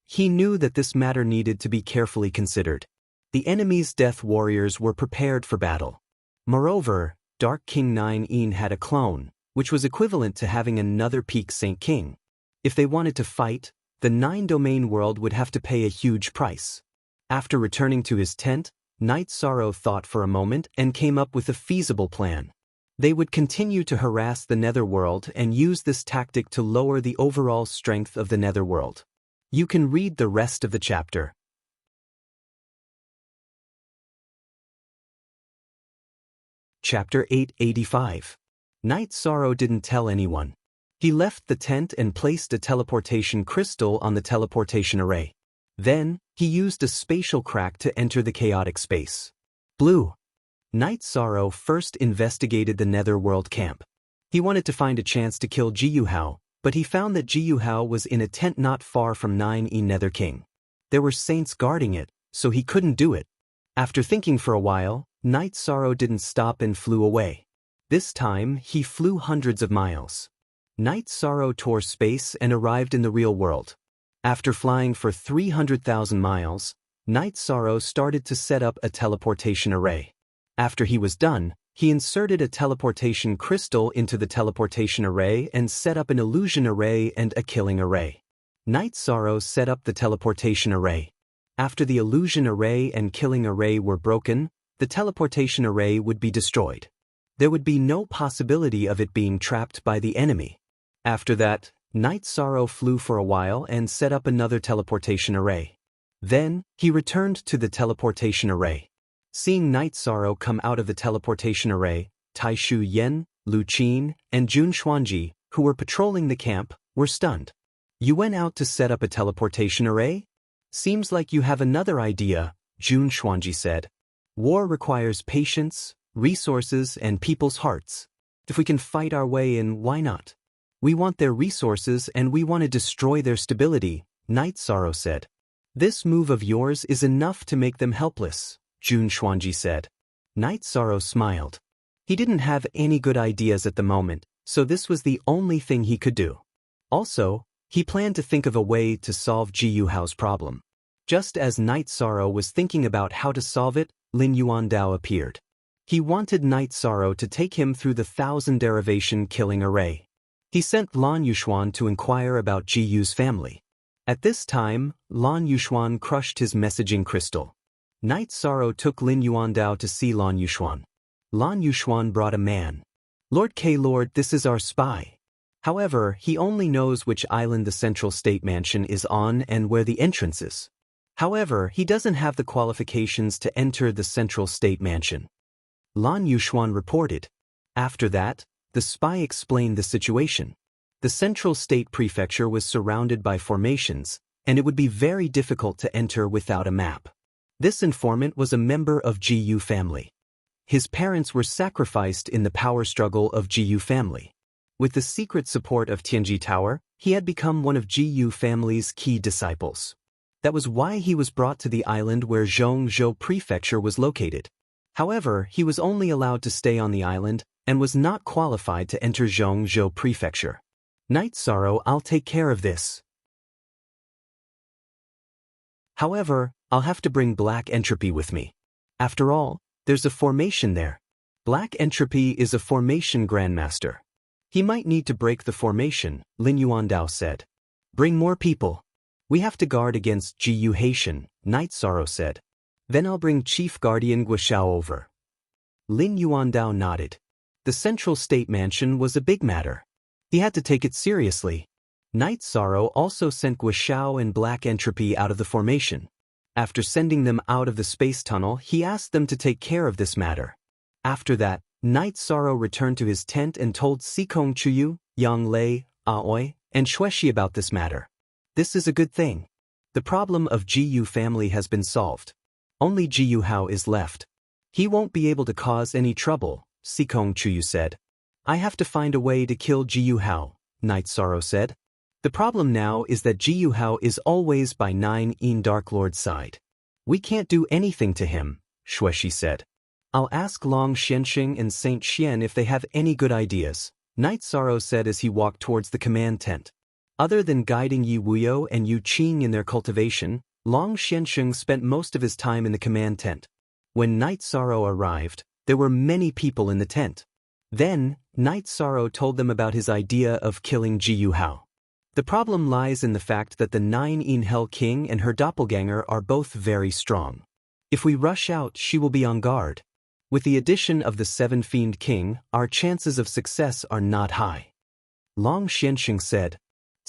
He knew that this matter needed to be carefully considered. The enemy's Death Warriors were prepared for battle. Moreover, Dark King 9 had a clone, which was equivalent to having another peak Saint King. If they wanted to fight, the 9-domain world would have to pay a huge price. After returning to his tent, Night Sorrow thought for a moment and came up with a feasible plan. They would continue to harass the Netherworld and use this tactic to lower the overall strength of the Netherworld. You can read the rest of the chapter. Chapter 885. Night Sorrow didn't tell anyone. He left the tent and placed a teleportation crystal on the teleportation array. Then, he used a spatial crack to enter the chaotic space. Blue. Night Sorrow first investigated the Netherworld camp. He wanted to find a chance to kill Jiyuhao, but he found that Jiyuhao was in a tent not far from 9 Nether King. There were saints guarding it, so he couldn't do it. After thinking for a while, Night Sorrow didn't stop and flew away. This time, he flew hundreds of miles. Night Sorrow tore space and arrived in the real world. After flying for 300,000 miles, Night Sorrow started to set up a teleportation array. After he was done, he inserted a teleportation crystal into the teleportation array and set up an illusion array and a killing array. Night Sorrow set up the teleportation array. After the illusion array and killing array were broken, the teleportation array would be destroyed. There would be no possibility of it being trapped by the enemy. After that, Night Sorrow flew for a while and set up another teleportation array. Then, he returned to the teleportation array. Seeing Night Sorrow come out of the teleportation array, Tai Shu Yen, Lu Qin, and Jun Xuanji, who were patrolling the camp, were stunned. You went out to set up a teleportation array? Seems like you have another idea, Jun Xuanji said. War requires patience, resources, and people's hearts. If we can fight our way in, why not? We want their resources and we want to destroy their stability, Night Sorrow said. This move of yours is enough to make them helpless, Jun Xuanji said. Night Sorrow smiled. He didn't have any good ideas at the moment, so this was the only thing he could do. Also, he planned to think of a way to solve Ji Yuhao's problem. Just as Night Sorrow was thinking about how to solve it, Lin Yuandao appeared. He wanted Night Sorrow to take him through the 1,000 derivation killing array. He sent Lan Yuxuan to inquire about Ji Yu's family. At this time, Lan Yuxuan crushed his messaging crystal. Night Sorrow took Lin Yuandao to see Lan Yuxuan. Lan Yuxuan brought a man. Lord K. Lord, this is our spy. However, he only knows which island the Central State Mansion is on and where the entrance is. However, he doesn't have the qualifications to enter the Central State Mansion. Lan Yuxuan reported. After that, the spy explained the situation. The Central State Prefecture was surrounded by formations, and it would be very difficult to enter without a map. This informant was a member of Ji Yu family. His parents were sacrificed in the power struggle of Ji Yu family. With the secret support of Tianji Tower, he had become one of Ji Yu family's key disciples. That was why he was brought to the island where Zhongzhou Prefecture was located. However, he was only allowed to stay on the island and was not qualified to enter Zhongzhou Prefecture. Night Sorrow, I'll take care of this. However, I'll have to bring Black Entropy with me. After all, there's a formation there. Black Entropy is a formation grandmaster. He might need to break the formation, Lin Yuandao said. Bring more people. We have to guard against Ji Yu Haitian, Night Sorrow said. Then I'll bring Chief Guardian Guoxiao over. Lin Yuandao nodded. The Central State Mansion was a big matter. He had to take it seriously. Night Sorrow also sent Guoxiao and Black Entropy out of the formation. After sending them out of the space tunnel, he asked them to take care of this matter. After that, Night Sorrow returned to his tent and told Sikong Chuyu, Yang Lei, Aoi, and Xueshi about this matter. This is a good thing. The problem of Ji Yu family has been solved. Only Ji Yuhao is left. He won't be able to cause any trouble, Sikong Chuyu said. I have to find a way to kill Ji Yuhao, Night Sorrow said. The problem now is that Ji Yuhao is always by 9-in Dark Lord's side. We can't do anything to him, Xueshi said. I'll ask Long Xianxing and Saint Xian if they have any good ideas, Night Sorrow said as he walked towards the command tent. Other than guiding Yi Wuyo and Yu Qing in their cultivation, Long Xianxing spent most of his time in the command tent. When Night Sorrow arrived, there were many people in the tent. Then, Night Sorrow told them about his idea of killing Ji Yuhao. The problem lies in the fact that the 9-in Hell King and her doppelganger are both very strong. If we rush out, she will be on guard. With the addition of the 7-fiend king, our chances of success are not high. Long Xianxing said,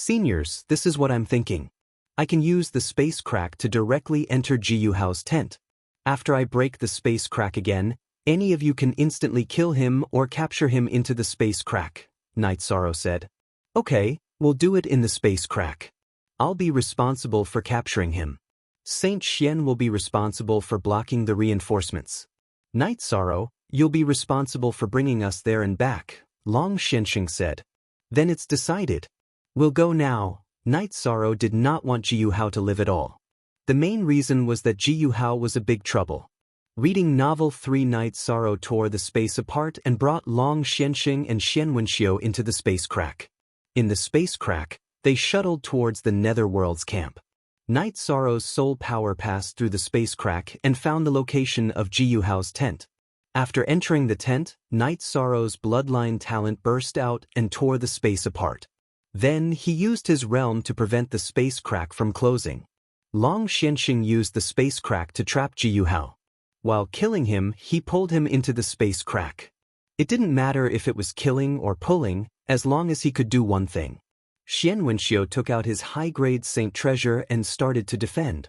Seniors, this is what I'm thinking. I can use the space crack to directly enter Ji Yuhao's tent. After I break the space crack again, any of you can instantly kill him or capture him into the space crack, Night Sorrow said. Okay, we'll do it in the space crack. I'll be responsible for capturing him. Saint Xian will be responsible for blocking the reinforcements. Night Sorrow, you'll be responsible for bringing us there and back, Long Xianxing said. Then it's decided. We'll go now. Night Sorrow did not want Ji Yuhao to live at all. The main reason was that Ji Yuhao was a big trouble. Reading Novel 3, Night Sorrow tore the space apart and brought Long Xianxing and Xian Wenxiu into the space crack. In the space crack, they shuttled towards the Netherworld's camp. Night Sorrow's soul power passed through the space crack and found the location of Ji Yuhao's tent. After entering the tent, Night Sorrow's bloodline talent burst out and tore the space apart. Then he used his realm to prevent the space crack from closing. Long Xianxing used the space crack to trap Ji Yuhao. While killing him, he pulled him into the space crack. It didn't matter if it was killing or pulling, as long as he could do one thing. Xian Wenxiu took out his high-grade Saint Treasure and started to defend.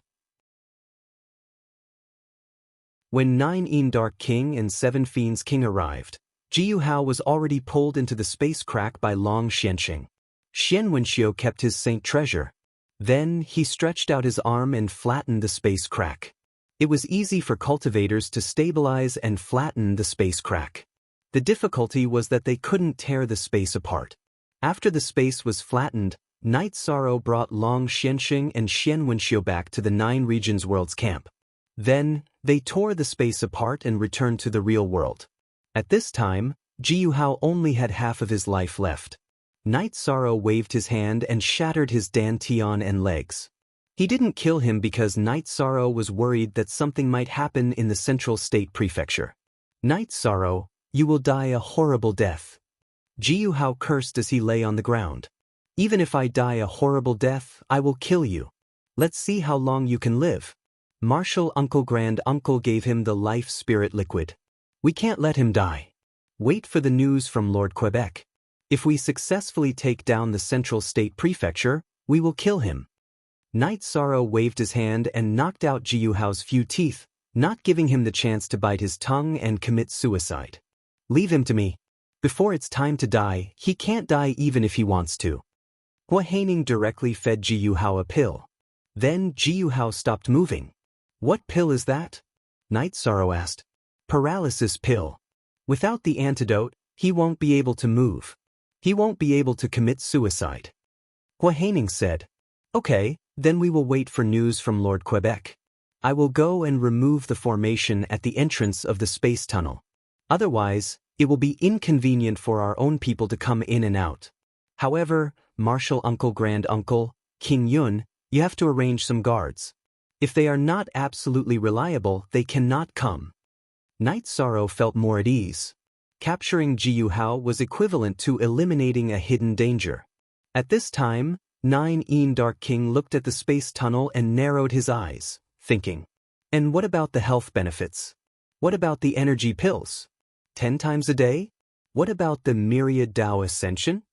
When 9-in Dark King and 7 Fiends King arrived, Ji Yuhao was already pulled into the space crack by Long Xianxing. Xian Wenxiu kept his Saint Treasure. Then he stretched out his arm and flattened the space crack. It was easy for cultivators to stabilize and flatten the space crack. The difficulty was that they couldn't tear the space apart. After the space was flattened, Night Sorrow brought Long Xianxing and Xian Wenxiu back to the Nine Regions World's camp. Then, they tore the space apart and returned to the real world. At this time, Jiyu Hao only had half of his life left. Night Sorrow waved his hand and shattered his dantian and legs. He didn't kill him because Night Sorrow was worried that something might happen in the Central State Prefecture. Night Sorrow, you will die a horrible death. Jiyu Hao cursed as he lay on the ground. Even if I die a horrible death, I will kill you. Let's see how long you can live. Martial Uncle Grand Uncle gave him the life spirit liquid. We can't let him die. Wait for the news from Lord Quebec. If we successfully take down the Central State Prefecture, we will kill him. Night Sorrow waved his hand and knocked out Jiyu Hao's few teeth, not giving him the chance to bite his tongue and commit suicide. Leave him to me. Before it's time to die, he can't die even if he wants to. Hua Haining directly fed Jiyu Hao a pill. Then Jiyu Hao stopped moving. What pill is that? Night Sorrow asked. Paralysis pill. Without the antidote, he won't be able to move. He won't be able to commit suicide. Hua Haining said. Okay, then we will wait for news from Lord Quebec. I will go and remove the formation at the entrance of the space tunnel. Otherwise, it will be inconvenient for our own people to come in and out. However, Martial Uncle Grand Uncle, King Yun, you have to arrange some guards. If they are not absolutely reliable, they cannot come. Night Sorrow felt more at ease. Capturing Jiyu Hao was equivalent to eliminating a hidden danger. At this time, Nine Dark King looked at the space tunnel and narrowed his eyes, thinking. And what about the health benefits? What about the energy pills? 10 times a day? What about the Myriad Dao Ascension?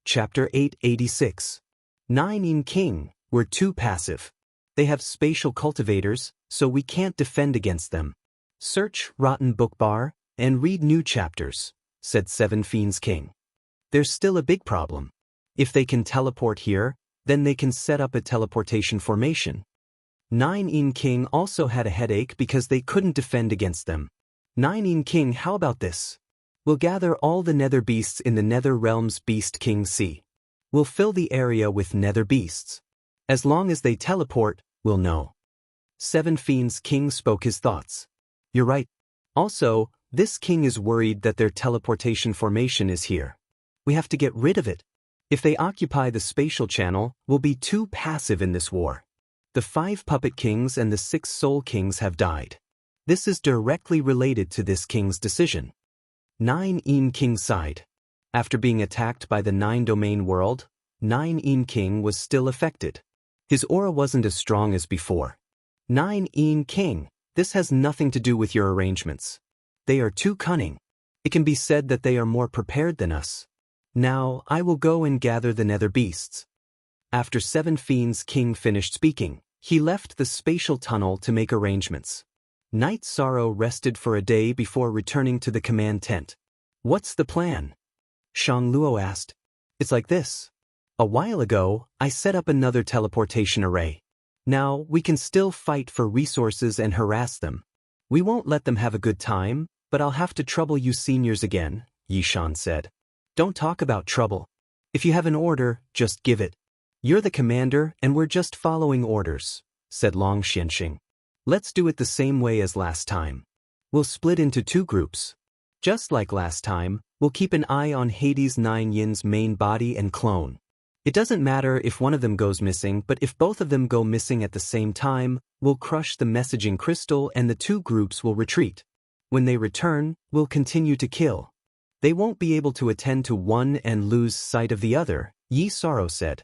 Chapter 886. Nine King, we're too passive. They have spatial cultivators, so we can't defend against them. Search Rotten Book Bar and read new chapters, said Seven Fiends King. There's still a big problem. If they can teleport here, then they can set up a teleportation formation. Nine King also had a headache because they couldn't defend against them. Nine King, how about this? We'll gather all the nether beasts in the nether realm's Beast King Sea. We'll fill the area with nether beasts. As long as they teleport, we'll know. Seven Fiends King spoke his thoughts. You're right. Also, this king is worried that their teleportation formation is here. We have to get rid of it. If they occupy the spatial channel, we'll be too passive in this war. The 5 puppet kings and the 6 soul kings have died. This is directly related to this king's decision. Nine King sighed. After being attacked by the 9-domain world, Nine King was still affected. His aura wasn't as strong as before. Nine King, this has nothing to do with your arrangements. They are too cunning. It can be said that they are more prepared than us. Now, I will go and gather the nether beasts. After Seven Fiends King finished speaking, he left the spatial tunnel to make arrangements. Night Sorrow rested for a day before returning to the command tent. What's the plan? Shang Luo asked. It's like this. A while ago, I set up another teleportation array. Now, we can still fight for resources and harass them. We won't let them have a good time, but I'll have to trouble you seniors again, Yishan said. Don't talk about trouble. If you have an order, just give it. You're the commander and we're just following orders, said Long Xianxing. Let's do it the same way as last time. We'll split into 2 groups. Just like last time, we'll keep an eye on Hades 9 Yin's main body and clone. It doesn't matter if one of them goes missing, but if both of them go missing at the same time, we'll crush the messaging crystal and the 2 groups will retreat. When they return, we'll continue to kill. They won't be able to attend to one and lose sight of the other, Yi Sorrow said.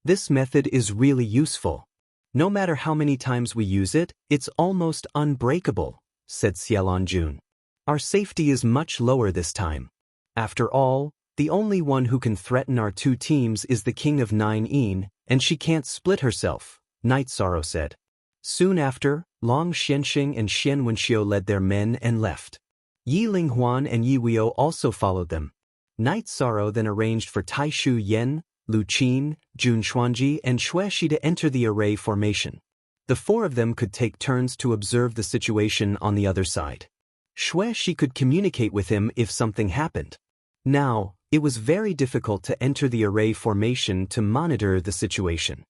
This method is really useful. No matter how many times we use it, it's almost unbreakable, said Xiaolon Jun. Our safety is much lower this time. After all, the only one who can threaten our 2 teams is the King of Nine Yin, and she can't split herself, Night Sorrow said. Soon after, Long Xianxing and Xian Wenxiu led their men and left. Yi Linghuan and Yi Weio also followed them. Night Sorrow then arranged for Tai Shu Yen, Lu Qin, Jun Xuanji, and Xue Shi to enter the array formation. The four of them could take turns to observe the situation on the other side. Xue Shi could communicate with him if something happened. Now, it was very difficult to enter the array formation to monitor the situation.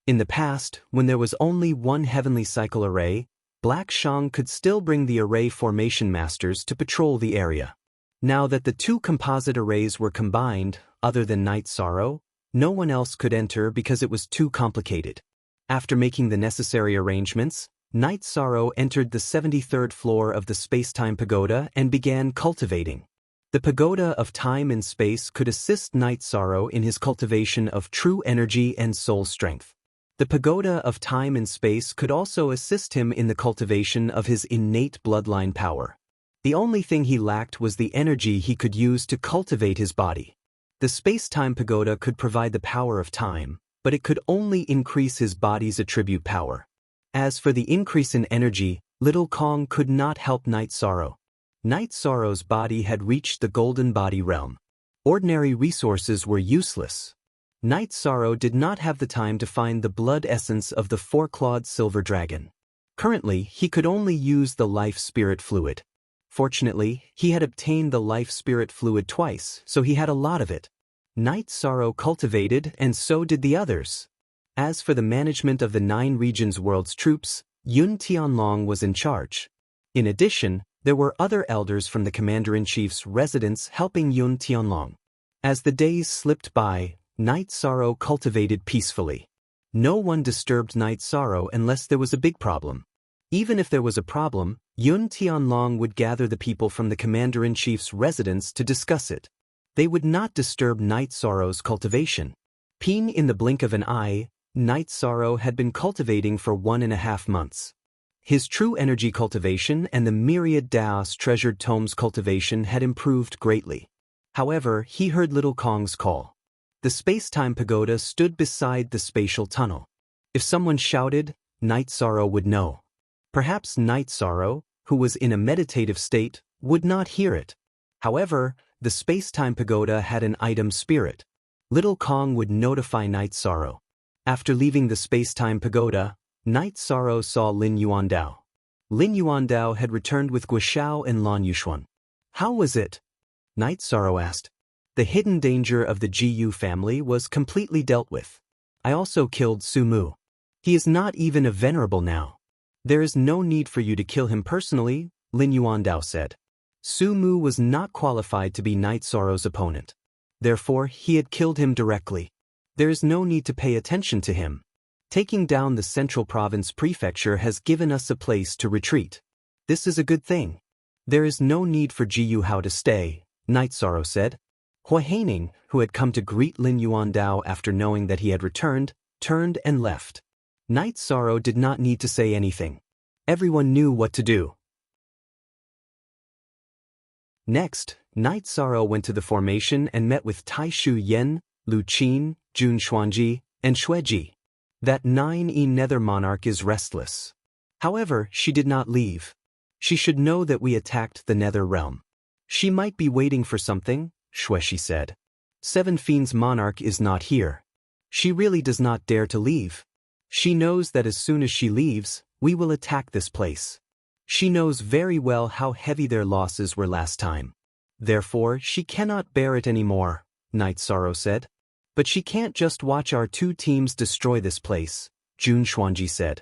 In the past, when there was only one heavenly cycle array, Black Shang could still bring the array formation masters to patrol the area. Now that the two composite arrays were combined, other than Night Sorrow, no one else could enter because it was too complicated. After making the necessary arrangements, Night Sorrow entered the 73rd floor of the Space-Time Pagoda and began cultivating. The Pagoda of Time and Space could assist Night Sorrow in his cultivation of true energy and soul strength. The Pagoda of Time and Space could also assist him in the cultivation of his innate bloodline power. The only thing he lacked was the energy he could use to cultivate his body. The Space-Time Pagoda could provide the power of time, but it could only increase his body's attribute power. As for the increase in energy, Little Kong could not help Night Sorrow. Night Sorrow's body had reached the Golden Body realm. Ordinary resources were useless. Night Sorrow did not have the time to find the blood essence of the four-clawed silver dragon. Currently, he could only use the life spirit fluid. Fortunately, he had obtained the life spirit fluid twice, so he had a lot of it. Night Sorrow cultivated, and so did the others. As for the management of the 9 regions world's troops, Yun Tianlong was in charge. In addition, there were other elders from the Commander-in-Chief's residence helping Yun Tianlong. As the days slipped by, Night Sorrow cultivated peacefully. No one disturbed Night Sorrow unless there was a big problem. Even if there was a problem, Yun Tianlong would gather the people from the Commander-in-Chief's residence to discuss it. They would not disturb Night Sorrow's cultivation. In the blink of an eye, Night Sorrow had been cultivating for 1.5 months. His true energy cultivation and the myriad Daos treasured tomes cultivation had improved greatly. However, he heard Little Kong's call. The Space-Time Pagoda stood beside the spatial tunnel. If someone shouted, Night Sorrow would know. Perhaps Night Sorrow, who was in a meditative state, would not hear it. However, the Space-Time Pagoda had an item spirit. Little Kong would notify Night Sorrow. After leaving the Space-Time Pagoda, Night Sorrow saw Lin Yuandao. Lin Yuandao had returned with Guoxiao and Lan Yuxuan. How was it? Night Sorrow asked. The hidden danger of the Jiyu family was completely dealt with. I also killed Su Mu. He is not even a venerable now. There is no need for you to kill him personally, Lin Yuandao said. Su Mu was not qualified to be Night Sorrow's opponent. Therefore, he had killed him directly. There is no need to pay attention to him. Taking down the Central Province Prefecture has given us a place to retreat. This is a good thing. There is no need for Jiyu Hao to stay, Night Sorrow said. Hua Haining, who had come to greet Lin Yuandao after knowing that he had returned, turned and left. Night Sorrow did not need to say anything. Everyone knew what to do. Next, Night Sorrow went to the formation and met with Tai Shu Yen, Lu Qin, Jun Xuanji, and Xue Ji. That 9E Nether Monarch is restless. However, she did not leave. She should know that we attacked the Nether realm. She might be waiting for something, Xue Shi said. 7 Fiends Monarch is not here. She really does not dare to leave. She knows that as soon as she leaves, we will attack this place. She knows very well how heavy their losses were last time. Therefore, she cannot bear it anymore, Night Sorrow said. But she can't just watch our 2 teams destroy this place, Jun Xuanji said.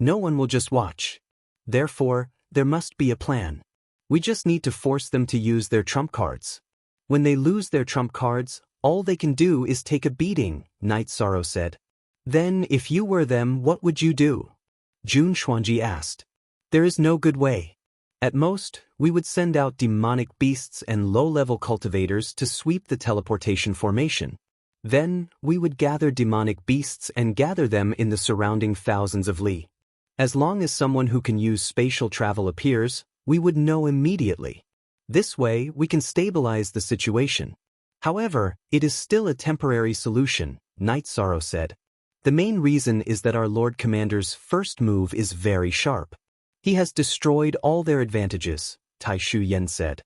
No one will just watch. Therefore, there must be a plan. We just need to force them to use their trump cards. When they lose their trump cards, all they can do is take a beating, Night Sorrow said. Then, if you were them, what would you do? Jun Xuanji asked. There is no good way. At most, we would send out demonic beasts and low-level cultivators to sweep the teleportation formation. Then, we would gather demonic beasts and gather them in the surrounding thousands of li. As long as someone who can use spatial travel appears, we would know immediately. This way, we can stabilize the situation. However, it is still a temporary solution, Night Sorrow said. The main reason is that our Lord Commander's first move is very sharp. He has destroyed all their advantages, Tai Shu Yen said.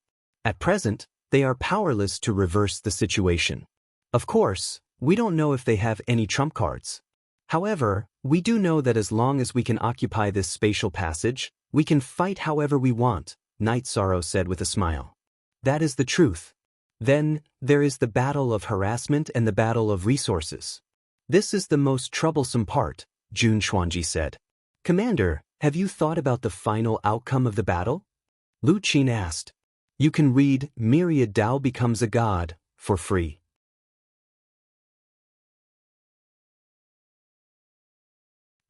At present, they are powerless to reverse the situation. Of course, we don't know if they have any trump cards. However, we do know that as long as we can occupy this spatial passage, we can fight however we want, Night Sorrow said with a smile. That is the truth. Then, there is the battle of harassment and the battle of resources. This is the most troublesome part, Jun Xuanji said. Commander, have you thought about the final outcome of the battle? Lu Qin asked. You can read Myriad Dao Becomes a God for free.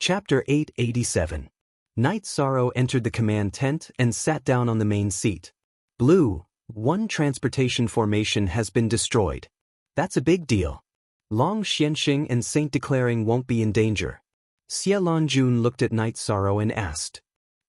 Chapter 887. Night Sorrow entered the command tent and sat down on the main seat. Blue, one transportation formation has been destroyed. That's a big deal. Long Xianxing and Saint Declaring won't be in danger. Xie Lanjun looked at Night Sorrow and asked.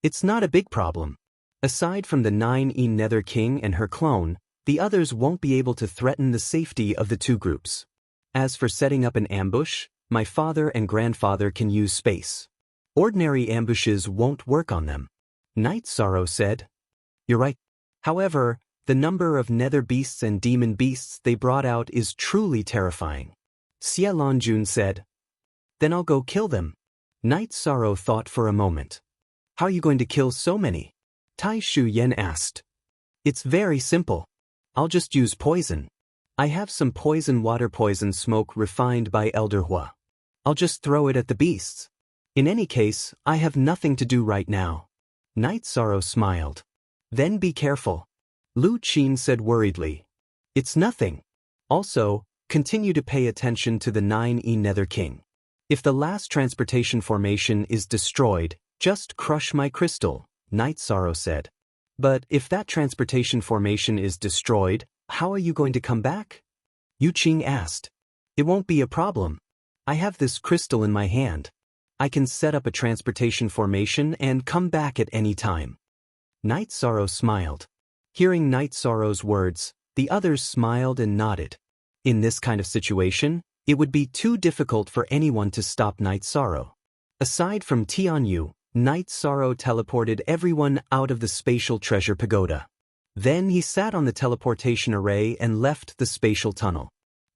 It's not a big problem. Aside from the 9E Nether King and her clone, the others won't be able to threaten the safety of the two groups. As for setting up an ambush, my father and grandfather can use space. Ordinary ambushes won't work on them. Night Sorrow said. You're right. However, the number of nether beasts and demon beasts they brought out is truly terrifying. Xie Lanjun said. Then I'll go kill them. Night Sorrow thought for a moment. How are you going to kill so many? Tai Shu Yan asked. It's very simple. I'll just use poison. I have some poison water poison smoke refined by Elder Hua. I'll just throw it at the beasts. In any case, I have nothing to do right now. Night Sorrow smiled. Then be careful. Lu Qin said worriedly. It's nothing. Also, continue to pay attention to the 9E Nether King. If the last transportation formation is destroyed, just crush my crystal, Night Sorrow said. But if that transportation formation is destroyed, how are you going to come back? Yu Qing asked. It won't be a problem. I have this crystal in my hand. I can set up a transportation formation and come back at any time. Night Sorrow smiled. Hearing Night Sorrow's words, the others smiled and nodded. In this kind of situation, it would be too difficult for anyone to stop Night Sorrow. Aside from Tianyu, Night Sorrow teleported everyone out of the spatial treasure pagoda. Then he sat on the teleportation array and left the spatial tunnel.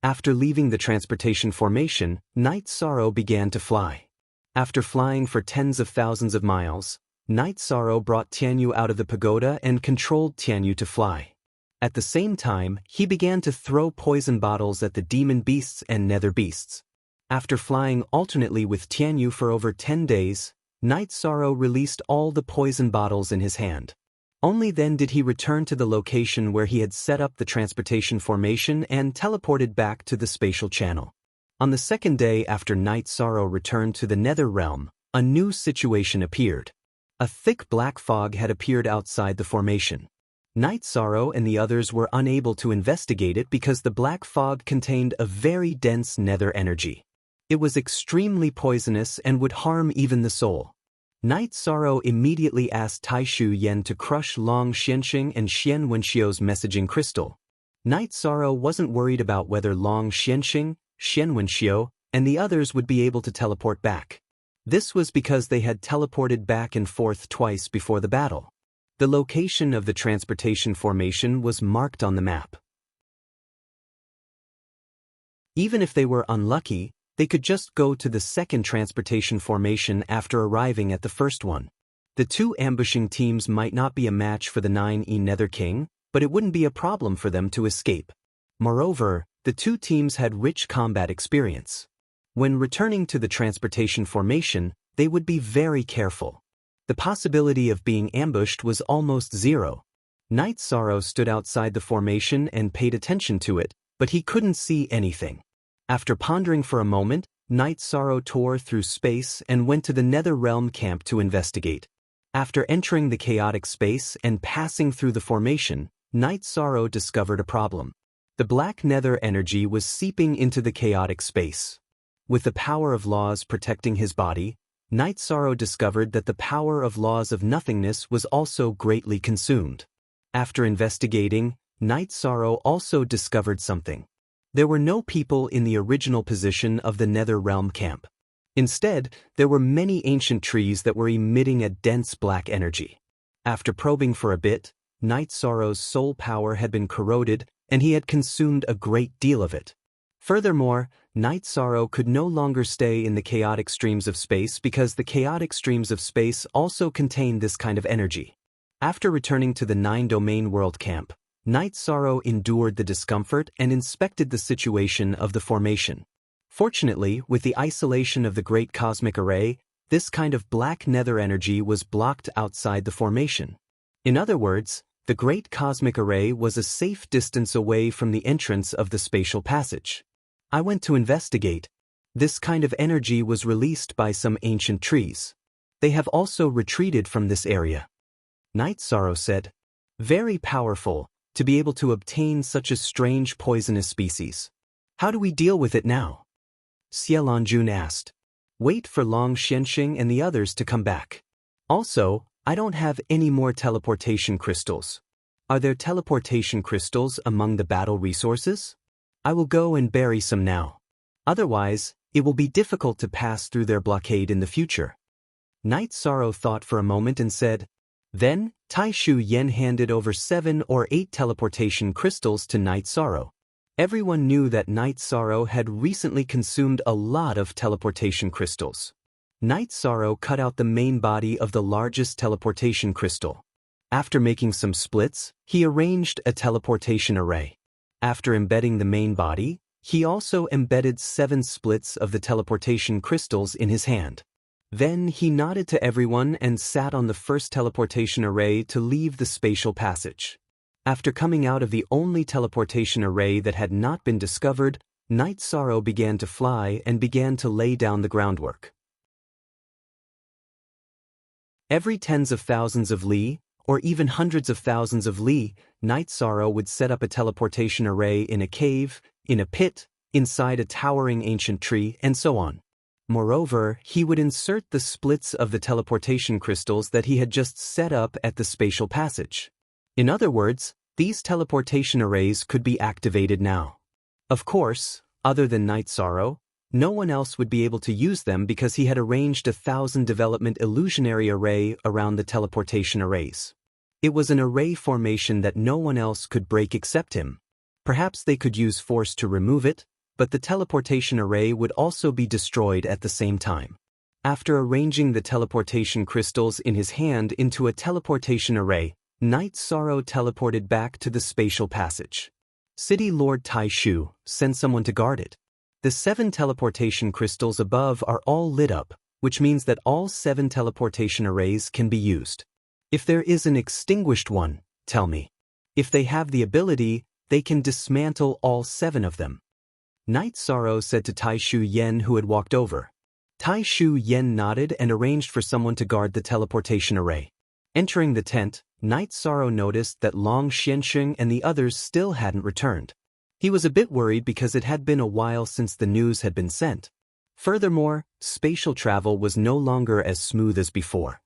After leaving the transportation formation, Night Sorrow began to fly. After flying for tens of thousands of miles, Night Sorrow brought Tianyu out of the pagoda and controlled Tianyu to fly. At the same time, he began to throw poison bottles at the demon beasts and nether beasts. After flying alternately with Tianyu for over 10 days, Night Sorrow released all the poison bottles in his hand. Only then did he return to the location where he had set up the transportation formation and teleported back to the spatial channel. On the second day after Night Sorrow returned to the Nether Realm, a new situation appeared. A thick black fog had appeared outside the formation. Night Sorrow and the others were unable to investigate it because the black fog contained a very dense nether energy. It was extremely poisonous and would harm even the soul. Night Sorrow immediately asked Tai Shu Yan to crush Long Xianxing and Xian Wenxiu's messaging crystal. Night Sorrow wasn't worried about whether Long Xianxing, Xian Wenxiu, and the others would be able to teleport back. This was because they had teleported back and forth twice before the battle. The location of the transportation formation was marked on the map. Even if they were unlucky, they could just go to the second transportation formation after arriving at the first one. The two ambushing teams might not be a match for the 9E Nether King, but it wouldn't be a problem for them to escape. Moreover, the two teams had rich combat experience. When returning to the transportation formation, they would be very careful. The possibility of being ambushed was almost zero. Night Sorrow stood outside the formation and paid attention to it, but he couldn't see anything. After pondering for a moment, Night Sorrow tore through space and went to the Nether Realm camp to investigate. After entering the chaotic space and passing through the formation, Night Sorrow discovered a problem. The black nether energy was seeping into the chaotic space. With the power of laws protecting his body, Night Sorrow discovered that the power of laws of nothingness was also greatly consumed. After investigating, Night Sorrow also discovered something. There were no people in the original position of the Nether Realm camp. Instead, there were many ancient trees that were emitting a dense black energy. After probing for a bit, Night Sorrow's soul power had been corroded, and he had consumed a great deal of it. Furthermore, Night Sorrow could no longer stay in the chaotic streams of space because the chaotic streams of space also contain this kind of energy. After returning to the 9-domain world camp, Night Sorrow endured the discomfort and inspected the situation of the formation. Fortunately, with the isolation of the Great Cosmic Array, this kind of black nether energy was blocked outside the formation. In other words, the Great Cosmic Array was a safe distance away from the entrance of the spatial passage. I went to investigate. This kind of energy was released by some ancient trees. They have also retreated from this area. Night Sorrow said, "Very powerful, to be able to obtain such a strange poisonous species. How do we deal with it now?" Xiaolongjun asked. "Wait for Long Xianxing and the others to come back. Also, I don't have any more teleportation crystals. Are there teleportation crystals among the battle resources? I will go and bury some now. Otherwise, it will be difficult to pass through their blockade in the future." Night Sorrow thought for a moment and said, Then, Taishu Yen handed over 7 or 8 teleportation crystals to Night Sorrow. Everyone knew that Night Sorrow had recently consumed a lot of teleportation crystals. Night Sorrow cut out the main body of the largest teleportation crystal. After making some splits, he arranged a teleportation array. After embedding the main body, he also embedded 7 splits of the teleportation crystals in his hand. Then he nodded to everyone and sat on the first teleportation array to leave the spatial passage. After coming out of the only teleportation array that had not been discovered, Night Sorrow began to fly and began to lay down the groundwork. Every tens of thousands of li, or even hundreds of thousands of li, Night Sorrow would set up a teleportation array in a cave, in a pit, inside a towering ancient tree, and so on. Moreover, he would insert the splits of the teleportation crystals that he had just set up at the spatial passage. In other words, these teleportation arrays could be activated now. Of course, other than Night Sorrow, no one else would be able to use them because he had arranged a 1000 development illusionary array around the teleportation arrays. It was an array formation that no one else could break except him. Perhaps they could use force to remove it, but the teleportation array would also be destroyed at the same time. After arranging the teleportation crystals in his hand into a teleportation array, Night Sorrow teleported back to the spatial passage. City Lord Taishu, send someone to guard it. The 7 teleportation crystals above are all lit up, which means that all 7 teleportation arrays can be used. If there is an extinguished one, tell me. If they have the ability, they can dismantle all 7 of them. Night Sorrow said to Taishu Yen, who had walked over. Taishu Yen nodded and arranged for someone to guard the teleportation array. Entering the tent, Night Sorrow noticed that Long Xianxing and the others still hadn't returned. He was a bit worried because it had been a while since the news had been sent. Furthermore, spatial travel was no longer as smooth as before.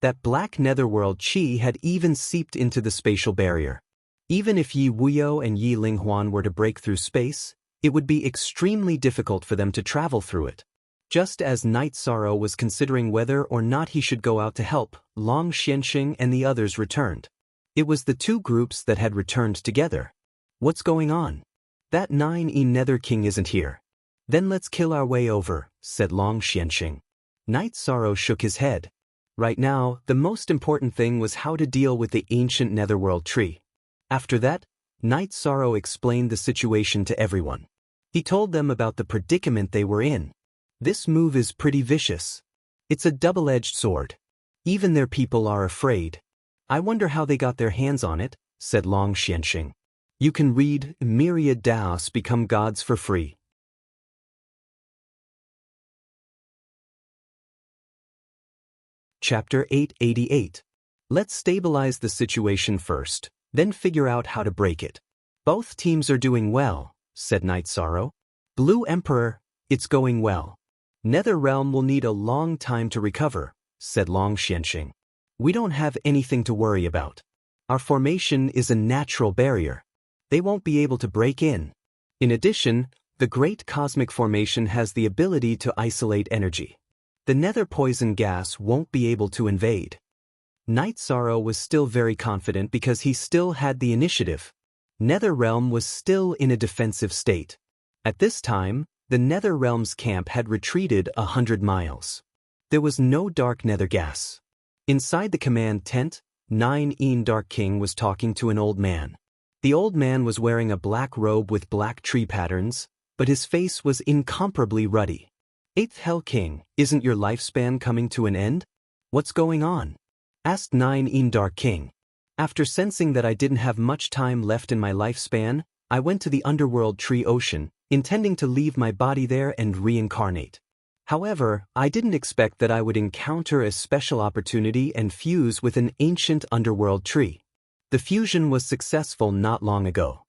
That black netherworld qi had even seeped into the spatial barrier. Even if Yi Wuyo and Yi Linghuan were to break through space, it would be extremely difficult for them to travel through it. Just as Night Sorrow was considering whether or not he should go out to help, Long Xianxing and the others returned. It was the 2 groups that had returned together. What's going on? That 9E Nether King isn't here. Then let's kill our way over, said Long Xianxing. Night Sorrow shook his head. Right now, the most important thing was how to deal with the ancient netherworld tree. After that, Night Sorrow explained the situation to everyone. He told them about the predicament they were in. This move is pretty vicious. It's a double-edged sword. Even their people are afraid. I wonder how they got their hands on it, said Long Xianxing. You can read Myriad Daos Become Gods for free. Chapter 888. Let's stabilize the situation first, then figure out how to break it. Both teams are doing well, said Night Sorrow. Blue Emperor, it's going well. Nether Realm will need a long time to recover, said Long Xianxing. We don't have anything to worry about. Our formation is a natural barrier. They won't be able to break in. In addition, the Great Cosmic Formation has the ability to isolate energy. The nether poison gas won't be able to invade. Night Sorrow was still very confident because he still had the initiative. Nether Realm was still in a defensive state. At this time, the Nether Realm's camp had retreated 100 miles. There was no dark nether gas. Inside the command tent, 9 Dark King was talking to an old man. The old man was wearing a black robe with black tree patterns, but his face was incomparably ruddy. 8th Hell King, isn't your lifespan coming to an end? What's going on? Asked 9 Dark King. After sensing that I didn't have much time left in my lifespan, I went to the underworld tree ocean, intending to leave my body there and reincarnate. However, I didn't expect that I would encounter a special opportunity and fuse with an ancient underworld tree. The fusion was successful not long ago.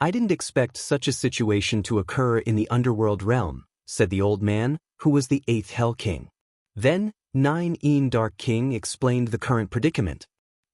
I didn't expect such a situation to occur in the underworld realm, said the old man, who was the 8th Hell King. Then, 9 Dark King explained the current predicament.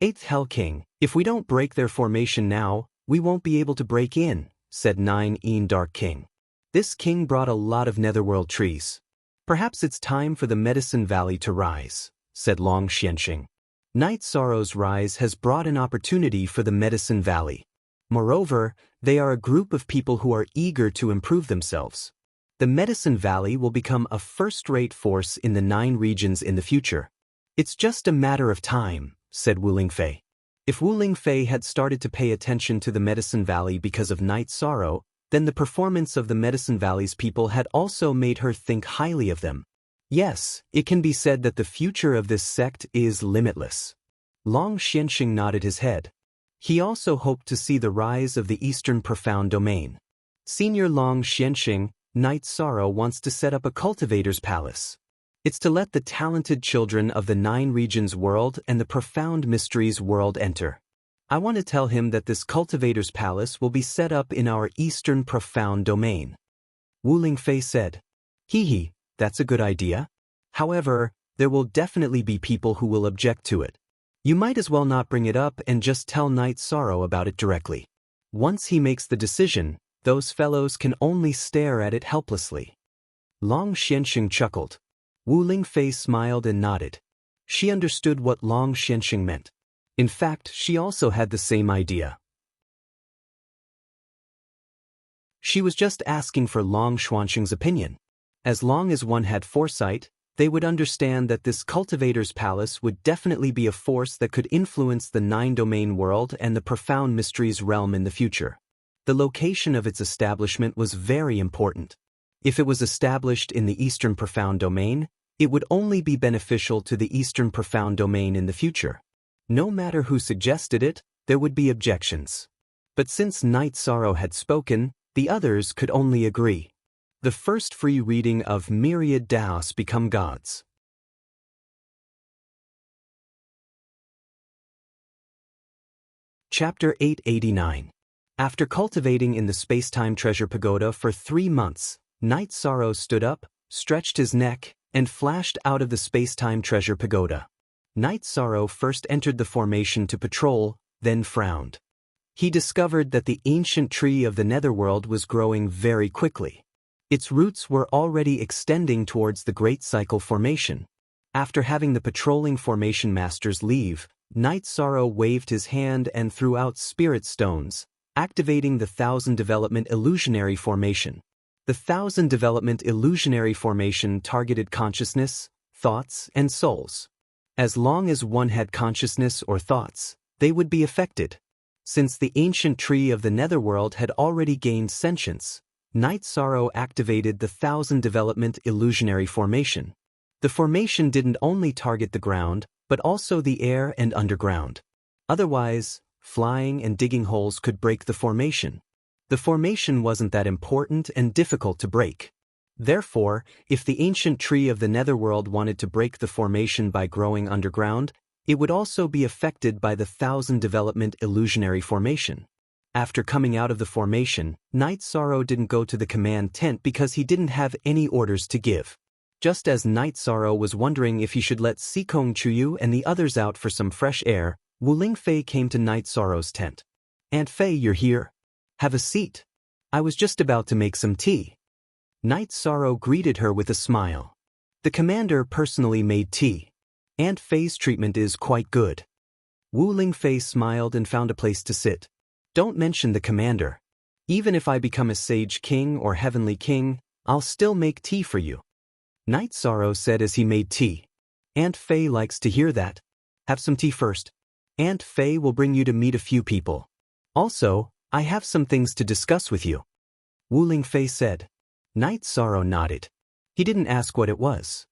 8th Hell King, if we don't break their formation now, we won't be able to break in, said 9 Dark King. This king brought a lot of netherworld trees. Perhaps it's time for the Medicine Valley to rise, said Long Xianxing. Night Sorrow's rise has brought an opportunity for the Medicine Valley. Moreover, they are a group of people who are eager to improve themselves. The Medicine Valley will become a first-rate force in the 9 regions in the future. It's just a matter of time, said Wu Lingfei. If Wu Lingfei had started to pay attention to the Medicine Valley because of Night Sorrow, then the performance of the Medicine Valley's people had also made her think highly of them. Yes, it can be said that the future of this sect is limitless. Long Xianxing nodded his head. He also hoped to see the rise of the Eastern Profound Domain. Senior Long Xianxing, Night Sorrow wants to set up a cultivator's palace. It's to let the talented children of the 9 regions world and the profound mysteries world enter. I want to tell him that this cultivator's palace will be set up in our Eastern Profound Domain. Wu Lingfei said. Hee, that's a good idea. However, there will definitely be people who will object to it. You might as well not bring it up and just tell Night Sorrow about it directly. Once he makes the decision, those fellows can only stare at it helplessly. Long Xianxing chuckled. Wu Lingfei smiled and nodded. She understood what Long Xianxing meant. In fact, she also had the same idea. She was just asking for Long Xuanxing's opinion. As long as one had foresight, they would understand that this cultivator's palace would definitely be a force that could influence the 9-domain world and the profound mysteries realm in the future. The location of its establishment was very important. If it was established in the Eastern Profound Domain, it would only be beneficial to the Eastern Profound Domain in the future. No matter who suggested it, there would be objections. But since Night Sorrow had spoken, the others could only agree. The first free reading of Myriad Daos Become Gods. Chapter 889. After cultivating in the Space-Time Treasure Pagoda for 3 months, Night Sorrow stood up, stretched his neck, and flashed out of the Space-Time Treasure Pagoda. Night Sorrow first entered the formation to patrol, then frowned. He discovered that the ancient tree of the Netherworld was growing very quickly. Its roots were already extending towards the Great Cycle Formation. After having the patrolling formation masters leave, Night Sorrow waved his hand and threw out spirit stones, activating the 1000 Development Illusionary Formation. The 1000 Development Illusionary Formation targeted consciousness, thoughts, and souls. As long as one had consciousness or thoughts, they would be affected. Since the ancient tree of the Netherworld had already gained sentience, Night Sorrow activated the 1000 Development Illusionary Formation. The formation didn't only target the ground, but also the air and underground. Otherwise, flying and digging holes could break the formation. The formation wasn't that important and difficult to break. Therefore, if the ancient tree of the Netherworld wanted to break the formation by growing underground, it would also be affected by the 1000 Development Illusionary Formation. After coming out of the formation, Night Sorrow didn't go to the command tent because he didn't have any orders to give. Just as Night Sorrow was wondering if he should let Sikong Chuyu and the others out for some fresh air, Wu Lingfei came to Night Sorrow's tent. "Aunt Fei, you're here. Have a seat. I was just about to make some tea." Night Sorrow greeted her with a smile. The commander personally made tea. Aunt Fei's treatment is quite good. Wu Lingfei smiled and found a place to sit. Don't mention the commander. Even if I become a sage king or heavenly king, I'll still make tea for you. Night Sorrow said as he made tea. Aunt Fei likes to hear that. Have some tea first. Aunt Fei will bring you to meet a few people. Also, I have some things to discuss with you. Wu Lingfei said. Night Sorrow nodded. He didn't ask what it was.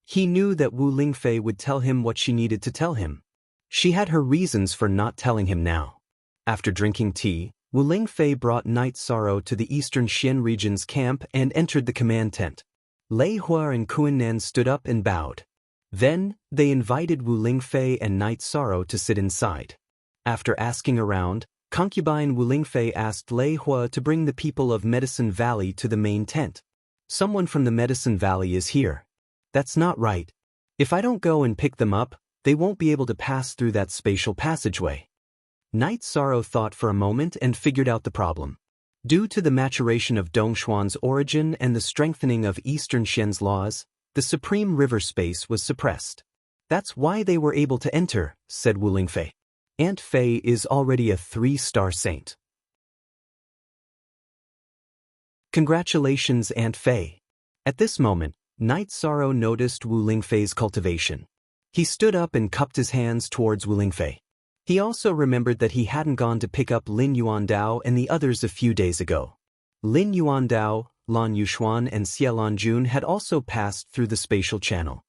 He knew that Wu Lingfei would tell him what she needed to tell him. She had her reasons for not telling him now. After drinking tea, Wu Lingfei brought Night Sorrow to the Eastern Xian region's camp and entered the command tent. Lei Hua and Kuan-Nan stood up and bowed. Then, they invited Wu Lingfei and Night Sorrow to sit inside. After asking around, concubine Wu Lingfei asked Lei Hua to bring the people of Medicine Valley to the main tent. Someone from the Medicine Valley is here. That's not right. If I don't go and pick them up, they won't be able to pass through that spatial passageway. Night Sorrow thought for a moment and figured out the problem. Due to the maturation of Dongshuan's origin and the strengthening of Eastern Xian's laws, the supreme river space was suppressed. That's why they were able to enter, said Wu Lingfei. Aunt Fei is already a 3-star saint. Congratulations, Aunt Fei. At this moment, Night Sorrow noticed Wu Lingfei's cultivation. He stood up and cupped his hands towards Wu Lingfei. He also remembered that he hadn't gone to pick up Lin Yuandao and the others a few days ago. Lin Yuandao, Lan Yushuan and Xie Lanjun had also passed through the spatial channel.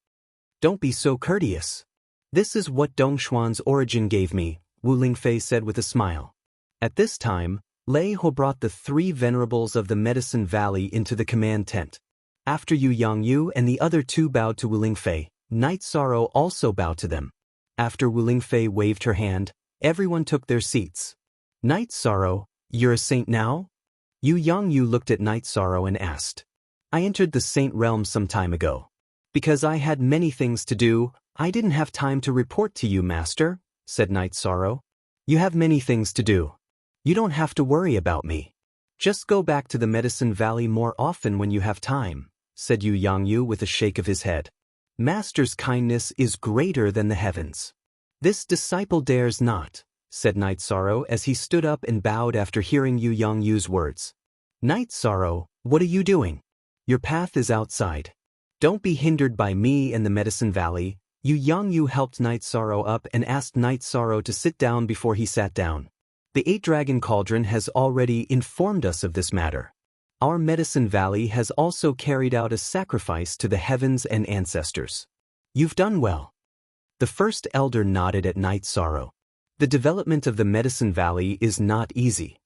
Don't be so courteous. This is what Dongshuan's origin gave me, Wu Lingfei said with a smile. At this time, Lei Hua brought the 3 venerables of the Medicine Valley into the command tent. After Yu Yangyu and the other 2 bowed to Wu Lingfei, Night Sorrow also bowed to them. After Wu Lingfei waved her hand, everyone took their seats. Night Sorrow, you're a saint now? Yu Yangyu looked at Night Sorrow and asked. I entered the saint realm some time ago. Because I had many things to do, I didn't have time to report to you, Master, said Night Sorrow. You have many things to do. You don't have to worry about me. Just go back to the Medicine Valley more often when you have time, said Yu Yangyu with a shake of his head. Master's kindness is greater than the heavens. This disciple dares not, said Night Sorrow as he stood up and bowed after hearing Yu Yangyu's words. Night Sorrow, what are you doing? Your path is outside. Don't be hindered by me and the Medicine Valley. Yu Yangyu helped Night Sorrow up and asked Night Sorrow to sit down before he sat down. The 8-Dragon Cauldron has already informed us of this matter. Our Medicine Valley has also carried out a sacrifice to the heavens and ancestors. You've done well. The first elder nodded at Night Sorrow. The development of the Medicine Valley is not easy.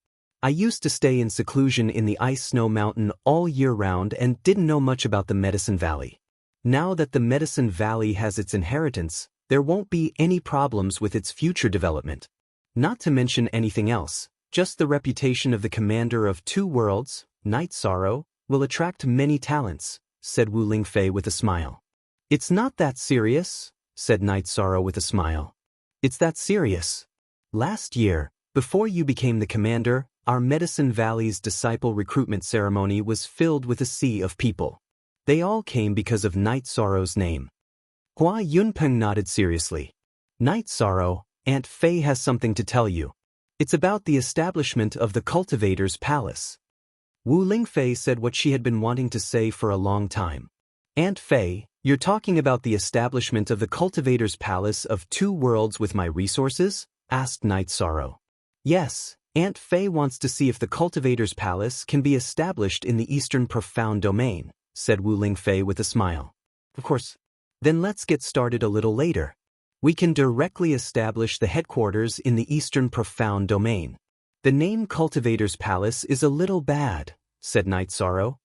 I used to stay in seclusion in the Ice Snow Mountain all year round and didn't know much about the Medicine Valley. Now that the Medicine Valley has its inheritance, there won't be any problems with its future development. Not to mention anything else, just the reputation of the commander of 2 worlds, Night Sorrow, will attract many talents, said Wu Lingfei with a smile. It's not that serious, said Night Sorrow with a smile. It's that serious. Last year, before you became the commander, our Medicine Valley's disciple recruitment ceremony was filled with a sea of people. They all came because of Night Sorrow's name. Hua Yunpeng nodded seriously. Night Sorrow, Aunt Fei has something to tell you. It's about the establishment of the Cultivator's Palace. Wu Lingfei said what she had been wanting to say for a long time. Aunt Fei, you're talking about the establishment of the Cultivator's Palace of 2 worlds with my resources? Asked Night Sorrow. Yes, Aunt Fei wants to see if the Cultivator's Palace can be established in the Eastern Profound Domain, said Wu Lingfei with a smile. Of course. Then let's get started a little later. We can directly establish the headquarters in the Eastern Profound Domain. The name Cultivator's Palace is a little bad, said Night Sorrow.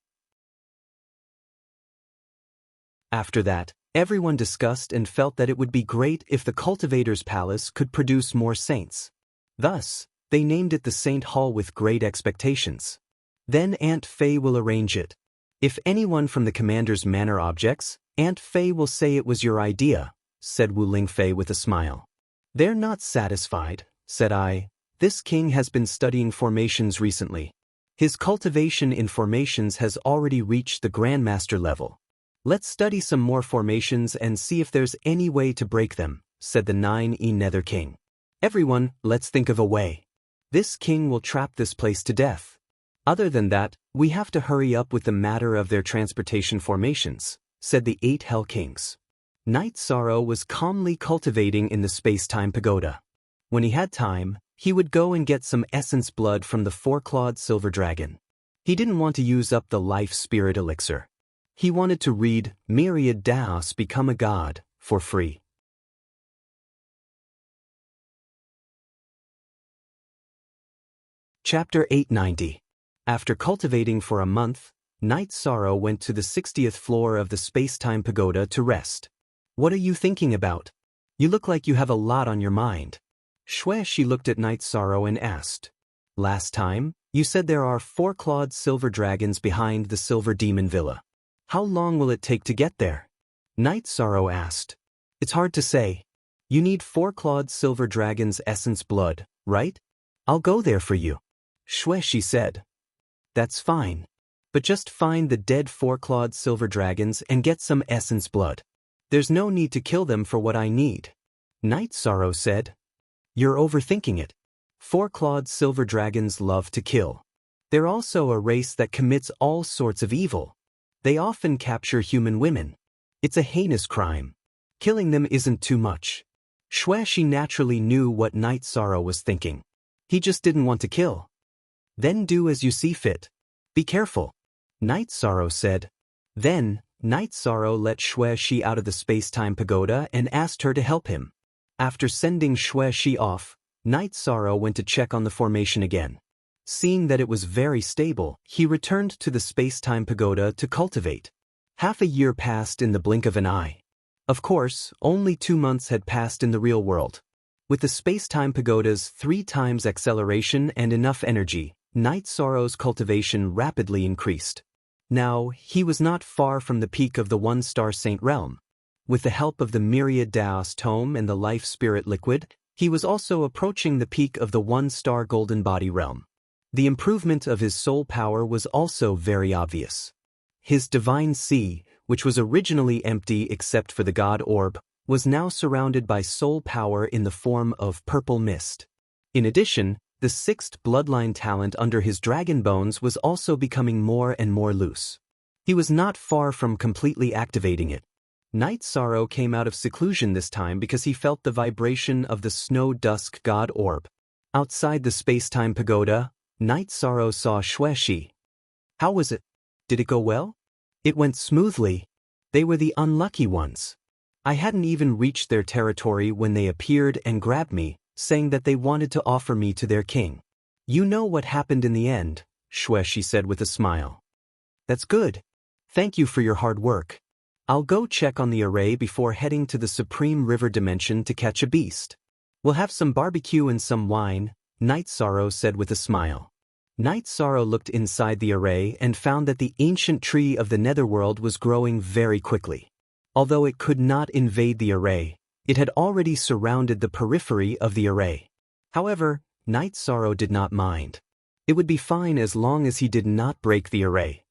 After that, everyone discussed and felt that it would be great if the Cultivator's Palace could produce more saints. Thus, they named it the Saint Hall with great expectations. Then Aunt Fei will arrange it. If anyone from the commander's manor objects, Aunt Fei will say it was your idea, said Wu Lingfei with a smile. They're not satisfied, said I. This king has been studying formations recently. His cultivation in formations has already reached the Grandmaster level. Let's study some more formations and see if there's any way to break them, said the 9E Nether King. Everyone, let's think of a way. This king will trap this place to death. Other than that, we have to hurry up with the matter of their transportation formations, said the 8 Hell Kings. Night Sorrow was calmly cultivating in the space-time pagoda. When he had time, he would go and get some essence blood from the 4-clawed silver dragon. He didn't want to use up the life spirit elixir. He wanted to read Myriad Daos Become a God for free. Chapter 890. After cultivating for a month, Night Sorrow went to the 60th floor of the space-time pagoda to rest. What are you thinking about? You look like you have a lot on your mind. She looked at Night Sorrow and asked. Last time, you said there are 4-clawed silver dragons behind the Silver Demon Villa. How long will it take to get there? Night Sorrow asked. It's hard to say. You need 4-clawed silver dragons' essence blood, right? I'll go there for you. She said. That's fine. But just find the dead 4-clawed silver dragons and get some essence blood. There's no need to kill them for what I need. Night Sorrow said. You're overthinking it. 4-clawed silver dragons love to kill. They're also a race that commits all sorts of evil. They often capture human women. It's a heinous crime. Killing them isn't too much. She naturally knew what Night Sorrow was thinking. He just didn't want to kill. Then do as you see fit. Be careful, Night Sorrow said. Then, Night Sorrow let Shi out of the space-time pagoda and asked her to help him. After sending Shi off, Night Sorrow went to check on the formation again. Seeing that it was very stable, he returned to the space-time pagoda to cultivate. Half a year passed in the blink of an eye. Of course, only 2 months had passed in the real world. With the space-time pagoda's 3 times acceleration and enough energy, Night Sorrow's cultivation rapidly increased. Now, he was not far from the peak of the 1-star Saint Realm. With the help of the Myriad Daos Tome and the Life Spirit Liquid, he was also approaching the peak of the 1-star Golden Body Realm. The improvement of his soul power was also very obvious. His divine sea, which was originally empty except for the God Orb, was now surrounded by soul power in the form of purple mist. In addition, the 6th bloodline talent under his dragon bones was also becoming more and more loose. He was not far from completely activating it. Night Sorrow came out of seclusion this time because he felt the vibration of the Snow Dusk God Orb. Outside the space-time pagoda, Night Sorrow saw Shi. How was it? Did it go well? It went smoothly. They were the unlucky ones. I hadn't even reached their territory when they appeared and grabbed me, saying that they wanted to offer me to their king. You know what happened in the end, Shi said with a smile. That's good. Thank you for your hard work. I'll go check on the array before heading to the Supreme River Dimension to catch a beast. We'll have some barbecue and some wine, Night Sorrow said with a smile. Night Sorrow looked inside the array and found that the ancient tree of the Netherworld was growing very quickly. Although it could not invade the array, it had already surrounded the periphery of the array. However, Night Sorrow did not mind. It would be fine as long as he did not break the array.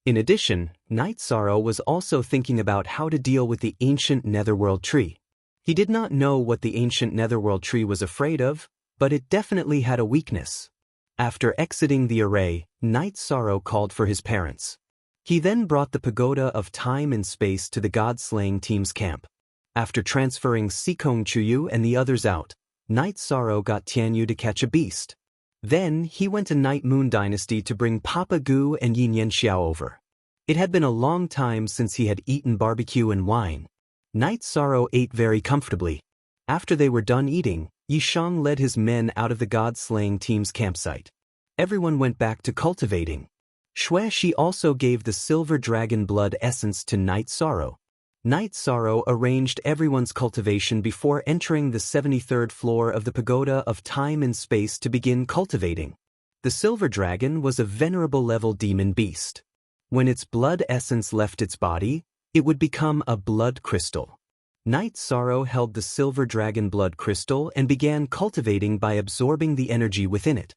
In addition, Night Sorrow was also thinking about how to deal with the ancient Netherworld tree. He did not know what the ancient Netherworld tree was afraid of, but it definitely had a weakness. After exiting the array, Night Sorrow called for his parents. He then brought the Pagoda of Time and Space to the God-slaying team's camp. After transferring Sikong Chuyu and the others out, Night Sorrow got Tianyu to catch a beast. Then he went to Night Moon Dynasty to bring Papa Gu and Yin Yan Xiao over. It had been a long time since he had eaten barbecue and wine. Night Sorrow ate very comfortably. After they were done eating, Yishang led his men out of the God-slaying team's campsite. Everyone went back to cultivating. Shi also gave the silver dragon blood essence to Night Sorrow. Night Sorrow arranged everyone's cultivation before entering the 73rd floor of the Pagoda of Time and Space to begin cultivating. The silver dragon was a venerable level demon beast. When its blood essence left its body, it would become a blood crystal. Night Sorrow held the silver dragon blood crystal and began cultivating by absorbing the energy within it.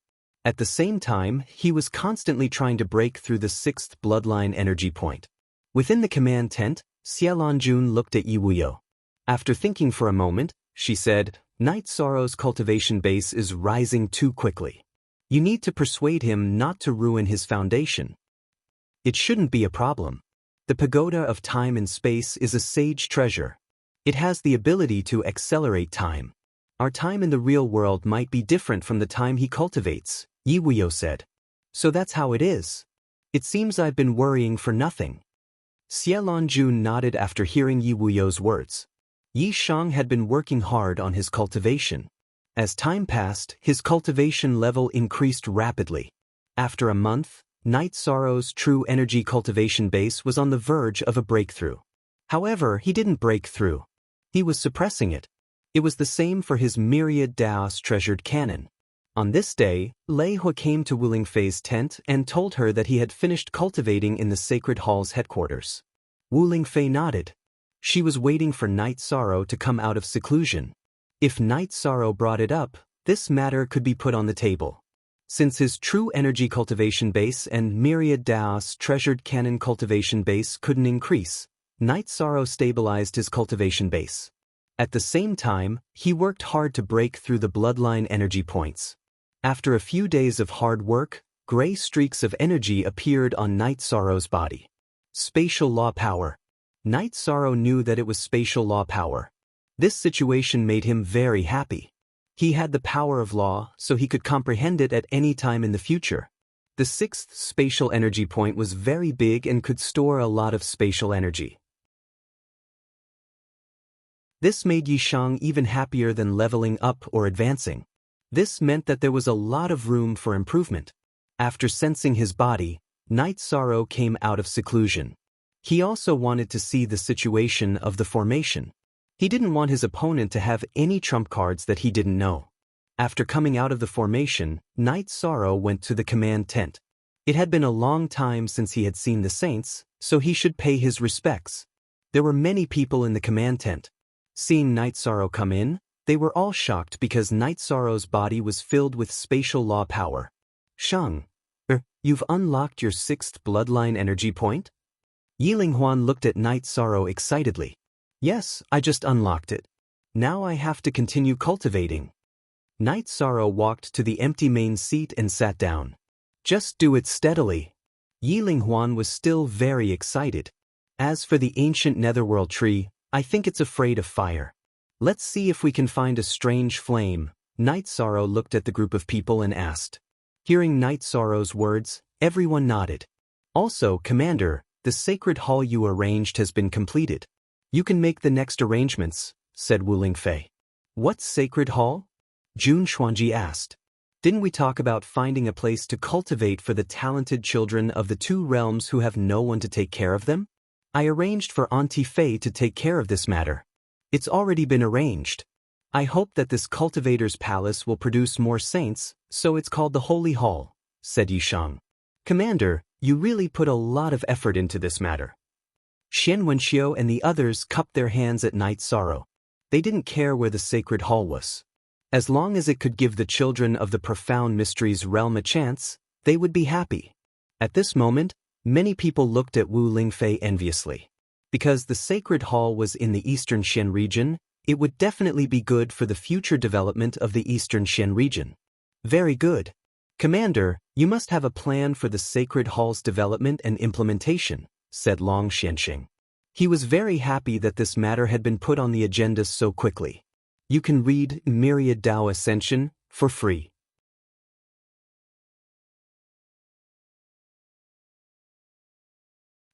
At the same time, he was constantly trying to break through the sixth bloodline energy point. Within the command tent, Xiaolongjun looked at Yi Wuyo. After thinking for a moment, she said, Night Sorrow's cultivation base is rising too quickly. You need to persuade him not to ruin his foundation. It shouldn't be a problem. The pagoda of time and space is a sage treasure. It has the ability to accelerate time. Our time in the real world might be different from the time he cultivates, Yi Wuyo said. So that's how it is. It seems I've been worrying for nothing. Xiaolongjun nodded after hearing Yi Wuyo's words. Yi Shang had been working hard on his cultivation. As time passed, his cultivation level increased rapidly. After a month, Night Sorrow's true energy cultivation base was on the verge of a breakthrough. However, he didn't break through. He was suppressing it. It was the same for his myriad Daos treasured cannon. On this day, Lei Hui came to Wu Lingfei's tent and told her that he had finished cultivating in the Sacred Hall's headquarters. Wu Lingfei nodded. She was waiting for Night Sorrow to come out of seclusion. If Night Sorrow brought it up, this matter could be put on the table. Since his true energy cultivation base and myriad Daos treasured cannon cultivation base couldn't increase, Night Sorrow stabilized his cultivation base. At the same time, he worked hard to break through the bloodline energy points. After a few days of hard work, gray streaks of energy appeared on Night Sorrow's body. Spatial law power. Night Sorrow knew that it was spatial law power. This situation made him very happy. He had the power of law, so he could comprehend it at any time in the future. The sixth spatial energy point was very big and could store a lot of spatial energy. This made Yi Shang even happier than leveling up or advancing. This meant that there was a lot of room for improvement. After sensing his body, Night Sorrow came out of seclusion. He also wanted to see the situation of the formation. He didn't want his opponent to have any trump cards that he didn't know. After coming out of the formation, Night Sorrow went to the command tent. It had been a long time since he had seen the saints, so he should pay his respects. There were many people in the command tent. Seeing Night Sorrow come in, they were all shocked because Night Sorrow's body was filled with spatial law power. Shang, you've unlocked your sixth bloodline energy point? Yi Linghuan looked at Night Sorrow excitedly. Yes, I just unlocked it. Now I have to continue cultivating. Night Sorrow walked to the empty main seat and sat down. Just do it steadily. Yi Linghuan was still very excited. As for the ancient netherworld tree, I think it's afraid of fire. Let's see if we can find a strange flame. Night Sorrow looked at the group of people and asked. Hearing Night Sorrow's words, everyone nodded. Also, Commander, the sacred hall you arranged has been completed. You can make the next arrangements, said Wu Lingfei. What sacred hall? Jun Xuanji asked. Didn't we talk about finding a place to cultivate for the talented children of the two realms who have no one to take care of them? I arranged for Auntie Fei to take care of this matter. It's already been arranged. I hope that this cultivator's palace will produce more saints, so it's called the Holy Hall, said Yi Shang. Commander, you really put a lot of effort into this matter. Xian Wenxiu and the others cupped their hands at Night Sorrow. They didn't care where the sacred hall was. As long as it could give the children of the profound mysteries realm a chance, they would be happy. At this moment, many people looked at Wu Lingfei enviously. Because the sacred hall was in the eastern Xian region, it would definitely be good for the future development of the eastern Xian region. Very good. Commander, you must have a plan for the sacred hall's development and implementation, said Long Xianxing. He was very happy that this matter had been put on the agenda so quickly. You can read Myriad Dao Ascension for free.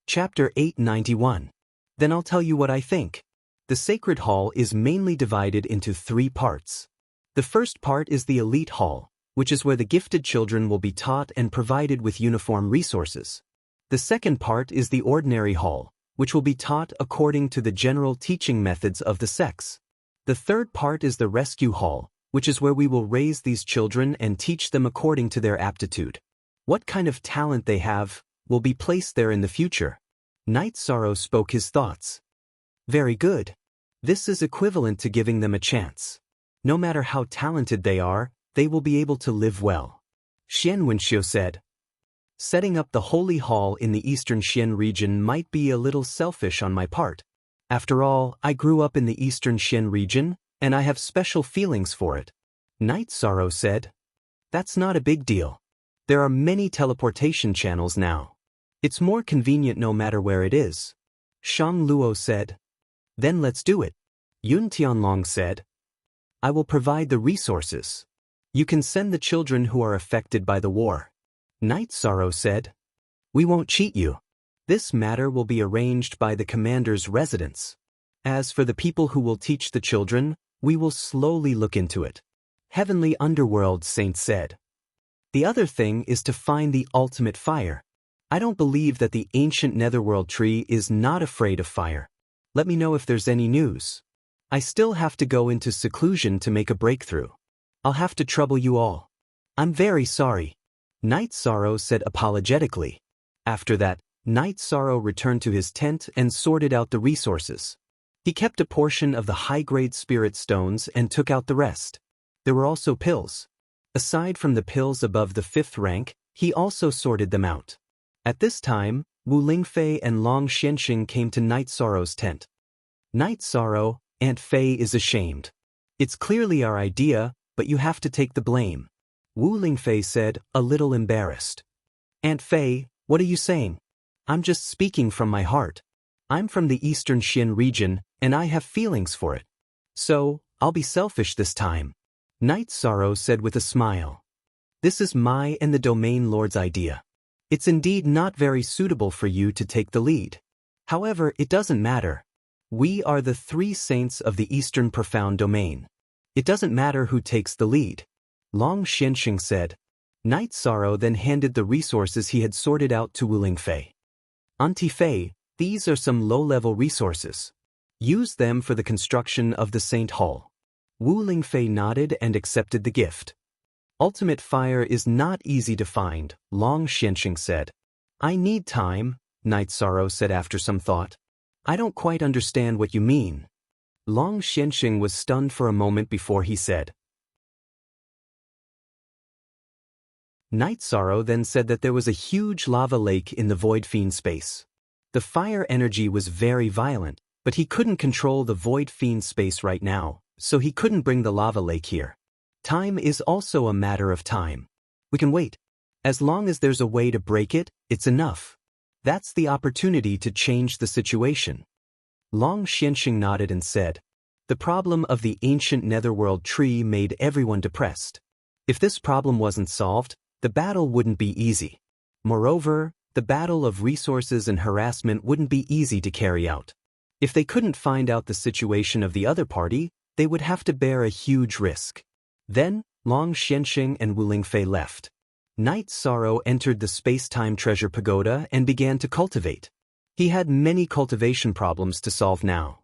Chapter 891. Then I'll tell you what I think. The Sacred Hall is mainly divided into 3 parts. The first part is the Elite Hall, which is where the gifted children will be taught and provided with uniform resources. The second part is the Ordinary Hall, which will be taught according to the general teaching methods of the sects. The third part is the Rescue Hall, which is where we will raise these children and teach them according to their aptitude. What kind of talent they have will be placed there in the future. Night Sorrow spoke his thoughts. Very good. This is equivalent to giving them a chance. No matter how talented they are, they will be able to live well. Xian Wenxiu said. Setting up the holy hall in the eastern Xian region might be a little selfish on my part. After all, I grew up in the eastern Xian region, and I have special feelings for it. Night Sorrow said. That's not a big deal. There are many teleportation channels now. It's more convenient no matter where it is. Shang Luo said. Then let's do it. Yun Tianlong said. I will provide the resources. You can send the children who are affected by the war. Night Sorrow said. We won't cheat you. This matter will be arranged by the commander's residence. As for the people who will teach the children, we will slowly look into it. Heavenly Underworld Saint said. The other thing is to find the ultimate fire. I don't believe that the ancient Netherworld tree is not afraid of fire. Let me know if there's any news. I still have to go into seclusion to make a breakthrough. I'll have to trouble you all. I'm very sorry. Night Sorrow said apologetically. After that, Night Sorrow returned to his tent and sorted out the resources. He kept a portion of the high-grade spirit stones and took out the rest. There were also pills. Aside from the pills above the 5th rank, he also sorted them out. At this time, Wu Lingfei and Long Xianxing came to Night Sorrow's tent. Night Sorrow, Aunt Fei is ashamed. It's clearly our idea, but you have to take the blame. Wu Lingfei said, a little embarrassed. Aunt Fei, what are you saying? I'm just speaking from my heart. I'm from the eastern Xian region, and I have feelings for it. So, I'll be selfish this time. Night Sorrow said with a smile. This is my and the Domain Lord's idea. It's indeed not very suitable for you to take the lead. However, it doesn't matter. We are the 3 saints of the Eastern Profound Domain. It doesn't matter who takes the lead. Long Xianxing said. Night Sorrow then handed the resources he had sorted out to Wu Lingfei. Auntie Fei, these are some low-level resources. Use them for the construction of the Saint Hall. Wu Lingfei nodded and accepted the gift. Ultimate fire is not easy to find, Long Xianxing said. I need time, Night Sorrow said after some thought. I don't quite understand what you mean. Long Xianxing was stunned for a moment before he said. Night Sorrow then said that there was a huge lava lake in the Void Fiend space. The fire energy was very violent, but he couldn't control the Void Fiend space right now, so he couldn't bring the lava lake here. Time is also a matter of time. We can wait. As long as there's a way to break it, it's enough. That's the opportunity to change the situation. Long Xianxing nodded and said, the problem of the ancient Netherworld tree made everyone depressed. If this problem wasn't solved, the battle wouldn't be easy. Moreover, the battle of resources and harassment wouldn't be easy to carry out. If they couldn't find out the situation of the other party, they would have to bear a huge risk. Then, Long Xianxing and Wu Lingfei left. Night Sorrow entered the space-time treasure pagoda and began to cultivate. He had many cultivation problems to solve now.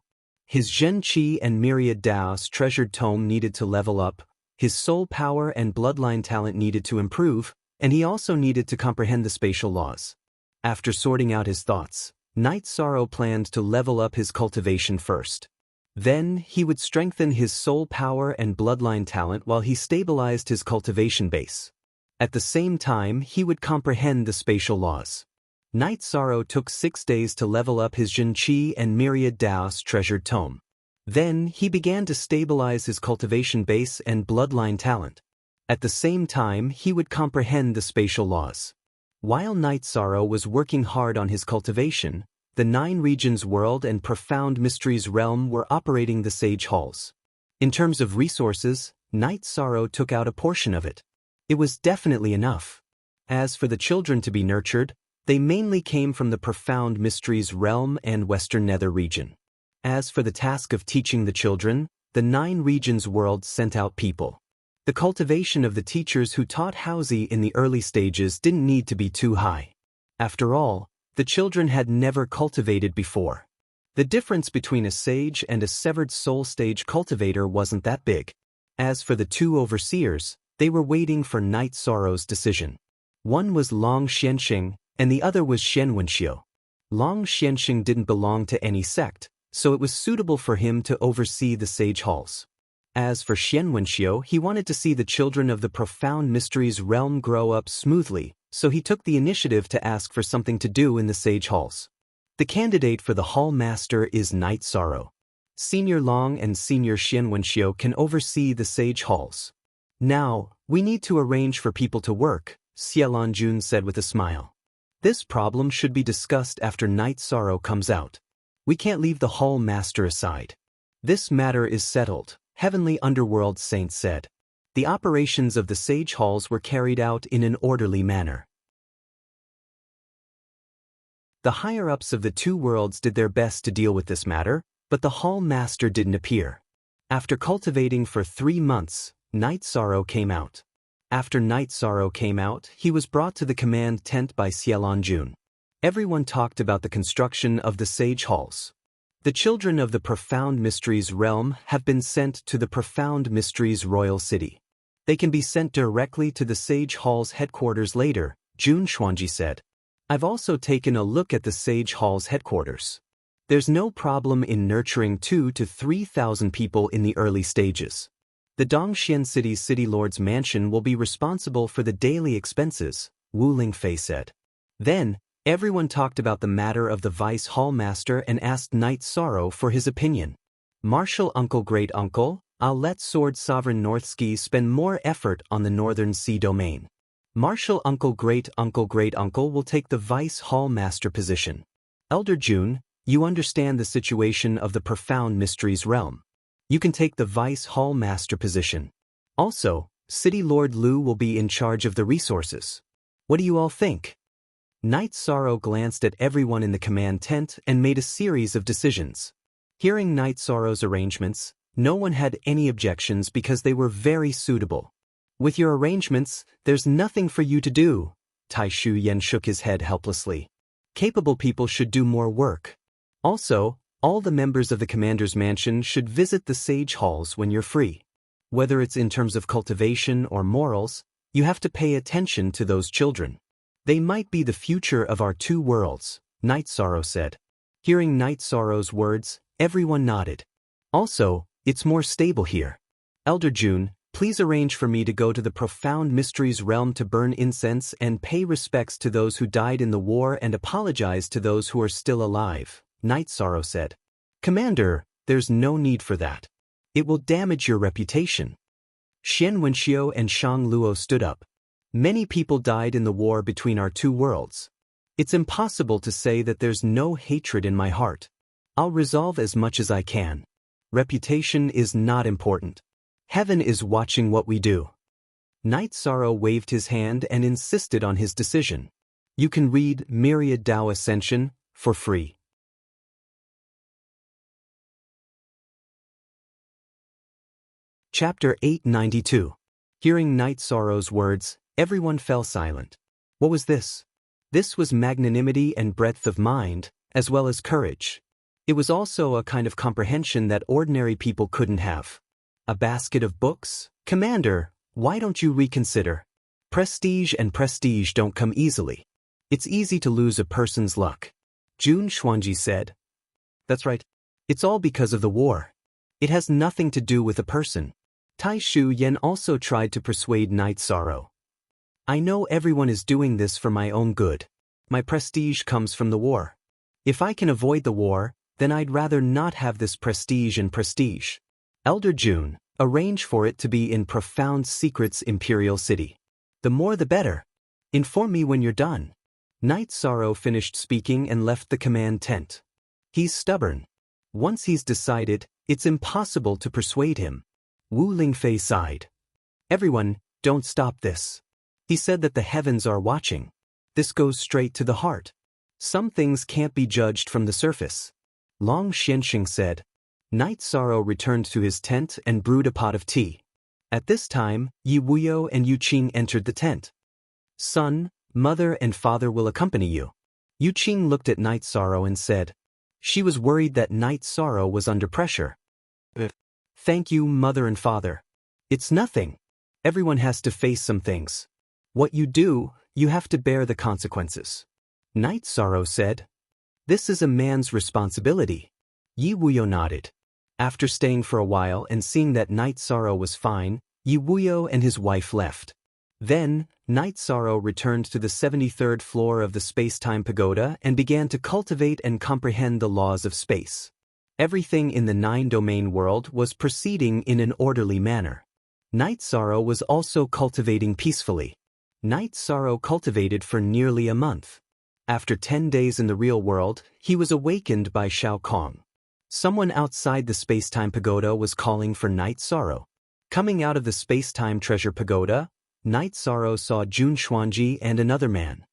His Zhen Qi and Myriad Daos treasured tome needed to level up, his soul power and bloodline talent needed to improve, and he also needed to comprehend the spatial laws. After sorting out his thoughts, Night Sorrow planned to level up his cultivation first. Then, he would strengthen his soul power and bloodline talent while he stabilized his cultivation base. At the same time, he would comprehend the spatial laws. Night Sorrow took 6 days to level up his Zhen Qi and Myriad Daos treasured tome. Then, he began to stabilize his cultivation base and bloodline talent. At the same time, he would comprehend the spatial laws. While Night Sorrow was working hard on his cultivation, the 9 regions world and profound mysteries realm were operating the Sage Halls. In terms of resources, Night Sorrow took out a portion of it. It was definitely enough. As for the children to be nurtured, they mainly came from the profound mysteries realm and Western Nether region. As for the task of teaching the children, the 9 regions world sent out people. The cultivation of the teachers who taught Houzi in the early stages didn't need to be too high. After all, the children had never cultivated before. The difference between a sage and a severed soul stage cultivator wasn't that big. As for the 2 overseers, they were waiting for Night Sorrow's decision. One was Long Xianxing, and the other was Xian Wenxiu. Long Xianxing didn't belong to any sect, so it was suitable for him to oversee the Sage Halls. As for Xianwenxiu, he wanted to see the children of the profound mysteries realm grow up smoothly, so he took the initiative to ask for something to do in the sage halls. The candidate for the hall master is Night Sorrow. Senior Long and Senior Xianwenxiu can oversee the sage halls. Now, we need to arrange for people to work, Xielanjun said with a smile. This problem should be discussed after Night Sorrow comes out. We can't leave the hall master aside. This matter is settled, Heavenly Underworld Saint said. The operations of the sage halls were carried out in an orderly manner. The higher-ups of the two worlds did their best to deal with this matter, but the hall master didn't appear. After cultivating for 3 months, Night Sorrow came out. After Night Sorrow came out, he was brought to the command tent by Xielanjun. Everyone talked about the construction of the sage halls. The children of the Profound Mysteries realm have been sent to the Profound Mysteries Royal City. They can be sent directly to the Sage Hall's headquarters later, Jun Xuanji said. I've also taken a look at the Sage Hall's headquarters. There's no problem in nurturing 2,000 to 3,000 people in the early stages. The Dongxian City's City Lord's mansion will be responsible for the daily expenses, Wu Lingfei said. Then, everyone talked about the matter of the Vice Hall Master and asked Night Sorrow for his opinion. Martial Uncle Great Uncle, I'll let Sword Sovereign Northski spend more effort on the Northern Sea domain. Martial Uncle Great Uncle will take the Vice Hall Master position. Elder Jun, you understand the situation of the Profound Mysteries realm. You can take the Vice Hall Master position. Also, City Lord Lu will be in charge of the resources. What do you all think? Night Sorrow glanced at everyone in the command tent and made a series of decisions. Hearing Night Sorrow's arrangements, no one had any objections because they were very suitable. With your arrangements, there's nothing for you to do. Tai Shu Yen shook his head helplessly. Capable people should do more work. Also, all the members of the commander's mansion should visit the sage halls when you're free. Whether it's in terms of cultivation or morals, you have to pay attention to those children. They might be the future of our two worlds, Night Sorrow said. Hearing Night Sorrow's words, everyone nodded. Also, it's more stable here. Elder Jun, please arrange for me to go to the Profound Mysteries realm to burn incense and pay respects to those who died in the war and apologize to those who are still alive, Night Sorrow said. Commander, there's no need for that. It will damage your reputation. Xianwenxiu and Shang Luo stood up. Many people died in the war between our two worlds. It's impossible to say that there's no hatred in my heart. I'll resolve as much as I can. Reputation is not important. Heaven is watching what we do. Night Sorrow waved his hand and insisted on his decision. You can read Myriad Tao Ascension for free. Chapter 892. Hearing Night Sorrow's words, everyone fell silent. What was this? This was magnanimity and breadth of mind, as well as courage. It was also a kind of comprehension that ordinary people couldn't have. A basket of books? Commander, why don't you reconsider? Prestige and prestige don't come easily. It's easy to lose a person's luck. Jun Xuanji said. That's right. It's all because of the war. It has nothing to do with a person. Tai Shu Yen also tried to persuade Night Sorrow. I know everyone is doing this for my own good. My prestige comes from the war. If I can avoid the war, then I'd rather not have this prestige and prestige. Elder Jun, arrange for it to be in Profound Secrets Imperial City. The more the better. Inform me when you're done. Night Sorrow finished speaking and left the command tent. He's stubborn. Once he's decided, it's impossible to persuade him. Wu Lingfei sighed. Everyone, don't stop this. He said that the heavens are watching. This goes straight to the heart. Some things can't be judged from the surface. Long Xianxing said. Night Sorrow returned to his tent and brewed a pot of tea. At this time, Yi Wuyo and Yu Qing entered the tent. Son, mother and father will accompany you. Yu Qing looked at Night Sorrow and said. She was worried that Night Sorrow was under pressure. Thank you, mother and father. It's nothing. Everyone has to face some things. What you do, you have to bear the consequences. Night Sorrow said. This is a man's responsibility. Yi Wuyo nodded. After staying for a while and seeing that Night Sorrow was fine, Yi Wuyo and his wife left. Then, Night Sorrow returned to the 73rd floor of the space-time pagoda and began to cultivate and comprehend the laws of space. Everything in the nine-domain world was proceeding in an orderly manner. Night Sorrow was also cultivating peacefully. Night Sorrow cultivated for nearly a month. After 10 days in the real world, he was awakened by Shao Kong. Someone outside the space-time pagoda was calling for Night Sorrow. Coming out of the space-time treasure pagoda, Night Sorrow saw Jun Xuanji and another man.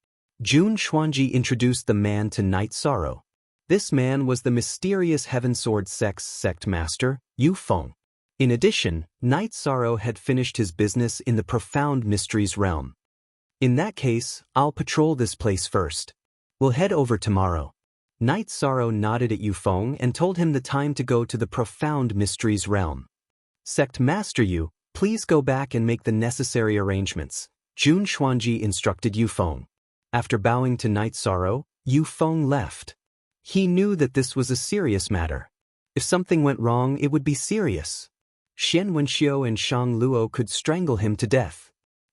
Jun Xuanji introduced the man to Night Sorrow. This man was the mysterious Heaven Sword sect master, Yu Feng. In addition, Night Sorrow had finished his business in the Profound Mysteries realm. In that case, I'll patrol this place first. We'll head over tomorrow. Night Sorrow nodded at Yu Feng and told him the time to go to the Profound Mysteries realm. Sect Master Yu, please go back and make the necessary arrangements, Jun Xuanji instructed Yu Feng. After bowing to Night Sorrow, Yu Feng left. He knew that this was a serious matter. If something went wrong, it would be serious. Xian Wenxiu and Shang Luo could strangle him to death.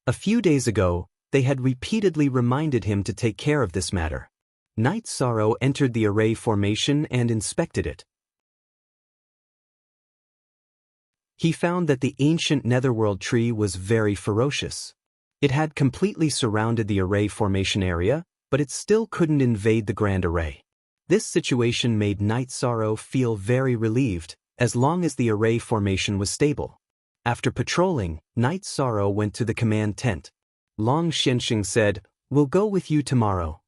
A few days ago, they had repeatedly reminded him to take care of this matter. Night Sorrow entered the array formation and inspected it. He found that the ancient netherworld tree was very ferocious. It had completely surrounded the array formation area, but it still couldn't invade the grand array. This situation made Night Sorrow feel very relieved, as long as the array formation was stable. After patrolling, Night Sorrow went to the command tent. Long Xianxing said, "We'll go with you tomorrow."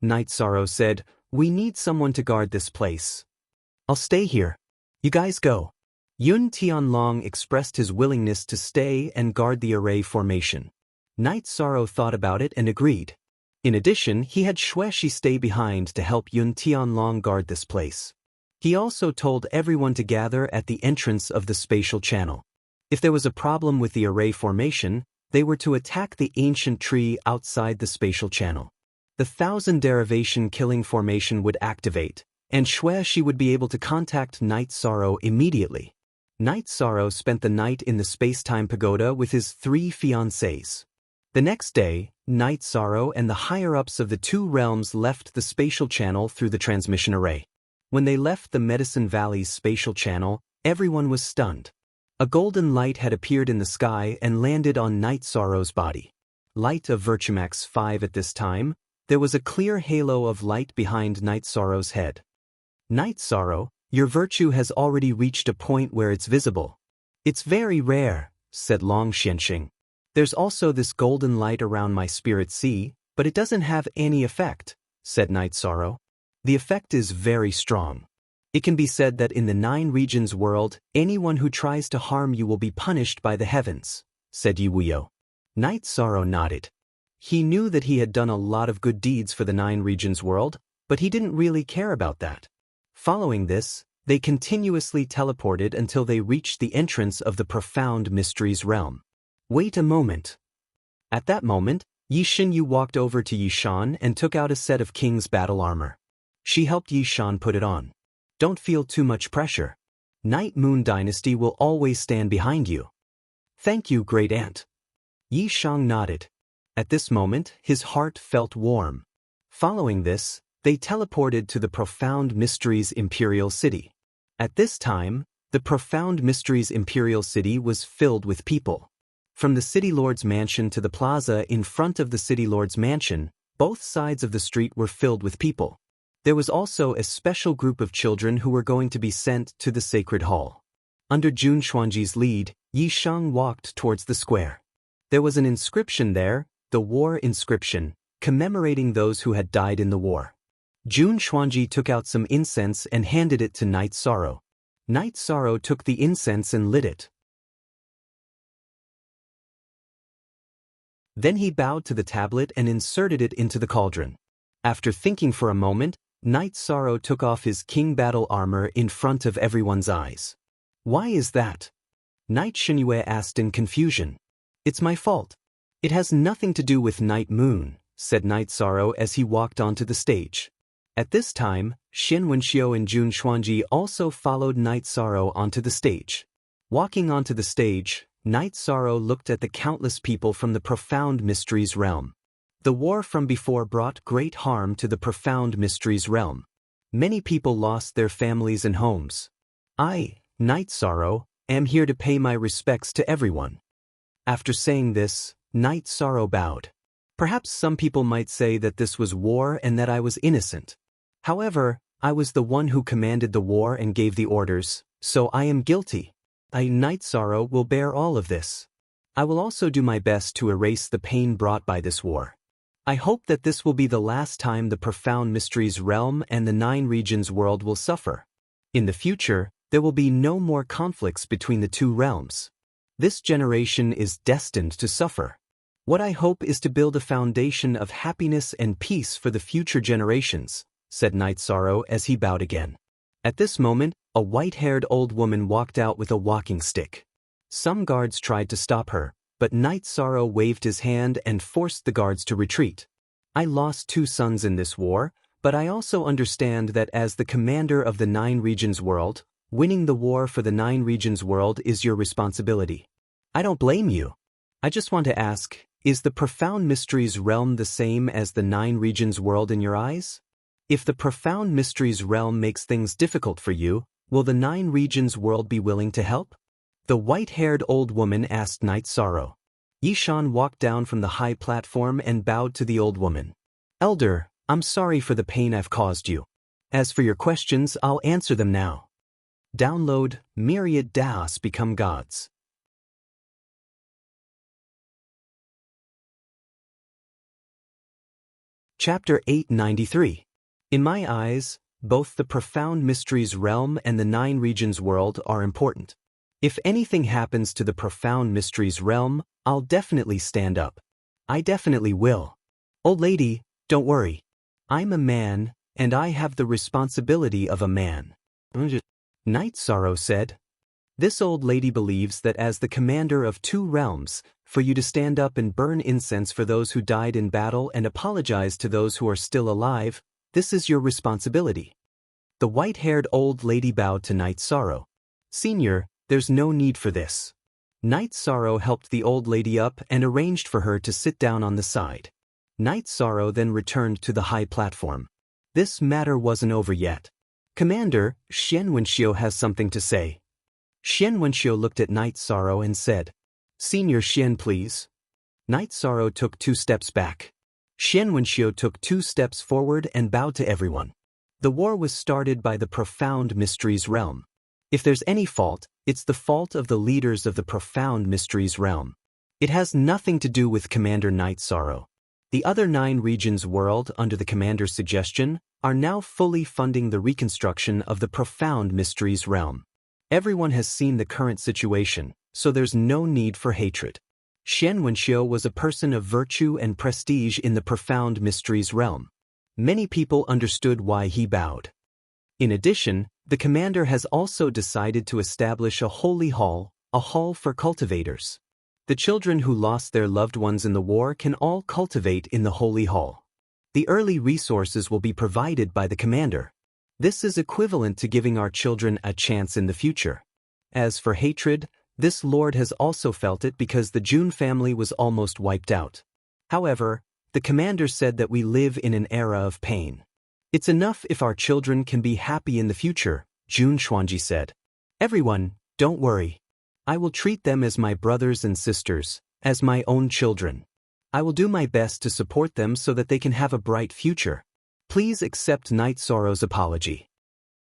Night Sorrow said, "We need someone to guard this place. I'll stay here. You guys go." Yun Tianlong expressed his willingness to stay and guard the array formation. Night Sorrow thought about it and agreed. In addition, he had Xueshi stay behind to help Yun Tianlong guard this place. He also told everyone to gather at the entrance of the spatial channel. If there was a problem with the array formation, they were to attack the ancient tree outside the spatial channel. The 1000 derivation killing formation would activate, and Xueshi would be able to contact Night Sorrow immediately. Night Sorrow spent the night in the space-time pagoda with his 3 fiancées. The next day, Night Sorrow and the higher-ups of the 2 realms left the spatial channel through the transmission array. When they left the Medicine Valley's spatial channel, everyone was stunned. A golden light had appeared in the sky and landed on Night Sorrow's body. Light of Virtumax 5 at this time, there was a clear halo of light behind Night Sorrow's head. Night Sorrow, your virtue has already reached a point where it's visible. It's very rare, said Long Xianxing. There's also this golden light around my spirit sea, but it doesn't have any effect, said Night Sorrow. The effect is very strong. It can be said that in the 9 regions world, anyone who tries to harm you will be punished by the heavens, said Yi Wuyo. Night Sorrow nodded. He knew that he had done a lot of good deeds for the 9 regions world, but he didn't really care about that. Following this, they continuously teleported until they reached the entrance of the Profound Mysteries realm. Wait a moment. At that moment, Yi Xinyu walked over to Yi Shan and took out a set of King's battle armor. She helped Yi Shan put it on. Don't feel too much pressure. Night Moon Dynasty will always stand behind you. Thank you, Great Aunt. Yi Shang nodded. At this moment, his heart felt warm. Following this, they teleported to the Profound Mysteries Imperial City. At this time, the Profound Mysteries Imperial City was filled with people. From the City Lord's mansion to the plaza in front of the City Lord's mansion, both sides of the street were filled with people. There was also a special group of children who were going to be sent to the Sacred Hall. Under Jun Xuanji's lead, Yi Shang walked towards the square. There was an inscription there, the war inscription, commemorating those who had died in the war. Jun Xuanji took out some incense and handed it to Night Sorrow. Night Sorrow took the incense and lit it. Then he bowed to the tablet and inserted it into the cauldron. After thinking for a moment, Night Sorrow took off his king battle armor in front of everyone's eyes. Why is that? Night Xinyue asked in confusion. It's my fault. It has nothing to do with Night Moon, said Night Sorrow as he walked onto the stage. At this time, Xin Wenxiu and Jun Xuanji also followed Night Sorrow onto the stage. Walking onto the stage, Night Sorrow looked at the countless people from the Profound Mysteries realm. The war from before brought great harm to the Profound Mysteries realm. Many people lost their families and homes. I, Night Sorrow, am here to pay my respects to everyone. After saying this, Night Sorrow bowed. Perhaps some people might say that this was war and that I was innocent. However, I was the one who commanded the war and gave the orders, so I am guilty. I, Night Sorrow, will bear all of this. I will also do my best to erase the pain brought by this war. I hope that this will be the last time the Profound Mysteries realm and the 9 regions world will suffer. In the future, there will be no more conflicts between the 2 realms. This generation is destined to suffer. What I hope is to build a foundation of happiness and peace for the future generations, said Night Sorrow as he bowed again. At this moment, a white-haired old woman walked out with a walking stick. Some guards tried to stop her, but Night Sorrow waved his hand and forced the guards to retreat. I lost 2 sons in this war, but I also understand that as the commander of the 9 regions world, winning the war for the 9 regions world is your responsibility. I don't blame you. I just want to ask, is the Profound Mysteries realm the same as the 9 regions world in your eyes? If the Profound Mysteries realm makes things difficult for you, will the 9 regions world be willing to help? The white-haired old woman asked Night Sorrow. Yishan walked down from the high platform and bowed to the old woman. Elder, I'm sorry for the pain I've caused you. As for your questions, I'll answer them now. Download Myriad Daos Become Gods. Chapter 893. In my eyes, both the Profound Mysteries realm and the 9 regions world are important. If anything happens to the Profound Mysteries realm, I'll definitely stand up. I definitely will. Old lady, don't worry. I'm a man, and I have the responsibility of a man. Night Sorrow said. This old lady believes that as the commander of 2 realms, for you to stand up and burn incense for those who died in battle and apologize to those who are still alive, this is your responsibility. The white-haired old lady bowed to Night Sorrow. Senior, there's no need for this. Night Sorrow helped the old lady up and arranged for her to sit down on the side. Night Sorrow then returned to the high platform. This matter wasn't over yet. Commander, Xian Wenxiu has something to say. Xian Wenxiu looked at Night Sorrow and said, Senior Xian, please. Night Sorrow took 2 steps back. Xian Wenxiu took 2 steps forward and bowed to everyone. The war was started by the Profound Mysteries realm. If there's any fault, it's the fault of the leaders of the Profound Mysteries realm. It has nothing to do with Commander Night Sorrow. The other 9 regions world, under the commander's suggestion, are now fully funding the reconstruction of the Profound Mysteries realm. Everyone has seen the current situation, so there's no need for hatred. Xian Wenxiu was a person of virtue and prestige in the Profound Mysteries realm. Many people understood why he bowed. In addition, the commander has also decided to establish a holy hall, a hall for cultivators. The children who lost their loved ones in the war can all cultivate in the holy hall. The early resources will be provided by the commander. This is equivalent to giving our children a chance in the future. As for hatred, this lord has also felt it because the Jun family was almost wiped out. However, the commander said that we live in an era of pain. It's enough if our children can be happy in the future, Jun Xuanji said. Everyone, don't worry. I will treat them as my brothers and sisters, as my own children. I will do my best to support them so that they can have a bright future. Please accept Night Sorrow's apology.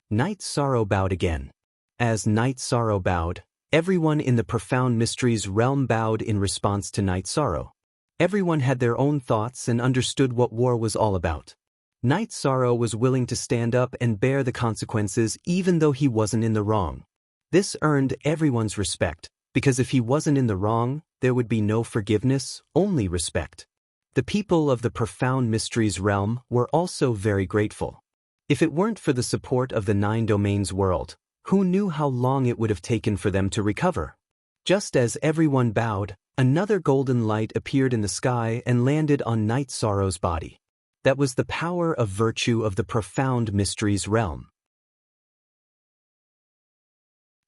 Night Sorrow bowed again. As Night Sorrow bowed, everyone in the Profound Mysteries realm bowed in response to Night Sorrow. Everyone had their own thoughts and understood what war was all about. Night Sorrow was willing to stand up and bear the consequences even though he wasn't in the wrong. This earned everyone's respect, because if he wasn't in the wrong, there would be no forgiveness, only respect. The people of the Profound Mysteries realm were also very grateful. If it weren't for the support of the 9 domains world, who knew how long it would have taken for them to recover? Just as everyone bowed, another golden light appeared in the sky and landed on Night Sorrow's body. That was the power of virtue of the profound mysteries realm.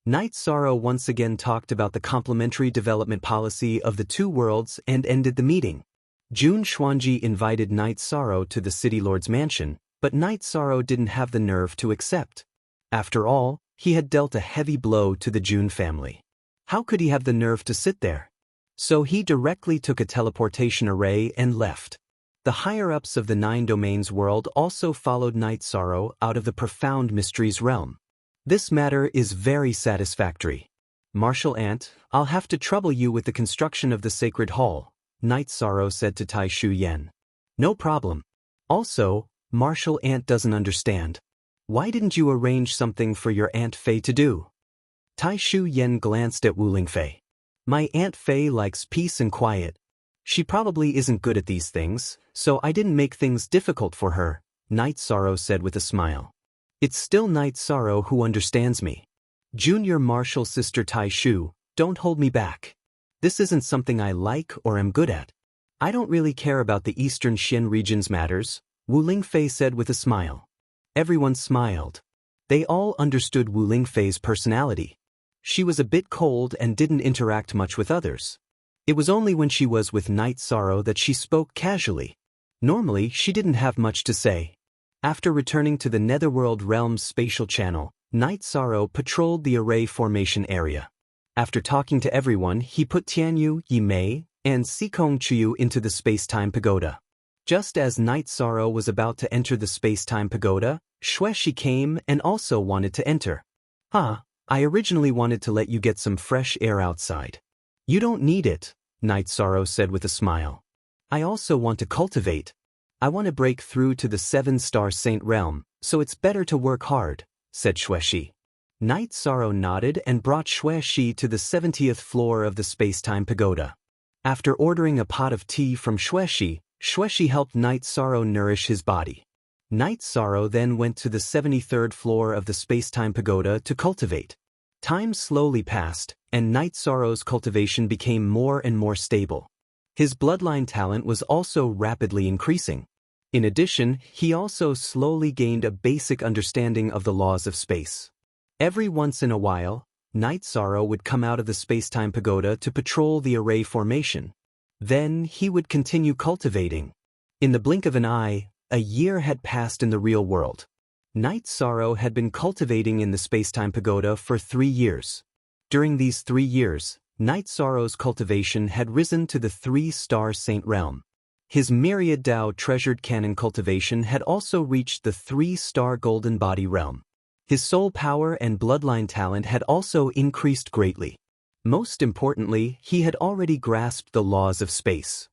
Night Sorrow once again talked about the complementary development policy of the two worlds and ended the meeting. Jun Xuanji invited Night Sorrow to the City Lord's mansion, but Night Sorrow didn't have the nerve to accept. After all, he had dealt a heavy blow to the Jun family. How could he have the nerve to sit there? So he directly took a teleportation array and left. The higher-ups of the Nine Domains world also followed Night Sorrow out of the profound mysteries realm. This matter is very satisfactory. Martial Ant, I'll have to trouble you with the construction of the Sacred Hall, Night Sorrow said to Tai Shu Yen. No problem. Also, Martial Ant doesn't understand. Why didn't you arrange something for your Aunt Fei to do? Tai Shu Yen glanced at Wu Lingfei. My Aunt Fei likes peace and quiet. She probably isn't good at these things, so I didn't make things difficult for her, Night Sorrow said with a smile. It's still Night Sorrow who understands me. Junior Martial Sister Tai Shu, don't hold me back. This isn't something I like or am good at. I don't really care about the Eastern Xian region's matters, Wu Lingfei said with a smile. Everyone smiled. They all understood Wu Lingfei's personality. She was a bit cold and didn't interact much with others. It was only when she was with Night Sorrow that she spoke casually. Normally, she didn't have much to say. After returning to the Netherworld Realm's spatial channel, Night Sorrow patrolled the array formation area. After talking to everyone, he put Tianyu, Yimei, and Sikong Chuyu into the space-time pagoda. Just as Night Sorrow was about to enter the space-time pagoda, Xueshi came and also wanted to enter. I originally wanted to let you get some fresh air outside. You don't need it, Night Sorrow said with a smile. I also want to cultivate. I want to break through to the 7-star Saint realm, so it's better to work hard, said Xueshi. Night Sorrow nodded and brought Xueshi to the 70th floor of the space-time pagoda. After ordering a pot of tea from Xueshi, Xueshi helped Night Sorrow nourish his body. Night Sorrow then went to the 73rd floor of the space-time pagoda to cultivate. Time slowly passed, and Night Sorrow's cultivation became more and more stable. His bloodline talent was also rapidly increasing. In addition, he also slowly gained a basic understanding of the laws of space. Every once in a while, Night Sorrow would come out of the space-time pagoda to patrol the array formation. Then he would continue cultivating. In the blink of an eye, a year had passed in the real world. Night Sorrow had been cultivating in the space-time pagoda for 3 years. During these 3 years, Night Sorrow's cultivation had risen to the 3-star Saint realm. His myriad Dao treasured canon cultivation had also reached the 3-star Golden Body realm. His soul power and bloodline talent had also increased greatly. Most importantly, he had already grasped the laws of space.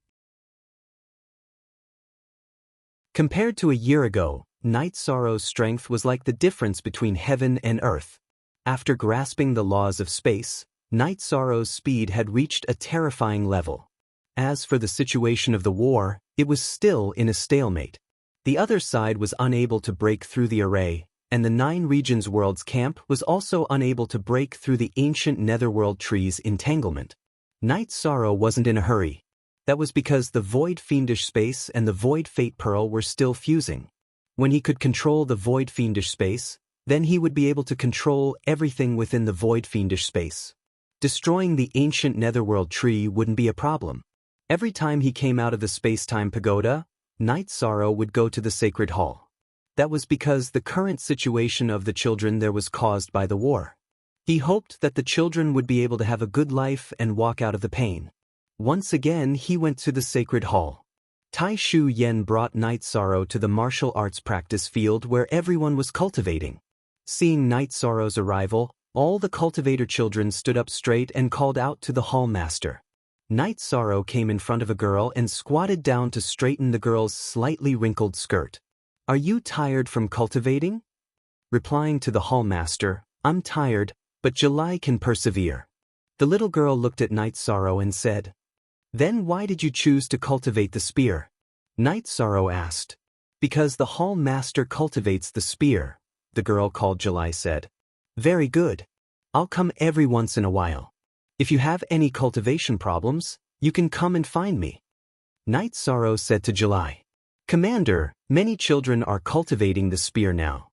Compared to a year ago, Night Sorrow's strength was like the difference between heaven and earth. After grasping the laws of space, Night Sorrow's speed had reached a terrifying level. As for the situation of the war, it was still in a stalemate. The other side was unable to break through the array, and the 9 Regions World's camp was also unable to break through the ancient Netherworld tree's entanglement. Night Sorrow wasn't in a hurry. That was because the Void Fiendish Space and the Void Fate Pearl were still fusing. When he could control the Void Fiendish Space, then he would be able to control everything within the Void Fiendish Space. Destroying the ancient Netherworld tree wouldn't be a problem. Every time he came out of the space-time pagoda, Night Sorrow would go to the Sacred Hall. That was because the current situation of the children there was caused by the war. He hoped that the children would be able to have a good life and walk out of the pain. Once again he went to the Sacred Hall. Tai Shu Yen brought Night Sorrow to the martial arts practice field where everyone was cultivating. Seeing Night Sorrow's arrival, all the cultivator children stood up straight and called out to the hall master. Night Sorrow came in front of a girl and squatted down to straighten the girl's slightly wrinkled skirt. Are you tired from cultivating? Replying to the hall master, I'm tired, but July can persevere. The little girl looked at Night Sorrow and said, Then why did you choose to cultivate the spear? Night Sorrow asked. Because the hall master cultivates the spear, the girl called July said. Very good. I'll come every once in a while. If you have any cultivation problems, you can come and find me. Night Sorrow said to July. Commander, many children are cultivating the spear now.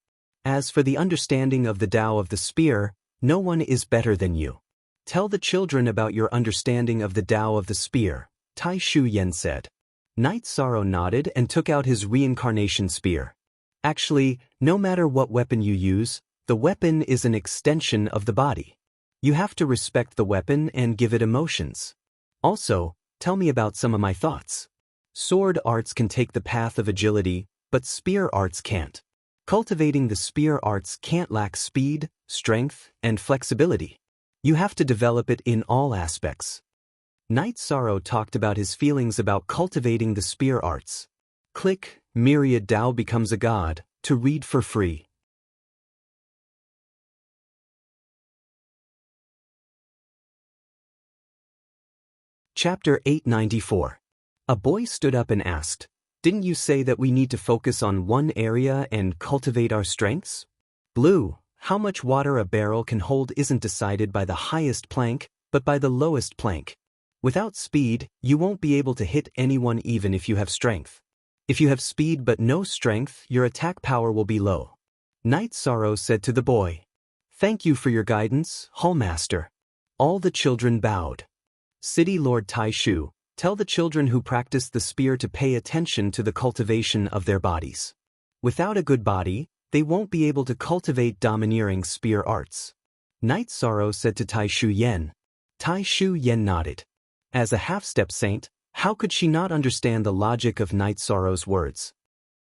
As for the understanding of the Tao of the spear, no one is better than you. Tell the children about your understanding of the Tao of the spear, Tai Shu Yen said. Knight Sorrow nodded and took out his reincarnation spear. Actually, no matter what weapon you use, the weapon is an extension of the body. You have to respect the weapon and give it emotions. Also, tell me about some of my thoughts. Sword arts can take the path of agility, but spear arts can't. Cultivating the spear arts can't lack speed, strength, and flexibility. You have to develop it in all aspects. Knight Sorrow talked about his feelings about cultivating the spear arts. Click, Myriad Tao becomes a god, to read for free. Chapter 894. A boy stood up and asked, "Didn't you say that we need to focus on one area and cultivate our strengths?" Blue, how much water a barrel can hold isn't decided by the highest plank, but by the lowest plank. Without speed, you won't be able to hit anyone even if you have strength. If you have speed but no strength, your attack power will be low. Knight Sorrow said to the boy, "Thank you for your guidance, Hallmaster." All the children bowed. City Lord Tai Shu, tell the children who practice the spear to pay attention to the cultivation of their bodies. Without a good body, they won't be able to cultivate domineering spear arts. Knight Sorrow said to Tai Shu Yen. Tai Shu Yen nodded. As a half-step saint, how could she not understand the logic of Knight Sorrow's words?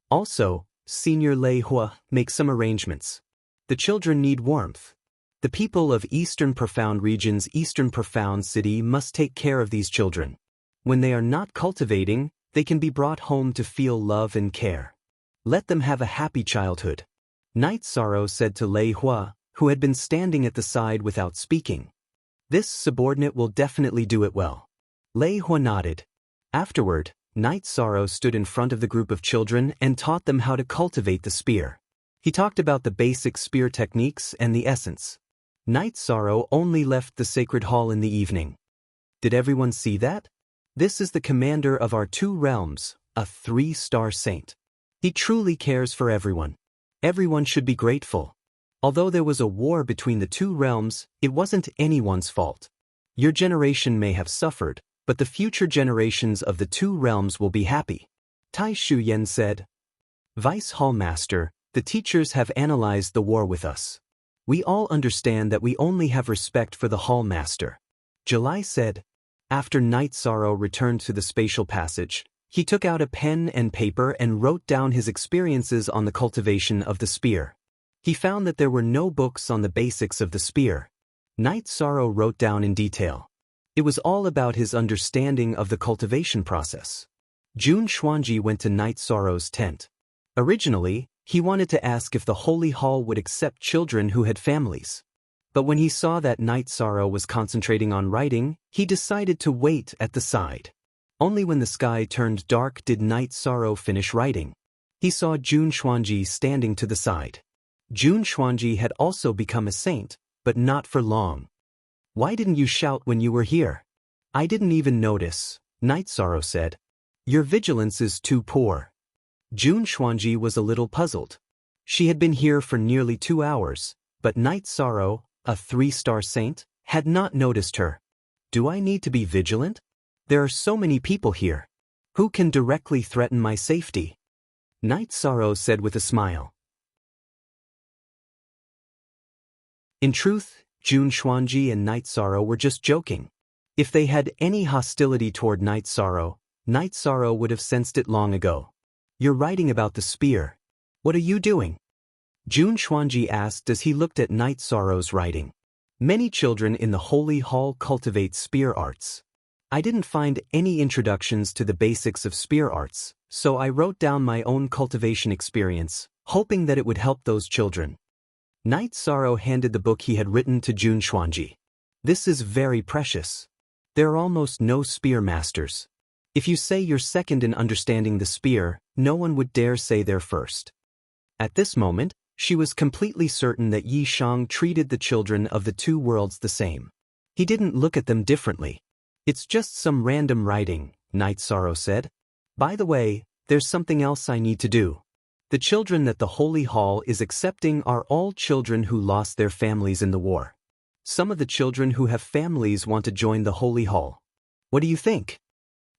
Also, Senior Lei Hua, make some arrangements. The children need warmth. The people of Eastern Profound Region's Eastern Profound City must take care of these children. When they are not cultivating, they can be brought home to feel love and care. Let them have a happy childhood. Knight Sorrow said to Lei Hua, who had been standing at the side without speaking. This subordinate will definitely do it well. Lei Hua nodded. Afterward, Knight Sorrow stood in front of the group of children and taught them how to cultivate the spear. He talked about the basic spear techniques and the essence. Knight Sorrow only left the sacred hall in the evening. Did everyone see that? This is the commander of our two realms, a 3-star saint. He truly cares for everyone. Everyone should be grateful. Although there was a war between the two realms, it wasn't anyone's fault. Your generation may have suffered, but the future generations of the two realms will be happy. Tai Shu Yen said. Vice Hallmaster, the teachers have analyzed the war with us. We all understand that we only have respect for the Hallmaster. July said. After Knight Sorrow returned to the spatial passage, he took out a pen and paper and wrote down his experiences on the cultivation of the spear. He found that there were no books on the basics of the spear. Knight Sorrow wrote down in detail. It was all about his understanding of the cultivation process. Jun Xuanji went to Knight Sorrow's tent. Originally, he wanted to ask if the Holy Hall would accept children who had families. But when he saw that Knight Sorrow was concentrating on writing, he decided to wait at the side. Only when the sky turned dark did Knight Sorrow finish writing. He saw Jun Xuanji standing to the side. Jun Xuanji had also become a saint, but not for long. Why didn't you shout when you were here? I didn't even notice, Knight Sorrow said. Your vigilance is too poor. Jun Xuanji was a little puzzled. She had been here for nearly 2 hours, but Knight Sorrow, a 3-star saint, had not noticed her. Do I need to be vigilant? There are so many people here. Who can directly threaten my safety? Knight Sorrow said with a smile. In truth, Jun Xuanji and Knight Sorrow were just joking. If they had any hostility toward Knight Sorrow would have sensed it long ago. You're writing about the spear. What are you doing? Jun Xuanji asked as he looked at Knight Sorrow's writing. Many children in the Holy Hall cultivate spear arts. I didn't find any introductions to the basics of spear arts, so I wrote down my own cultivation experience, hoping that it would help those children. Knight Sorrow handed the book he had written to Jun Xuanji. This is very precious. There are almost no spear masters. If you say you're second in understanding the spear, no one would dare say they're first. At this moment, she was completely certain that Yi Shang treated the children of the two worlds the same. He didn't look at them differently. It's just some random writing, Knight Sorrow said. By the way, There's something else I need to do. The children that the Holy Hall is accepting are all children who lost their families in the war. Some of the children who have families want to join the Holy Hall. What do you think?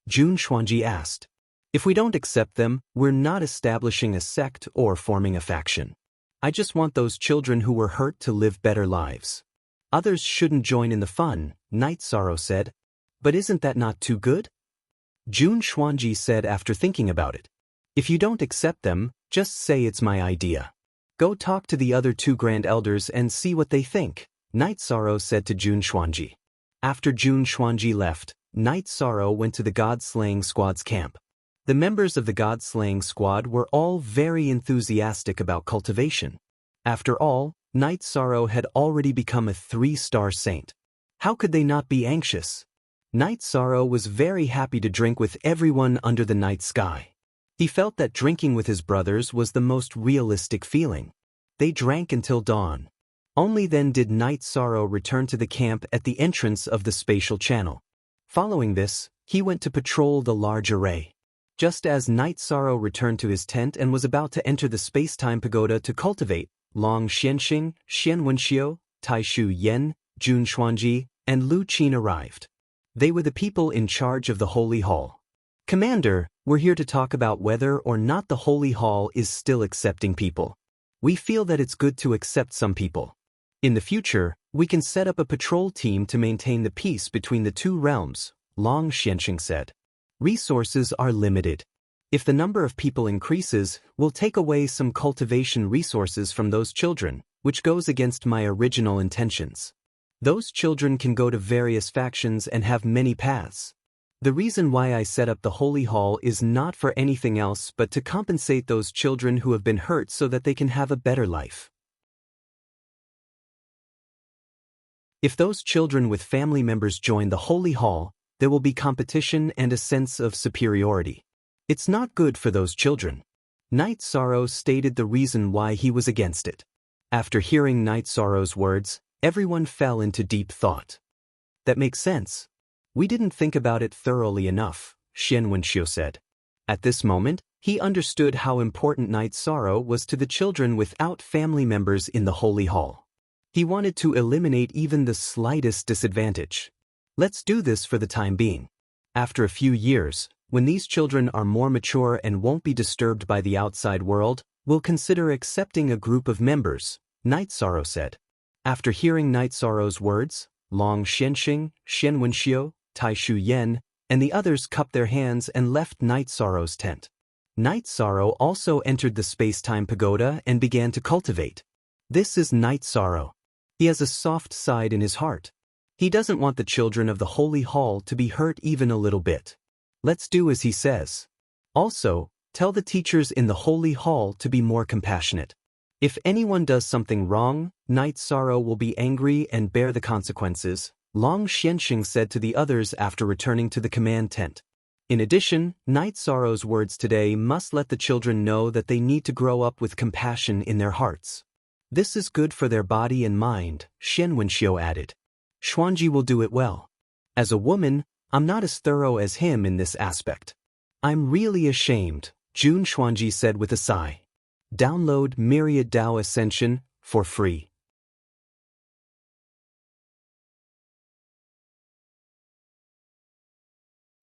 Jun Xuanji asked. If we don't accept them, we're not establishing a sect or forming a faction. I just want those children who were hurt to live better lives. Others shouldn't join in the fun, Night Sorrow said. But isn't that not too good? Jun Xuanji said after thinking about it. If you don't accept them, just say it's my idea. Go talk to the other two Grand Elders and see what they think, Night Sorrow said to Jun Xuanji. After Jun Xuanji left, Night Sorrow went to the God-slaying squad's camp. The members of the God-slaying squad were all very enthusiastic about cultivation. After all, Night Sorrow had already become a 3-star saint. How could they not be anxious? Night Sorrow was very happy to drink with everyone under the night sky. He felt that drinking with his brothers was the most realistic feeling. They drank until dawn. Only then did Night Sorrow return to the camp at the entrance of the spatial channel. Following this, he went to patrol the large array. Just as Night Sorrow returned to his tent and was about to enter the space-time pagoda to cultivate, Long Xianxing, Xian Wenxiu, Tai Shu Yen, Jun Xuanji, and Lu Qin arrived. They were the people in charge of the Holy Hall. Commander, we're here to talk about whether or not the Holy Hall is still accepting people. We feel that it's good to accept some people. In the future, we can set up a patrol team to maintain the peace between the two realms, Long Xianxing said. Resources are limited. If the number of people increases, we'll take away some cultivation resources from those children, which goes against my original intentions. Those children can go to various factions and have many paths. The reason why I set up the Holy Hall is not for anything else but to compensate those children who have been hurt so that they can have a better life. If those children with family members join the Holy Hall, there will be competition and a sense of superiority. It's not good for those children. Night Sorrow stated the reason why he was against it. After hearing Night Sorrow's words, everyone fell into deep thought. That makes sense. We didn't think about it thoroughly enough, Xian Wenxiu said. At this moment, he understood how important Night Sorrow was to the children without family members in the Holy Hall. He wanted to eliminate even the slightest disadvantage. Let's do this for the time being. After a few years, when these children are more mature and won't be disturbed by the outside world, we'll consider accepting a group of members, Night Sorrow said. After hearing Night Sorrow's words, Long Xianxing, Xian Wenxiu, Tai Shu Yen, and the others cupped their hands and left Night Sorrow's tent. Night Sorrow also entered the space-time pagoda and began to cultivate. This is Night Sorrow. He has a soft side in his heart. He doesn't want the children of the Holy Hall to be hurt even a little bit. Let's do as he says. Also, tell the teachers in the Holy Hall to be more compassionate. If anyone does something wrong, Night Sorrow will be angry and bear the consequences, Long Xianxing said to the others after returning to the command tent. In addition, Night Sorrow's words today must let the children know that they need to grow up with compassion in their hearts. This is good for their body and mind, Xian Wenxiu added. Xuanji will do it well. As a woman, I'm not as thorough as him in this aspect. I'm really ashamed, Jun Xuanji said with a sigh. Download Myriad Dao Ascension for free.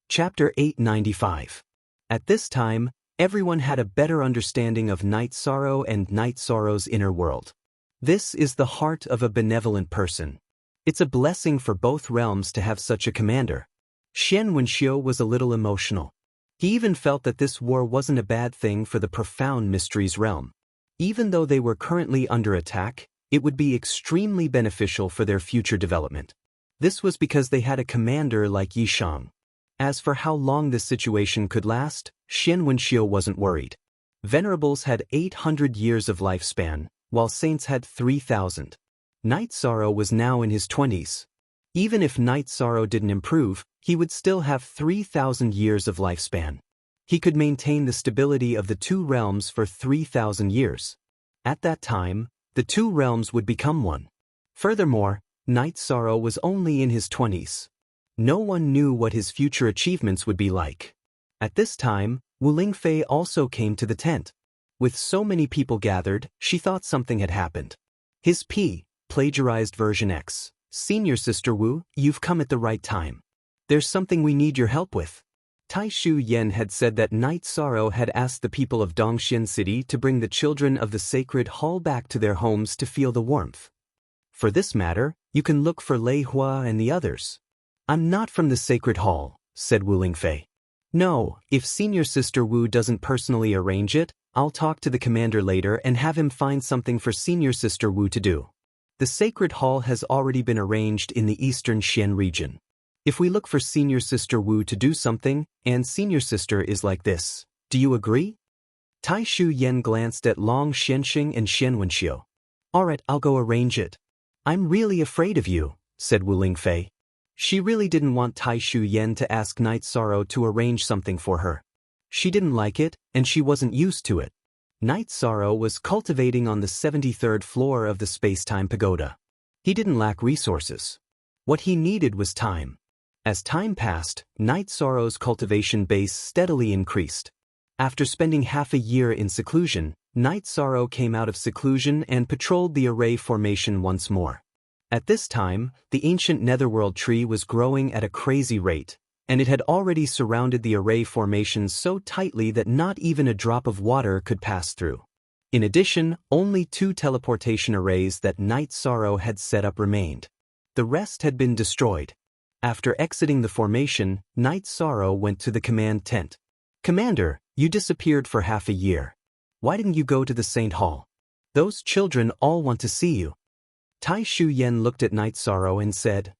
Chapter 895. At this time, everyone had a better understanding of Night Sorrow and Night Sorrow's inner world. This is the heart of a benevolent person. It's a blessing for both realms to have such a commander. Xian Wenxiu was a little emotional. He even felt that this war wasn't a bad thing for the profound mysteries realm. Even though they were currently under attack, it would be extremely beneficial for their future development. This was because they had a commander like Yishang. As for how long this situation could last, Xian Wenxiu wasn't worried. Venerables had 800 years of lifespan, while saints had 3,000. Night Sorrow was now in his 20s. Even if Night Sorrow didn't improve, he would still have 3,000 years of lifespan. He could maintain the stability of the two realms for 3,000 years. At that time, the two realms would become one. Furthermore, Night Sorrow was only in his 20s. No one knew what his future achievements would be like. At this time, Wu Lingfei also came to the tent. With so many people gathered, she thought something had happened. His plagiarized version X. Senior Sister Wu, you've come at the right time. There's something we need your help with. Tai Shu Yen had said that Night Sorrow had asked the people of Dongxian City to bring the children of the Sacred Hall back to their homes to feel the warmth. For this matter, you can look for Lei Hua and the others. I'm not from the Sacred Hall, said Wu Lingfei. No, if Senior Sister Wu doesn't personally arrange it, I'll talk to the commander later and have him find something for Senior Sister Wu to do. The Sacred Hall has already been arranged in the eastern Xian region. If we look for Senior Sister Wu to do something, and Senior Sister is like this, do you agree? Tai Shu Yen glanced at Long Xianxing and Xian Wenxiu. Alright, I'll go arrange it. I'm really afraid of you, said Wu Lingfei. She really didn't want Tai Shu Yen to ask Night Sorrow to arrange something for her. She didn't like it, and she wasn't used to it. Night Sorrow was cultivating on the 73rd floor of the space-time pagoda. He didn't lack resources. What he needed was time. As time passed, Night Sorrow's cultivation base steadily increased. After spending half a year in seclusion, Night Sorrow came out of seclusion and patrolled the array formation once more. At this time, the ancient netherworld tree was growing at a crazy rate, and it had already surrounded the array formation so tightly that not even a drop of water could pass through. In addition, only 2 teleportation arrays that Night Sorrow had set up remained. The rest had been destroyed. After exiting the formation, Night Sorrow went to the command tent. Commander, you disappeared for half a year. Why didn't you go to the Saint Hall? Those children all want to see you. Tai Shu Yen looked at Night Sorrow and said.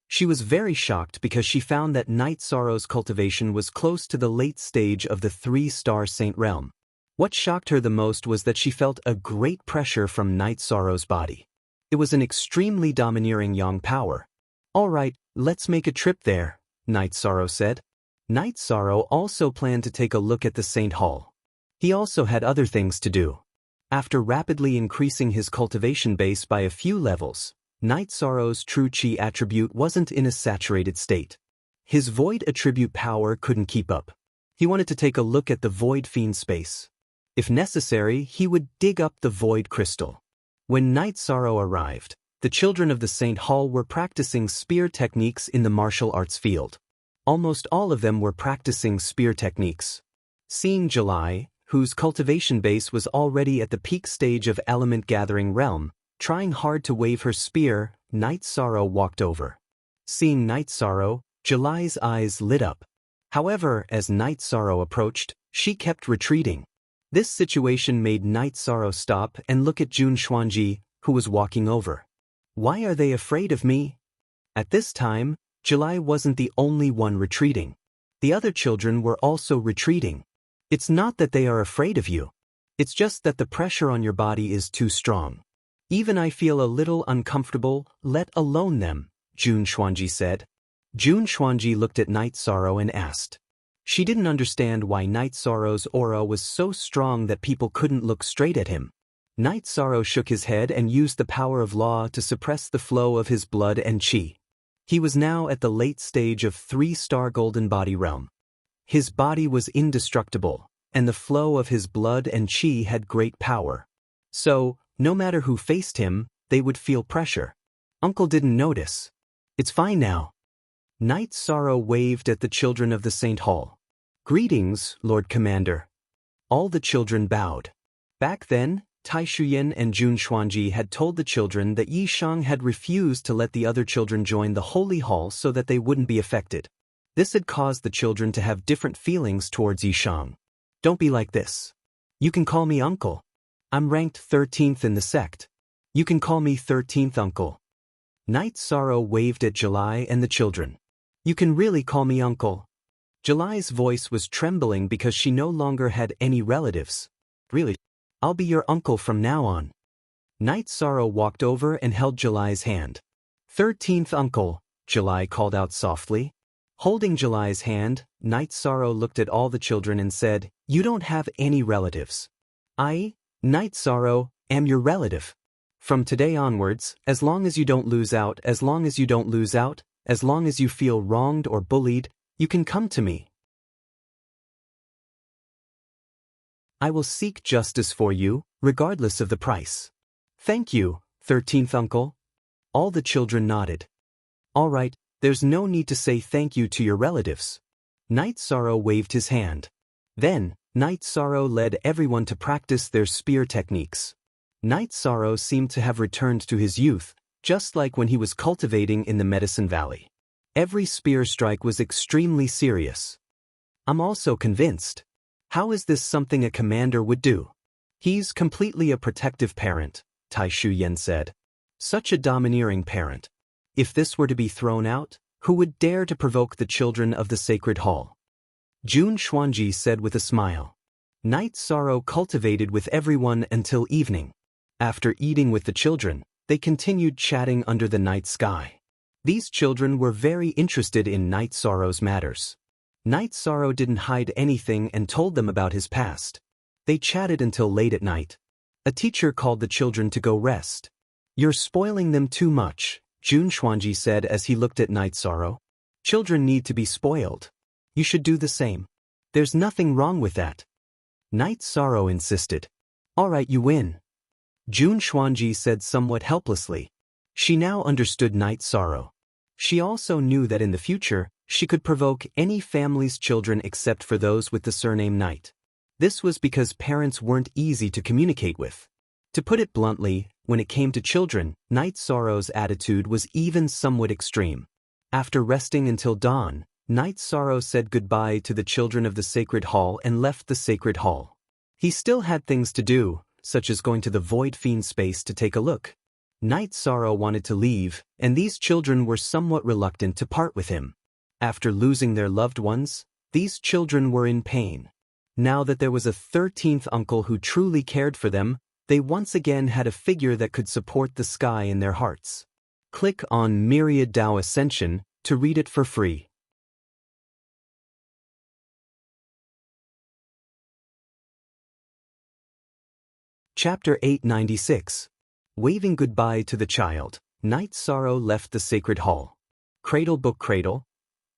She was very shocked because she found that Night Sorrow's cultivation was close to the late stage of the 3-star Saint Realm. What shocked her the most was that she felt a great pressure from Night Sorrow's body. It was an extremely domineering yang power. All right, let's make a trip there, Night Sorrow said. Night Sorrow also planned to take a look at the Saint Hall. He also had other things to do. After rapidly increasing his cultivation base by a few levels, Night Sorrow's true Qi attribute wasn't in a saturated state. His void attribute power couldn't keep up. He wanted to take a look at the void fiend space. If necessary, he would dig up the void crystal. When Night Sorrow arrived, the children of the Saint Hall were practicing spear techniques in the martial arts field. Almost all of them were practicing spear techniques. Seeing July, whose cultivation base was already at the peak stage of element gathering realm, trying hard to wave her spear, Night Sorrow walked over. Seeing Night Sorrow, July's eyes lit up. However, as Night Sorrow approached, she kept retreating. This situation made Night Sorrow stop and look at Jun Xuanji, who was walking over. Why are they afraid of me? At this time, July wasn't the only one retreating. The other children were also retreating. It's not that they are afraid of you. It's just that the pressure on your body is too strong. Even I feel a little uncomfortable, let alone them, Jun Xuanji said. Jun Xuanji looked at Night Sorrow and asked. She didn't understand why Night Sorrow's aura was so strong that people couldn't look straight at him. Night Sorrow shook his head and used the power of law to suppress the flow of his blood and qi. He was now at the late stage of 3-star golden body realm. His body was indestructible, and the flow of his blood and qi had great power. So, no matter who faced him, they would feel pressure. Uncle didn't notice. It's fine now. Night Sorrow waved at the children of the Saint Hall. Greetings, Lord Commander. All the children bowed. Back then, Tai Shuyan and Jun Xuanji had told the children that Yi Shang had refused to let the other children join the Holy Hall so that they wouldn't be affected. This had caused the children to have different feelings towards Yi Shang. Don't be like this. You can call me uncle. I'm ranked 13th in the sect. You can call me 13th uncle. Night Sorrow waved at July and the children. You can really call me uncle. July's voice was trembling because she no longer had any relatives. Really? I'll be your uncle from now on. Night Sorrow walked over and held July's hand. 13th uncle, July called out softly. Holding July's hand, Night Sorrow looked at all the children and said, You don't have any relatives. I, Night Sorrow, am your relative. From today onwards, as long as you don't lose out, as long as you feel wronged or bullied, You can come to me. I will seek justice for you, regardless of the price. Thank you, 13th uncle. All the children nodded. All right, there's no need to say thank you to your relatives. Night Sorrow waved his hand. Then, Night Sorrow led everyone to practice their spear techniques. Night Sorrow seemed to have returned to his youth, just like when he was cultivating in the Medicine Valley. Every spear strike was extremely serious. I'm also convinced. How is this something a commander would do? He's completely a protective parent, Tai Shuyan said. Such a domineering parent. If this were to be thrown out, who would dare to provoke the children of the Sacred Hall? Jun Xuanji said with a smile. Night Sorrow cultivated with everyone until evening. After eating with the children, they continued chatting under the night sky. These children were very interested in Night Sorrow's matters. Night Sorrow didn't hide anything and told them about his past. They chatted until late at night. A teacher called the children to go rest. You're spoiling them too much, Jun Xuanji said as he looked at Night Sorrow. Children need to be spoiled. You should do the same. There's nothing wrong with that. Night Sorrow insisted. All right, you win. Jun Xuanji said somewhat helplessly. She now understood Night Sorrow. She also knew that in the future, she could provoke any family's children except for those with the surname Night. This was because parents weren't easy to communicate with. To put it bluntly, when it came to children, Night Sorrow's attitude was even somewhat extreme. After resting until dawn, Night Sorrow said goodbye to the children of the Sacred Hall and left the Sacred Hall. He still had things to do, such as going to the Void Fiend space to take a look. Night Sorrow wanted to leave, and these children were somewhat reluctant to part with him. After losing their loved ones, these children were in pain. Now that there was a 13th uncle who truly cared for them, they once again had a figure that could support the sky in their hearts. Click on Myriad Dao Ascension to read it for free. Chapter 896. Waving goodbye to the child, Night Sorrow left the Sacred Hall. Cradle Book Cradle.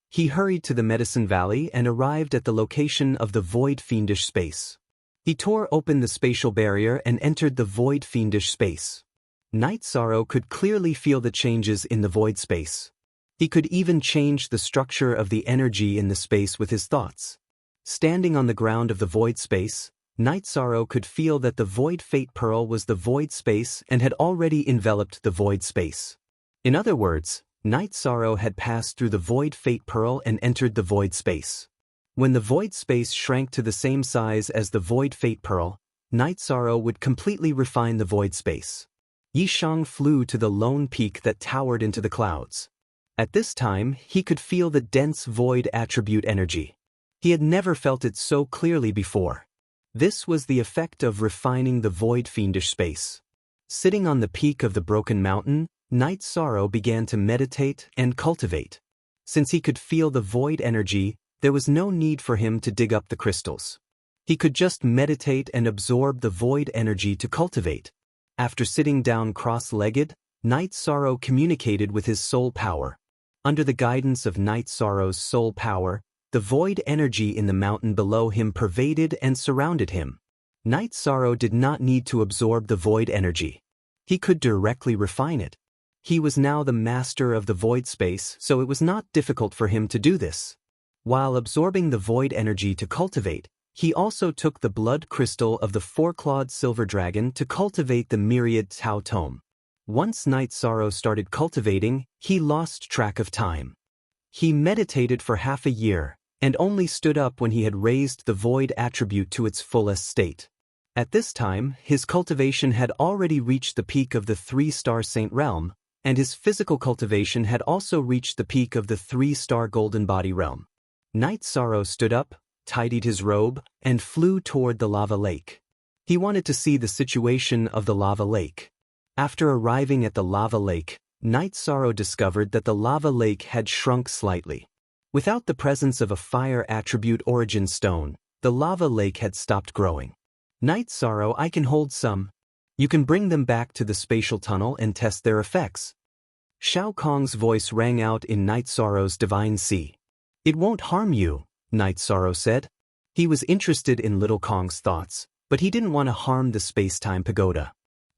He hurried to the Medicine Valley and arrived at the location of the Void Fiendish space. He tore open the spatial barrier and entered the Void Fiendish space. Night Sorrow could clearly feel the changes in the void space. He could even change the structure of the energy in the space with his thoughts. Standing on the ground of the void space, Night Sorrow could feel that the Void Fate Pearl was the void space and had already enveloped the void space. In other words, Night Sorrow had passed through the Void Fate Pearl and entered the void space. When the void space shrank to the same size as the Void Fate Pearl, Night Sorrow would completely refine the void space. Yishang flew to the lone peak that towered into the clouds. At this time, he could feel the dense void attribute energy. He had never felt it so clearly before. This was the effect of refining the void fiendish space. Sitting on the peak of the broken mountain, Night Sorrow began to meditate and cultivate. Since he could feel the void energy, there was no need for him to dig up the crystals. He could just meditate and absorb the void energy to cultivate. After sitting down cross-legged, Night Sorrow communicated with his soul power. Under the guidance of Night Sorrow's soul power, the void energy in the mountain below him pervaded and surrounded him. Night Sorrow did not need to absorb the void energy. He could directly refine it. He was now the master of the void space, so it was not difficult for him to do this. While absorbing the void energy to cultivate, he also took the blood crystal of the four-clawed silver dragon to cultivate the myriad Tao Tome. Once Night Sorrow started cultivating, he lost track of time. He meditated for half a year, and only stood up when he had raised the void attribute to its fullest state. At this time, his cultivation had already reached the peak of the 3-star Saint Realm, and his physical cultivation had also reached the peak of the 3-star Golden Body Realm. Night Sorrow stood up, tidied his robe, and flew toward the lava lake. He wanted to see the situation of the lava lake. After arriving at the lava lake, Night Sorrow discovered that the lava lake had shrunk slightly. Without the presence of a fire attribute origin stone, the lava lake had stopped growing. Night Sorrow, I can hold some. You can bring them back to the spatial tunnel and test their effects. Shao Kong's voice rang out in Night Sorrow's divine sea. It won't harm you, Night Sorrow said. He was interested in Little Kong's thoughts, but he didn't want to harm the space-time pagoda.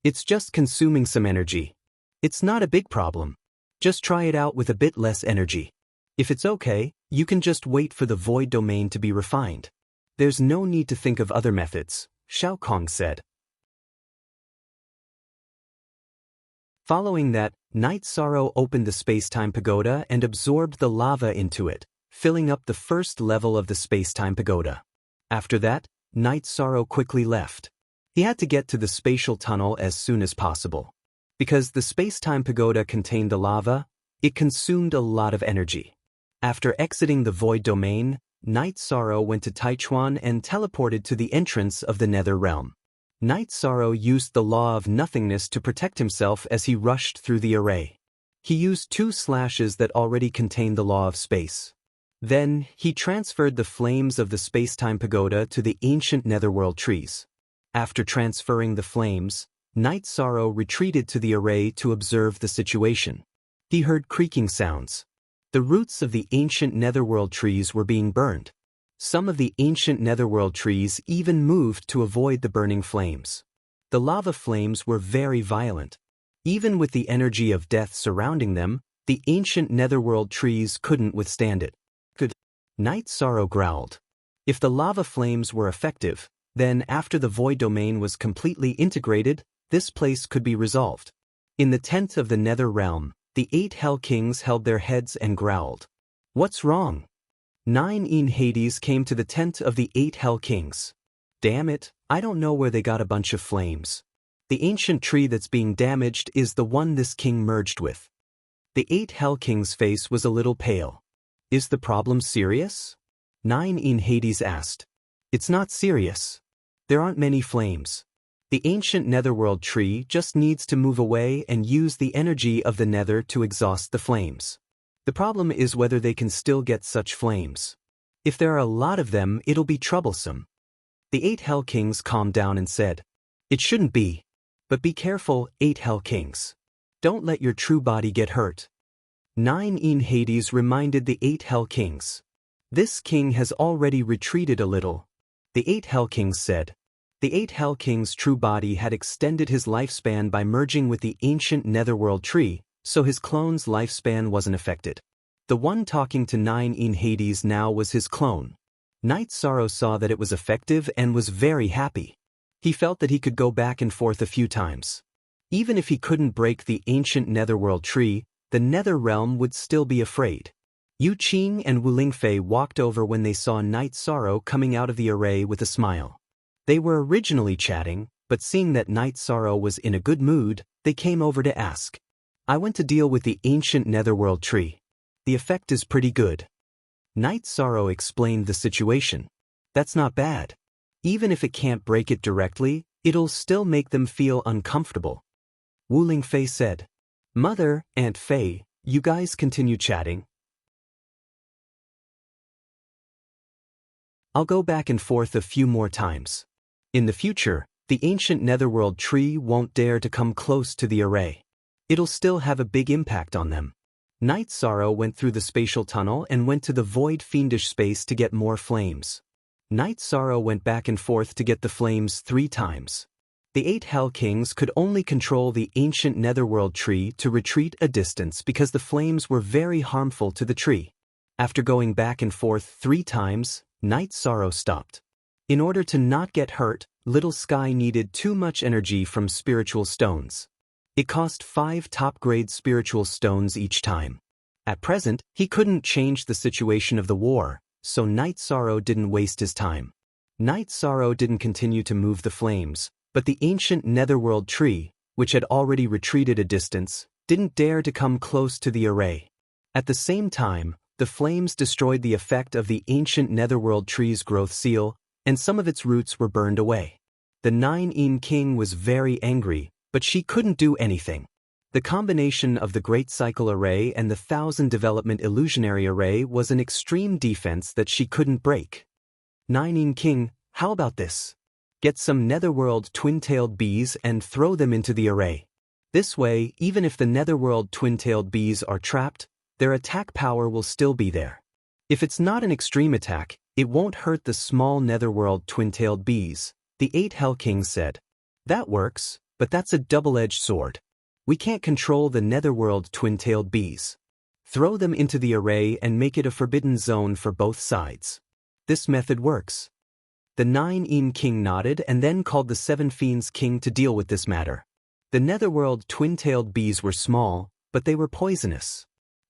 It's just consuming some energy. It's not a big problem. Just try it out with a bit less energy. If it's okay, you can just wait for the void domain to be refined. There's no need to think of other methods, Xiao Kong said. Following that, Night Sorrow opened the space-time pagoda and absorbed the lava into it, filling up the first level of the space-time pagoda. After that, Night Sorrow quickly left. He had to get to the spatial tunnel as soon as possible. Because the space-time pagoda contained the lava, it consumed a lot of energy. After exiting the void domain, Night Sorrow went to Taichuan and teleported to the entrance of the Nether Realm. Night Sorrow used the law of nothingness to protect himself as he rushed through the array. He used 2 slashes that already contained the law of space. Then, he transferred the flames of the space-time pagoda to the ancient netherworld trees. After transferring the flames, Night Sorrow retreated to the array to observe the situation. He heard creaking sounds. The roots of the ancient netherworld trees were being burned. Some of the ancient netherworld trees even moved to avoid the burning flames. The lava flames were very violent. Even with the energy of death surrounding them, the ancient netherworld trees couldn't withstand it. Night Sorrow growled. If the lava flames were effective, then after the void domain was completely integrated, this place could be resolved. In the tent of the Nether Realm, the 8 Hell Kings held their heads and growled. What's wrong? 9 in Hades came to the tent of the 8 Hell Kings. Damn it, I don't know where they got a bunch of flames. The ancient tree that's being damaged is the one this king merged with. The 8 Hell Kings' face was a little pale. Is the problem serious? 9 in Hades asked. It's not serious. There aren't many flames. The ancient netherworld tree just needs to move away and use the energy of the nether to exhaust the flames. The problem is whether they can still get such flames. If there are a lot of them, it'll be troublesome. The 8 Hell Kings calmed down and said, It shouldn't be. But be careful, 8 Hell Kings. Don't let your true body get hurt. 9 in Hades reminded the 8 Hell Kings. This king has already retreated a little. The 8 Hell Kings said. The 8 Hell Kings' true body had extended his lifespan by merging with the ancient netherworld tree, so his clone's lifespan wasn't affected. The one talking to 9 in Hades now was his clone. Night Sorrow saw that it was effective and was very happy. He felt that he could go back and forth a few times. Even if he couldn't break the ancient netherworld tree, the Nether Realm would still be afraid. Yu Qing and Wu Lingfei walked over when they saw Night Sorrow coming out of the array with a smile. They were originally chatting, but seeing that Night Sorrow was in a good mood, they came over to ask. I went to deal with the ancient netherworld tree. The effect is pretty good. Night Sorrow explained the situation. That's not bad. Even if it can't break it directly, it'll still make them feel uncomfortable. Wu Lingfei said. Mother, Aunt Fei, you guys continue chatting. I'll go back and forth a few more times. In the future, the ancient netherworld tree won't dare to come close to the array. It'll still have a big impact on them. Night Sorrow went through the spatial tunnel and went to the void fiendish space to get more flames. Night Sorrow went back and forth to get the flames 3 times. The 8 Hell Kings could only control the ancient netherworld tree to retreat a distance because the flames were very harmful to the tree. After going back and forth 3 times, Night Sorrow stopped. In order to not get hurt, Little Sky needed too much energy from spiritual stones. It cost 5 top-grade spiritual stones each time. At present, he couldn't change the situation of the war, so Night Sorrow didn't waste his time. Night Sorrow didn't continue to move the flames, but the ancient netherworld tree, which had already retreated a distance, didn't dare to come close to the array. At the same time, the flames destroyed the effect of the ancient netherworld tree's growth seal, and some of its roots were burned away. The 9 in King was very angry, but she couldn't do anything. The combination of the Great Cycle Array and the 1000 Development Illusionary Array was an extreme defense that she couldn't break. 9 in King, how about this? Get some netherworld twin-tailed bees and throw them into the array. This way, even if the netherworld twin-tailed bees are trapped, their attack power will still be there. If it's not an extreme attack, it won't hurt the small netherworld twin-tailed bees, the 8 Hell Kings said. That works, but that's a double-edged sword. We can't control the netherworld twin-tailed bees. Throw them into the array and make it a forbidden zone for both sides. This method works. The 9 Eem King nodded and then called the 7 Fiends King to deal with this matter. The netherworld twin-tailed bees were small, but they were poisonous.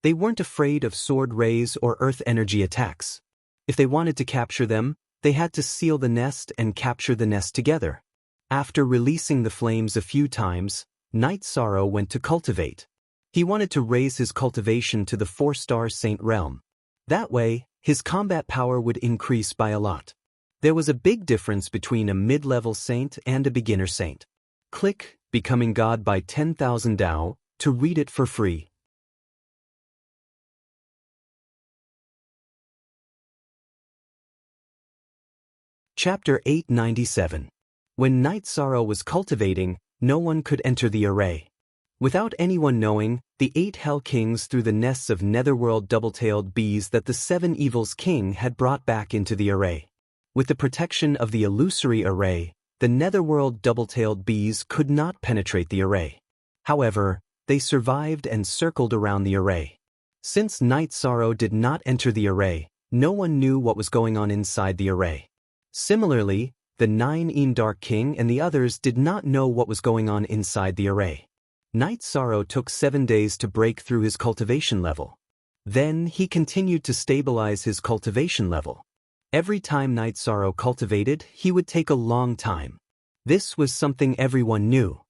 They weren't afraid of sword rays or earth energy attacks. If they wanted to capture them, they had to seal the nest and capture the nest together. After releasing the flames a few times, Night Sorrow went to cultivate. He wanted to raise his cultivation to the 4-star saint realm. That way, his combat power would increase by a lot. There was a big difference between a mid-level saint and a beginner saint. Click Becoming God by 10,000 Dao to read it for free. Chapter 897. When Night Sorrow was cultivating, no one could enter the array. Without anyone knowing, the 8 Hell Kings threw the nests of netherworld double-tailed bees that the 7 Evils King had brought back into the array. With the protection of the illusory array, the netherworld double-tailed bees could not penetrate the array. However, they survived and circled around the array. Since Night Sorrow did not enter the array, no one knew what was going on inside the array. Similarly, the 9 Eem Dark King and the others did not know what was going on inside the array. Night Sorrow took 7 days to break through his cultivation level. Then he continued to stabilize his cultivation level. Every time Night Sorrow cultivated, he would take a long time. This was something everyone knew.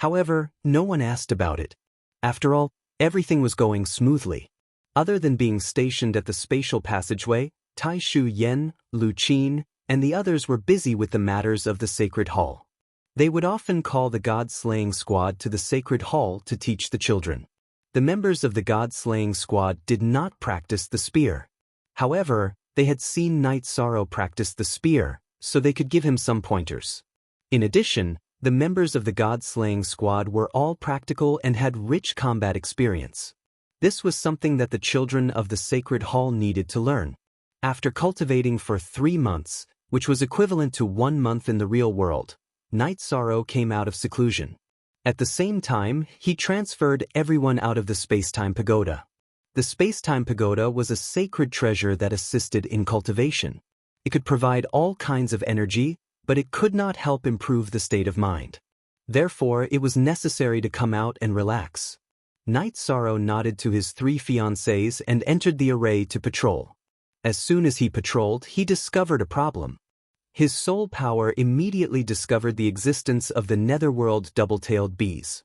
However, no one asked about it. After all, everything was going smoothly. Other than being stationed at the spatial passageway, Tai Shu Yen, Lu Qin, and the others were busy with the matters of the Sacred Hall. They would often call the God-slaying squad to the Sacred Hall to teach the children. The members of the God-slaying squad did not practice the spear. However, they had seen Night Sorrow practice the spear, so they could give him some pointers. In addition, the members of the God-slaying squad were all practical and had rich combat experience. This was something that the children of the Sacred Hall needed to learn. After cultivating for 3 months, which was equivalent to 1 month in the real world, Night Sorrow came out of seclusion. At the same time, he transferred everyone out of the Space-Time Pagoda. The Space-Time Pagoda was a sacred treasure that assisted in cultivation. It could provide all kinds of energy, but it could not help improve the state of mind. Therefore, it was necessary to come out and relax. Night Sorrow nodded to his 3 fiancées and entered the array to patrol. As soon as he patrolled, he discovered a problem. His soul power immediately discovered the existence of the netherworld double-tailed bees.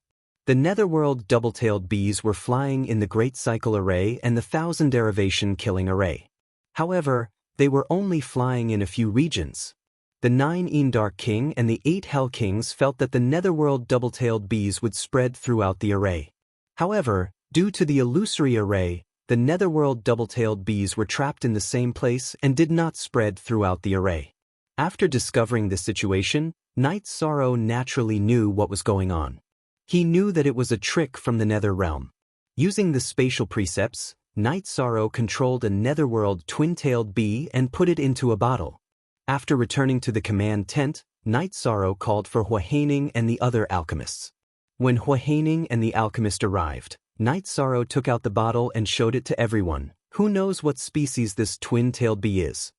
The netherworld double-tailed bees were flying in the Great Cycle Array and the 1000 Derivation Killing Array. However, they were only flying in a few regions. The 9 Eem Dark King and the 8 Hell Kings felt that the netherworld double-tailed bees would spread throughout the array. However, due to the illusory array, the netherworld double-tailed bees were trapped in the same place and did not spread throughout the array. After discovering this situation, Night Sorrow naturally knew what was going on. He knew that it was a trick from the Nether Realm. Using the spatial precepts, Night Sorrow controlled a netherworld twin-tailed bee and put it into a bottle. After returning to the command tent, Night Sorrow called for Huahaining and the other alchemists. When Huahaining and the alchemist arrived, Night Sorrow took out the bottle and showed it to everyone. Who knows what species this twin-tailed bee is?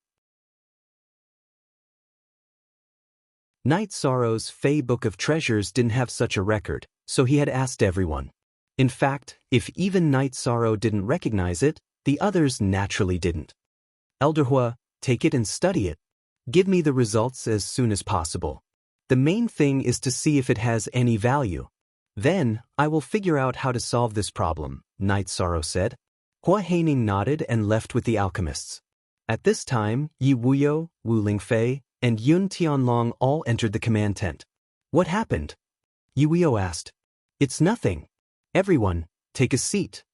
Night Sorrow's Fey Book of Treasures didn't have such a record, so he had asked everyone. In fact, if even Night Sorrow didn't recognize it, the others naturally didn't. Elder Hua, take it and study it. Give me the results as soon as possible. The main thing is to see if it has any value. Then, I will figure out how to solve this problem, Night Sorrow said. Huahaining nodded and left with the alchemists. At this time, Yi Wuyo, Wu Lingfei, and Yun Tianlong all entered the command tent. What happened? Yi Wuyo asked. It's nothing. Everyone, take a seat.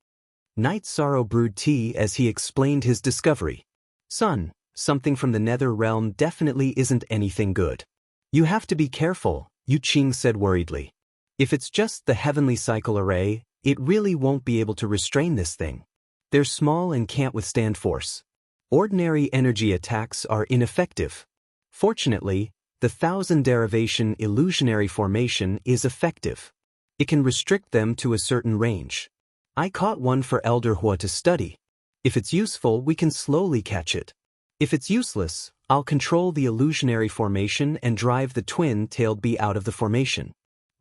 Night Sorrow brewed tea as he explained his discovery. Son, something from the Nether Realm definitely isn't anything good. You have to be careful, Yu Qing said worriedly. If it's just the Heavenly Cycle Array, it really won't be able to restrain this thing. They're small and can't withstand force. Ordinary energy attacks are ineffective. Fortunately, the Thousand Derivation illusionary formation is effective. It can restrict them to a certain range. I caught one for Elder Hua to study. If it's useful, we can slowly catch it. If it's useless, I'll control the illusionary formation and drive the twin-tailed bee out of the formation.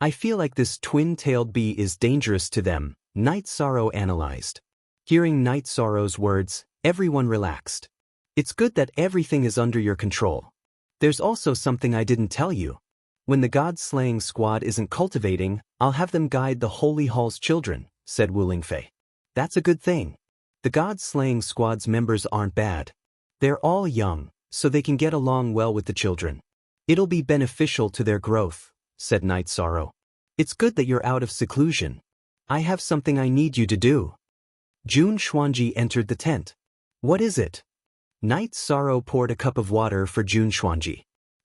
I feel like this twin-tailed bee is dangerous to them, Night Sorrow analyzed. Hearing Night Sorrow's words, everyone relaxed. It's good that everything is under your control. There's also something I didn't tell you. When the God-slaying squad isn't cultivating, I'll have them guide the Holy Hall's children, said Wu Lingfei. That's a good thing. The God-slaying squad's members aren't bad. They're all young, so they can get along well with the children. It'll be beneficial to their growth, said Night Sorrow. It's good that you're out of seclusion. I have something I need you to do. Jun Xuanji entered the tent. What is it? Night Sorrow poured a cup of water for Jun Xuanji.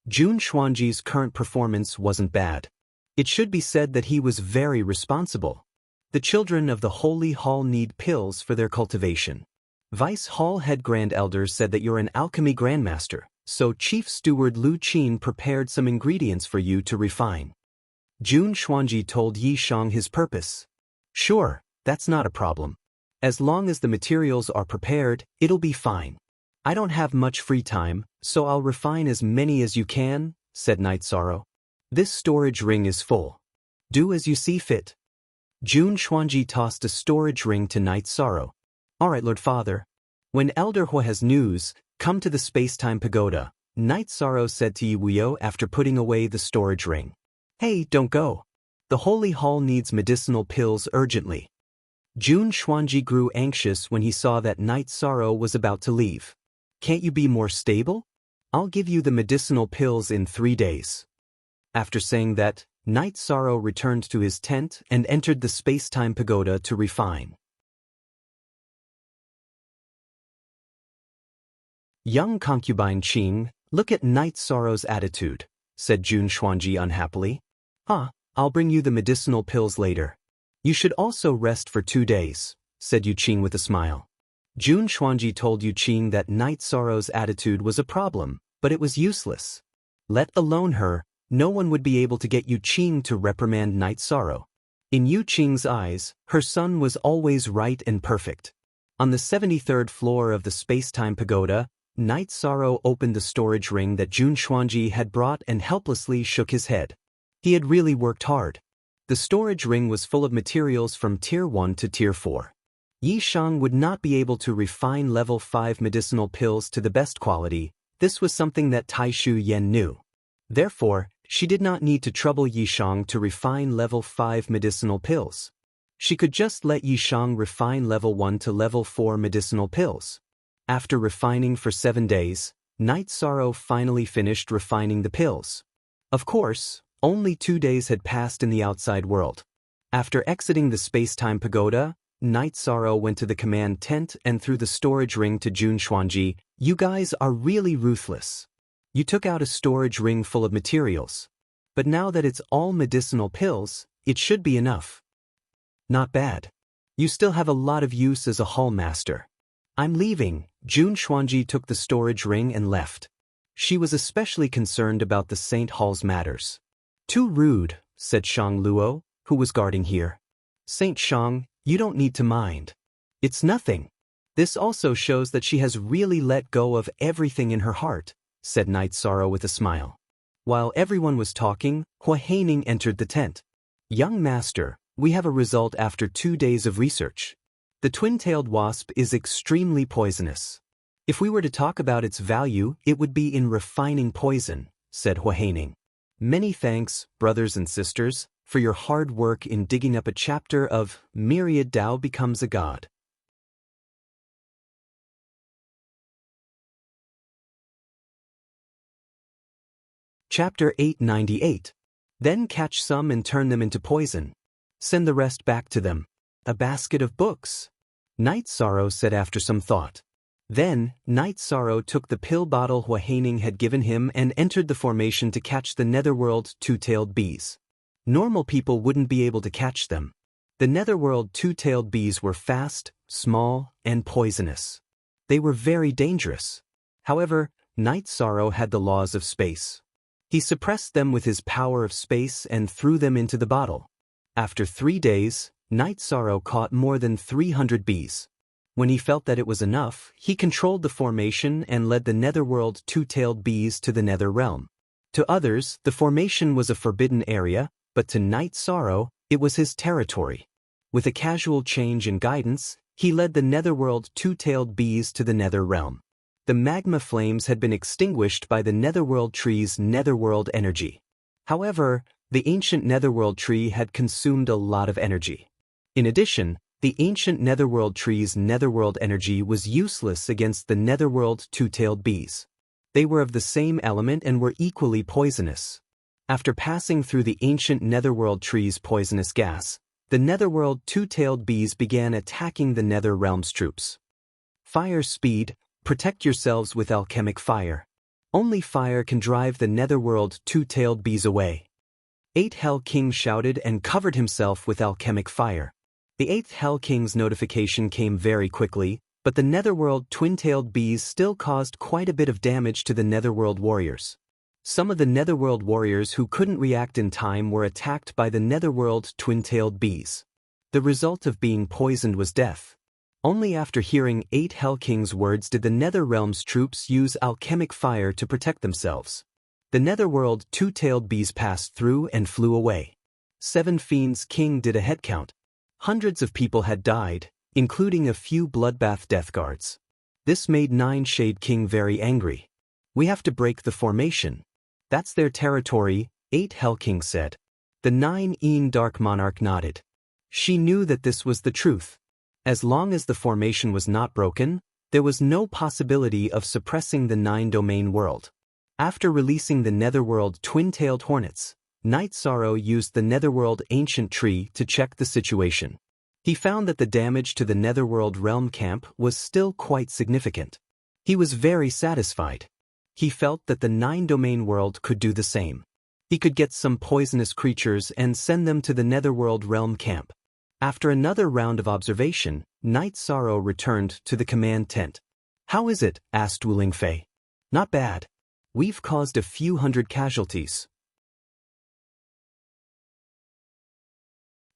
Jun Xuanji's current performance wasn't bad. It should be said that he was very responsible. The children of the Holy Hall need pills for their cultivation. Vice Hall Head Grand Elder said that you're an alchemy grandmaster, so Chief Steward Lu Qin prepared some ingredients for you to refine. Jun Xuanji told Yi Shang his purpose. Sure, that's not a problem. As long as the materials are prepared, it'll be fine. I don't have much free time, so I'll refine as many as you can, said Night Sorrow. This storage ring is full. Do as you see fit. Jun Xuanji tossed a storage ring to Night Sorrow. All right, Lord Father. When Elder Hua has news, come to the Space-Time Pagoda, Night Sorrow said to Yi Wuyo after putting away the storage ring. Hey, don't go. The Holy Hall needs medicinal pills urgently. Jun Xuanji grew anxious when he saw that Night Sorrow was about to leave. Can't you be more stable? I'll give you the medicinal pills in 3 days. After saying that, Night Sorrow returned to his tent and entered the Space-Time Pagoda to refine. Young concubine Qing, look at Night Sorrow's attitude, said Jun Xuanji unhappily. I'll bring you the medicinal pills later. You should also rest for 2 days, said Yu Qing with a smile. Jun Xuanji told Yu Qing that Night Sorrow's attitude was a problem, but it was useless. Let alone her, no one would be able to get Yu Qing to reprimand Night Sorrow. In Yu Qing's eyes, her son was always right and perfect. On the 73rd floor of the Space-Time Pagoda, Night Sorrow opened the storage ring that Jun Xuanji had brought and helplessly shook his head. He had really worked hard. The storage ring was full of materials from Tier 1 to Tier 4. Yi Shang would not be able to refine Level 5 medicinal pills to the best quality. This was something that Taishu Yen knew. Therefore, she did not need to trouble Yi Shang to refine Level 5 medicinal pills. She could just let Yi Shang refine Level 1 to Level 4 medicinal pills. After refining for 7 days, Night Sorrow finally finished refining the pills. Of course, only 2 days had passed in the outside world. After exiting the Space-Time Pagoda, Night Sorrow went to the command tent and threw the storage ring to Jun Xuanji. You guys are really ruthless. You took out a storage ring full of materials. But now that it's all medicinal pills, it should be enough. Not bad. You still have a lot of use as a hall master. I'm leaving. Jun Xuanji took the storage ring and left. She was especially concerned about the Saint Hall's matters. Too rude, said Shang Luo, who was guarding here. Saint Shang, you don't need to mind. It's nothing. This also shows that she has really let go of everything in her heart, said Night Sorrow with a smile. While everyone was talking, Hua Haining entered the tent. Young master, we have a result after 2 days of research. The twin-tailed wasp is extremely poisonous. If we were to talk about its value, it would be in refining poison, said Hua Haining. Many thanks, brothers and sisters, for your hard work in digging up a chapter of Myriad Tao Becomes a God. Chapter 898. Then catch some and turn them into poison. Send the rest back to them. A basket of books. Night Sorrow said after some thought. Then, Night Sorrow took the pill bottle Hua Haining had given him and entered the formation to catch the netherworld two-tailed bees. Normal people wouldn't be able to catch them. The netherworld two-tailed bees were fast, small, and poisonous. They were very dangerous. However, Night Sorrow had the laws of space. He suppressed them with his power of space and threw them into the bottle. After 3 days, Night Sorrow caught more than 300 bees. When he felt that it was enough, he controlled the formation and led the netherworld two-tailed bees to the nether realm. To others, the formation was a forbidden area, but to Night Sorrow, it was his territory. With a casual change in guidance, he led the netherworld two-tailed bees to the nether realm. The magma flames had been extinguished by the netherworld tree's netherworld energy. However, the ancient netherworld tree had consumed a lot of energy. In addition, the ancient netherworld tree's netherworld energy was useless against the netherworld two-tailed bees. They were of the same element and were equally poisonous. After passing through the ancient netherworld tree's poisonous gas, the netherworld two-tailed bees began attacking the nether realm's troops. Fire speed, protect yourselves with alchemic fire. Only fire can drive the netherworld two-tailed bees away. 8 Hell King shouted and covered himself with alchemic fire. The 8th Hell King's notification came very quickly, but the netherworld twin-tailed bees still caused quite a bit of damage to the netherworld warriors. Some of the netherworld warriors who couldn't react in time were attacked by the netherworld twin-tailed bees. The result of being poisoned was death. Only after hearing 8 Hell King's words did the nether realm's troops use alchemic fire to protect themselves. The netherworld two-tailed bees passed through and flew away. 7 Fiends King did a head count. Hundreds of people had died, including a few bloodbath death guards. This made 9 Shade King very angry. We have to break the formation. That's their territory, 8 Hell King said. The 9 Een Dark Monarch nodded. She knew that this was the truth. As long as the formation was not broken, there was no possibility of suppressing the 9-domain world. After releasing the netherworld twin-tailed hornets, Night Sorrow used the netherworld ancient tree to check the situation. He found that the damage to the netherworld realm camp was still quite significant. He was very satisfied. He felt that the 9-domain world could do the same. He could get some poisonous creatures and send them to the netherworld realm camp. After another round of observation, Night Sorrow returned to the command tent. "How is it?" asked Wu Lingfei. "Not bad. We've caused a few hundred casualties.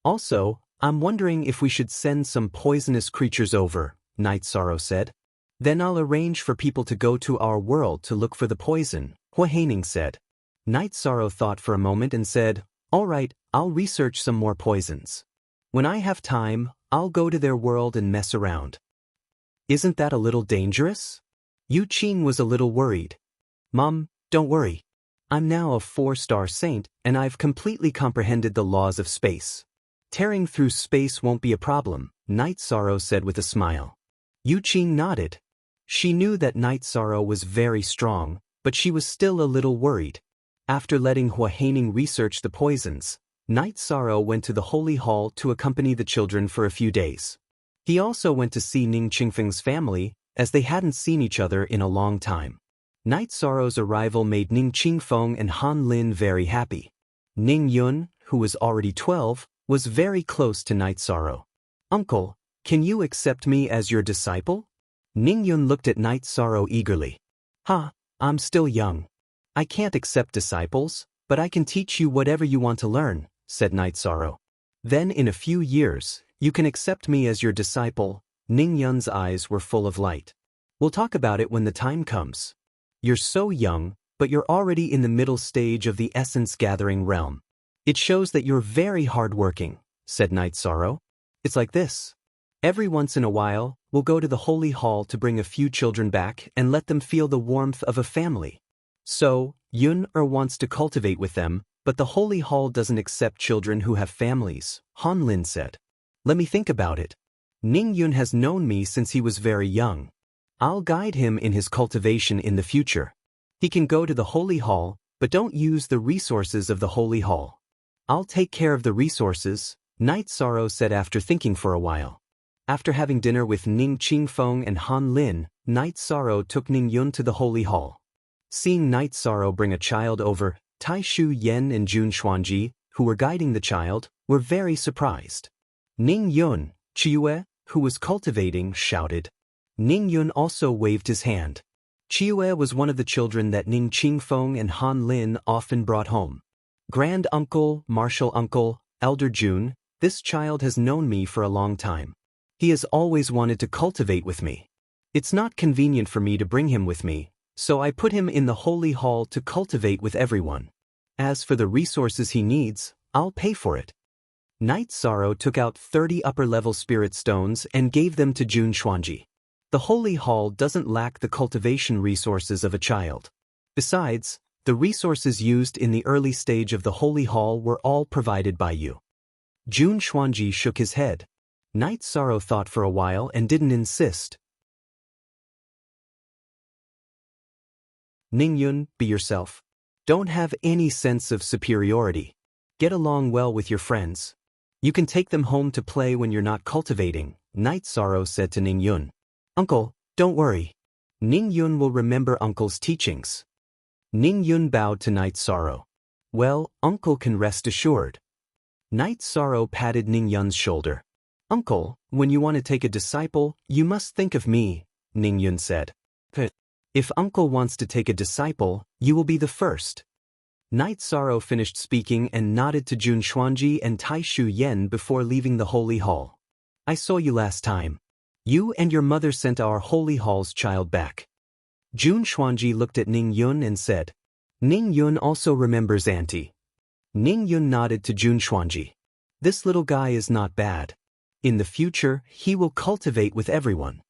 Also, I'm wondering if we should send some poisonous creatures over," Night Sorrow said. "Then I'll arrange for people to go to our world to look for the poison," Hua Haining said. Night Sorrow thought for a moment and said, "All right, I'll research some more poisons. When I have time, I'll go to their world and mess around." "Isn't that a little dangerous?" Yu Qing was a little worried. "Mom, don't worry. I'm now a 4-star saint and I've completely comprehended the laws of space. Tearing through space won't be a problem," Night Sorrow said with a smile. Yu Qing nodded. She knew that Night Sorrow was very strong, but she was still a little worried. After letting Hua Haining research the poisons, Night Sorrow went to the Holy Hall to accompany the children for a few days. He also went to see Ning Qingfeng's family, as they hadn't seen each other in a long time. Night Sorrow's arrival made Ning Qingfeng and Han Lin very happy. Ning Yun, who was already 12, was very close to Night Sorrow. "Uncle, can you accept me as your disciple?" Ning Yun looked at Night Sorrow eagerly. I'm still young. I can't accept disciples, but I can teach you whatever you want to learn," said Night Sorrow. "Then in a few years, you can accept me as your disciple." Ning Yun's eyes were full of light. "We'll talk about it when the time comes. You're so young, but you're already in the middle stage of the essence-gathering realm. It shows that you're very hard-working," said Night Sorrow. "It's like this. Every once in a while, we'll go to the Holy Hall to bring a few children back and let them feel the warmth of a family. So, Yun wants to cultivate with them, but the Holy Hall doesn't accept children who have families," Han Lin said. "Let me think about it. Ning Yun has known me since he was very young. I'll guide him in his cultivation in the future. He can go to the Holy Hall, but don't use the resources of the Holy Hall." "I'll take care of the resources," Night Sorrow said after thinking for a while. After having dinner with Ning Qingfeng and Han Lin, Night Sorrow took Ning Yun to the Holy Hall. Seeing Night Sorrow bring a child over, Tai Shu Yen and Jun Xuanji, who were guiding the child, were very surprised. Ning Yun, Chiue, who was cultivating, shouted, Ning Yun also waved his hand. Chiue was one of the children that Ning Qingfeng and Han Lin often brought home. Grand uncle, martial uncle, elder Jun, this child has known me for a long time. He has always wanted to cultivate with me. It's not convenient for me to bring him with me, so I put him in the holy hall to cultivate with everyone. As for the resources he needs, I'll pay for it. Night Sorrow took out 30 upper-level spirit stones and gave them to Jun Xuanji. The holy hall doesn't lack the cultivation resources of a child. Besides, the resources used in the early stage of the holy hall were all provided by you. Jun Xuanji shook his head. Night Sorrow thought for a while and didn't insist. Ning Yun, be yourself. Don't have any sense of superiority. Get along well with your friends. You can take them home to play when you're not cultivating, Night Sorrow said to Ning Yun. Uncle, don't worry. Ning Yun will remember Uncle's teachings. Ning Yun bowed to Night Sorrow. Well, Uncle can rest assured. Night Sorrow patted Ning Yun's shoulder. Uncle, when you want to take a disciple, you must think of me, Ning Yun said. If Uncle wants to take a disciple, you will be the first. Night Sorrow finished speaking and nodded to Jun Xuanji and Tai Shu Yen before leaving the holy hall. I saw you last time. You and your mother sent our holy hall's child back. Jun Xuanji looked at Ning Yun and said, Ning Yun also remembers Auntie. Ning Yun nodded to Jun Xuanji. This little guy is not bad. In the future, he will cultivate with everyone.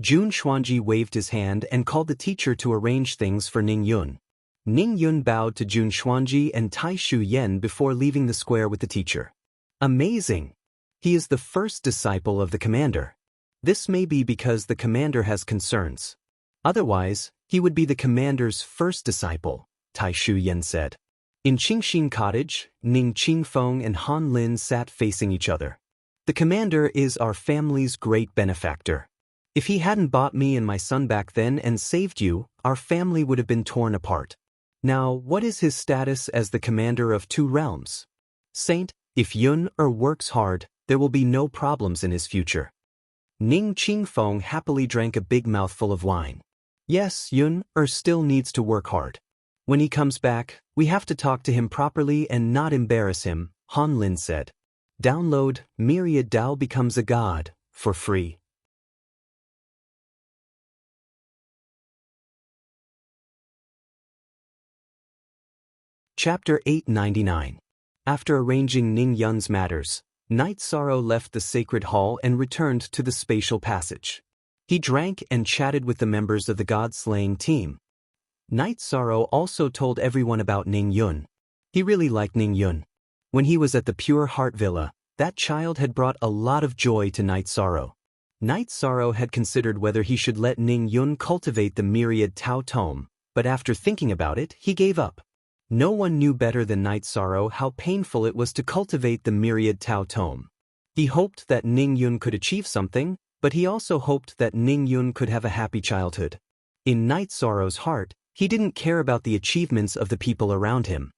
Jun Xuanji waved his hand and called the teacher to arrange things for Ning Yun. Ning Yun bowed to Jun Xuanji and Tai Shu Yen before leaving the square with the teacher. Amazing! He is the first disciple of the commander. This may be because the commander has concerns. Otherwise, he would be the commander's first disciple, Tai Shu Yen said. In Qingxin Cottage, Ning Qingfeng and Han Lin sat facing each other. The commander is our family's great benefactor. If he hadn't bought me and my son back then and saved you, our family would have been torn apart. Now, what is his status as the commander of 2 realms? Saint, if Yun works hard, there will be no problems in his future. Ning Qingfeng happily drank a big mouthful of wine. Yes, Yun still needs to work hard. When he comes back, we have to talk to him properly and not embarrass him, Han Lin said. Download Myriad Dao Becomes a God for free. Chapter 899. After arranging Ning Yun's matters, Night Sorrow left the sacred hall and returned to the spatial passage. He drank and chatted with the members of the god-slaying team. Night Sorrow also told everyone about Ning Yun. He really liked Ning Yun. When he was at the Pure Heart Villa, that child had brought a lot of joy to Night Sorrow. Night Sorrow had considered whether he should let Ning Yun cultivate the myriad Tao Tome, but after thinking about it, he gave up. No one knew better than Night Sorrow how painful it was to cultivate the myriad Tao Tome. He hoped that Ning Yun could achieve something, but he also hoped that Ning Yun could have a happy childhood. In Night Sorrow's heart, he didn't care about the achievements of the people around him.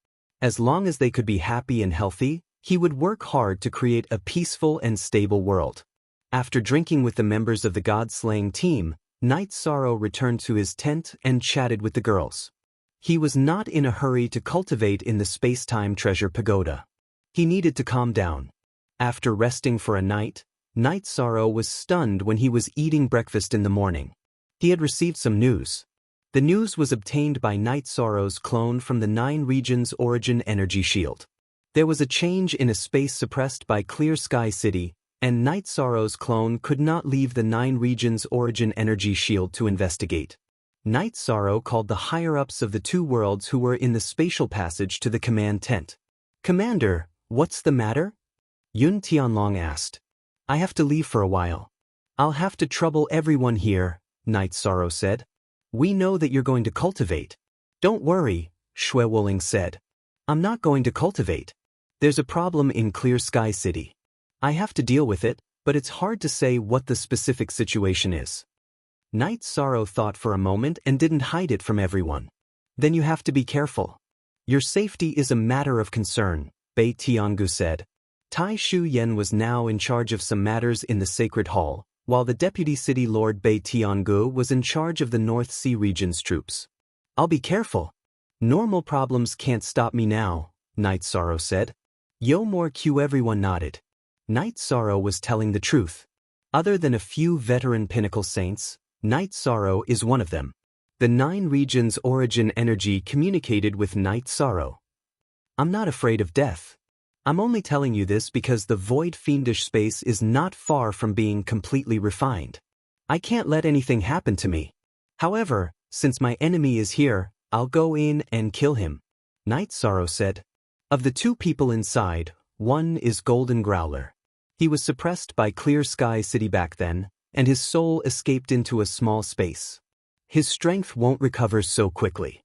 As long as they could be happy and healthy, he would work hard to create a peaceful and stable world. After drinking with the members of the god-slaying team, Night Sorrow returned to his tent and chatted with the girls. He was not in a hurry to cultivate in the space-time treasure pagoda. He needed to calm down. After resting for a night, Night Sorrow was stunned when he was eating breakfast in the morning. He had received some news. The news was obtained by Night Sorrow's clone from the 9 regions origin energy shield. There was a change in a space suppressed by Clear Sky City, and Night Sorrow's clone could not leave the 9 regions origin energy shield to investigate. Night Sorrow called the higher-ups of the 2 worlds who were in the spatial passage to the command tent. Commander, what's the matter? Yun Tianlong asked. I have to leave for a while. I'll have to trouble everyone here, Night Sorrow said. We know that you're going to cultivate. Don't worry, Shui Wuling said. I'm not going to cultivate. There's a problem in Clear Sky City. I have to deal with it, but it's hard to say what the specific situation is. Night Sorrow thought for a moment and didn't hide it from everyone. Then you have to be careful. Your safety is a matter of concern, Bei Tiangu said. Tai Shu Yen was now in charge of some matters in the sacred hall, while the Deputy City Lord Bei Tiangu was in charge of the North Sea region's troops. I'll be careful. Normal problems can't stop me now, Night Sorrow said. Yo more Q everyone nodded. Night Sorrow was telling the truth. Other than a few veteran pinnacle saints, Night Sorrow is one of them. The 9 regions' origin energy communicated with Night Sorrow. I'm not afraid of death. I'm only telling you this because the void fiendish space is not far from being completely refined. I can't let anything happen to me. However, since my enemy is here, I'll go in and kill him, Night Sorrow said. Of the 2 people inside, one is Golden Growler. He was suppressed by Clear Sky City back then, and his soul escaped into a small space. His strength won't recover so quickly.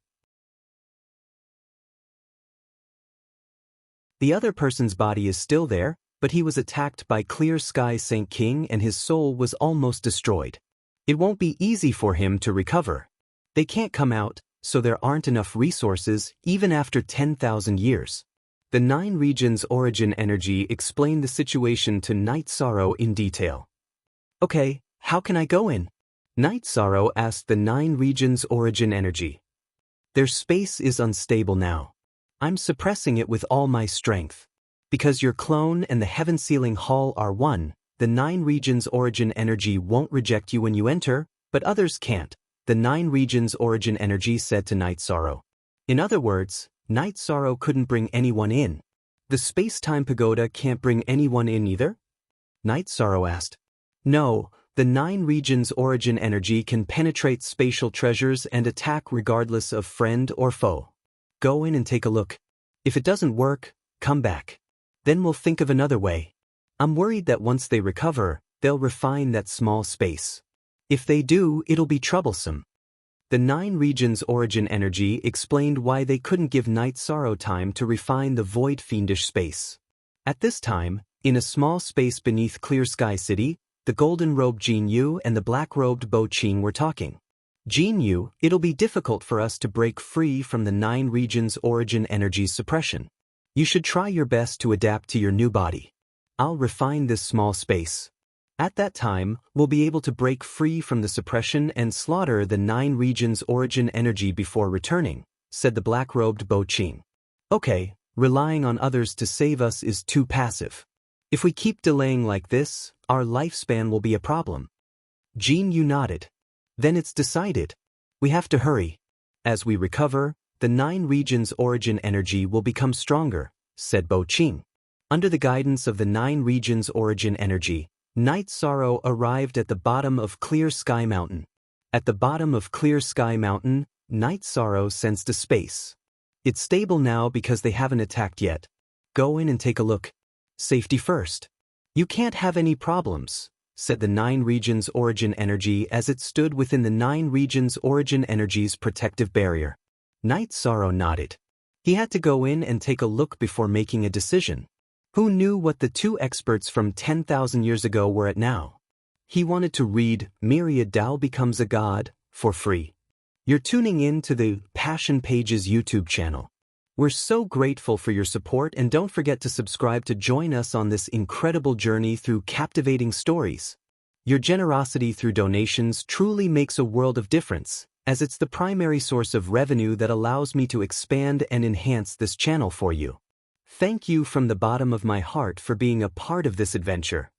The other person's body is still there, but he was attacked by Clear Sky Saint King and his soul was almost destroyed. It won't be easy for him to recover. They can't come out, so there aren't enough resources even after 10,000 years. The 9 regions' origin energy explained the situation to Night Sorrow in detail. Okay, how can I go in? Night Sorrow asked the 9 regions' origin energy. Their space is unstable now. I'm suppressing it with all my strength. Because your clone and the Heaven Sealing Hall are one, the 9 regions' origin energy won't reject you when you enter, but others can't, the 9 regions' origin energy said to Night Sorrow. In other words, Night Sorrow couldn't bring anyone in. The space-time pagoda can't bring anyone in either? Night Sorrow asked. No, the 9 regions' origin energy can penetrate spatial treasures and attack regardless of friend or foe. Go in and take a look. If it doesn't work, come back. Then we'll think of another way. I'm worried that once they recover, they'll refine that small space. If they do, it'll be troublesome. The 9 regions' origin energy explained why they couldn't give Night Sorrow time to refine the void fiendish space. At this time, in a small space beneath Clear Sky City, the golden-robed Jin Yu and the black-robed Bo Qing were talking. Jin Yu, it'll be difficult for us to break free from the 9 regions' origin energy suppression. You should try your best to adapt to your new body. I'll refine this small space. At that time, we'll be able to break free from the suppression and slaughter the 9 regions' origin energy before returning, said the black-robed Bo Qing. Okay, relying on others to save us is too passive. If we keep delaying like this, our lifespan will be a problem. Jin Yu nodded. Then it's decided. We have to hurry. As we recover, the 9 regions' origin energy will become stronger, said Bo Qing. Under the guidance of the 9 regions' origin energy, Night Sorrow arrived at the bottom of Clear Sky Mountain. At the bottom of Clear Sky Mountain, Night Sorrow sensed a space. It's stable now because they haven't attacked yet. Go in and take a look. Safety first. You can't have any problems, said the 9 regions' origin energy as it stood within the 9 regions' origin energy's protective barrier. Night Sorrow nodded. He had to go in and take a look before making a decision. Who knew what the 2 experts from 10,000 years ago were at now? He wanted to read Myriad Tao Becomes a God for free. You're tuning in to the Passion Pages YouTube channel. We're so grateful for your support and don't forget to subscribe to join us on this incredible journey through captivating stories. Your generosity through donations truly makes a world of difference, as it's the primary source of revenue that allows me to expand and enhance this channel for you. Thank you from the bottom of my heart for being a part of this adventure.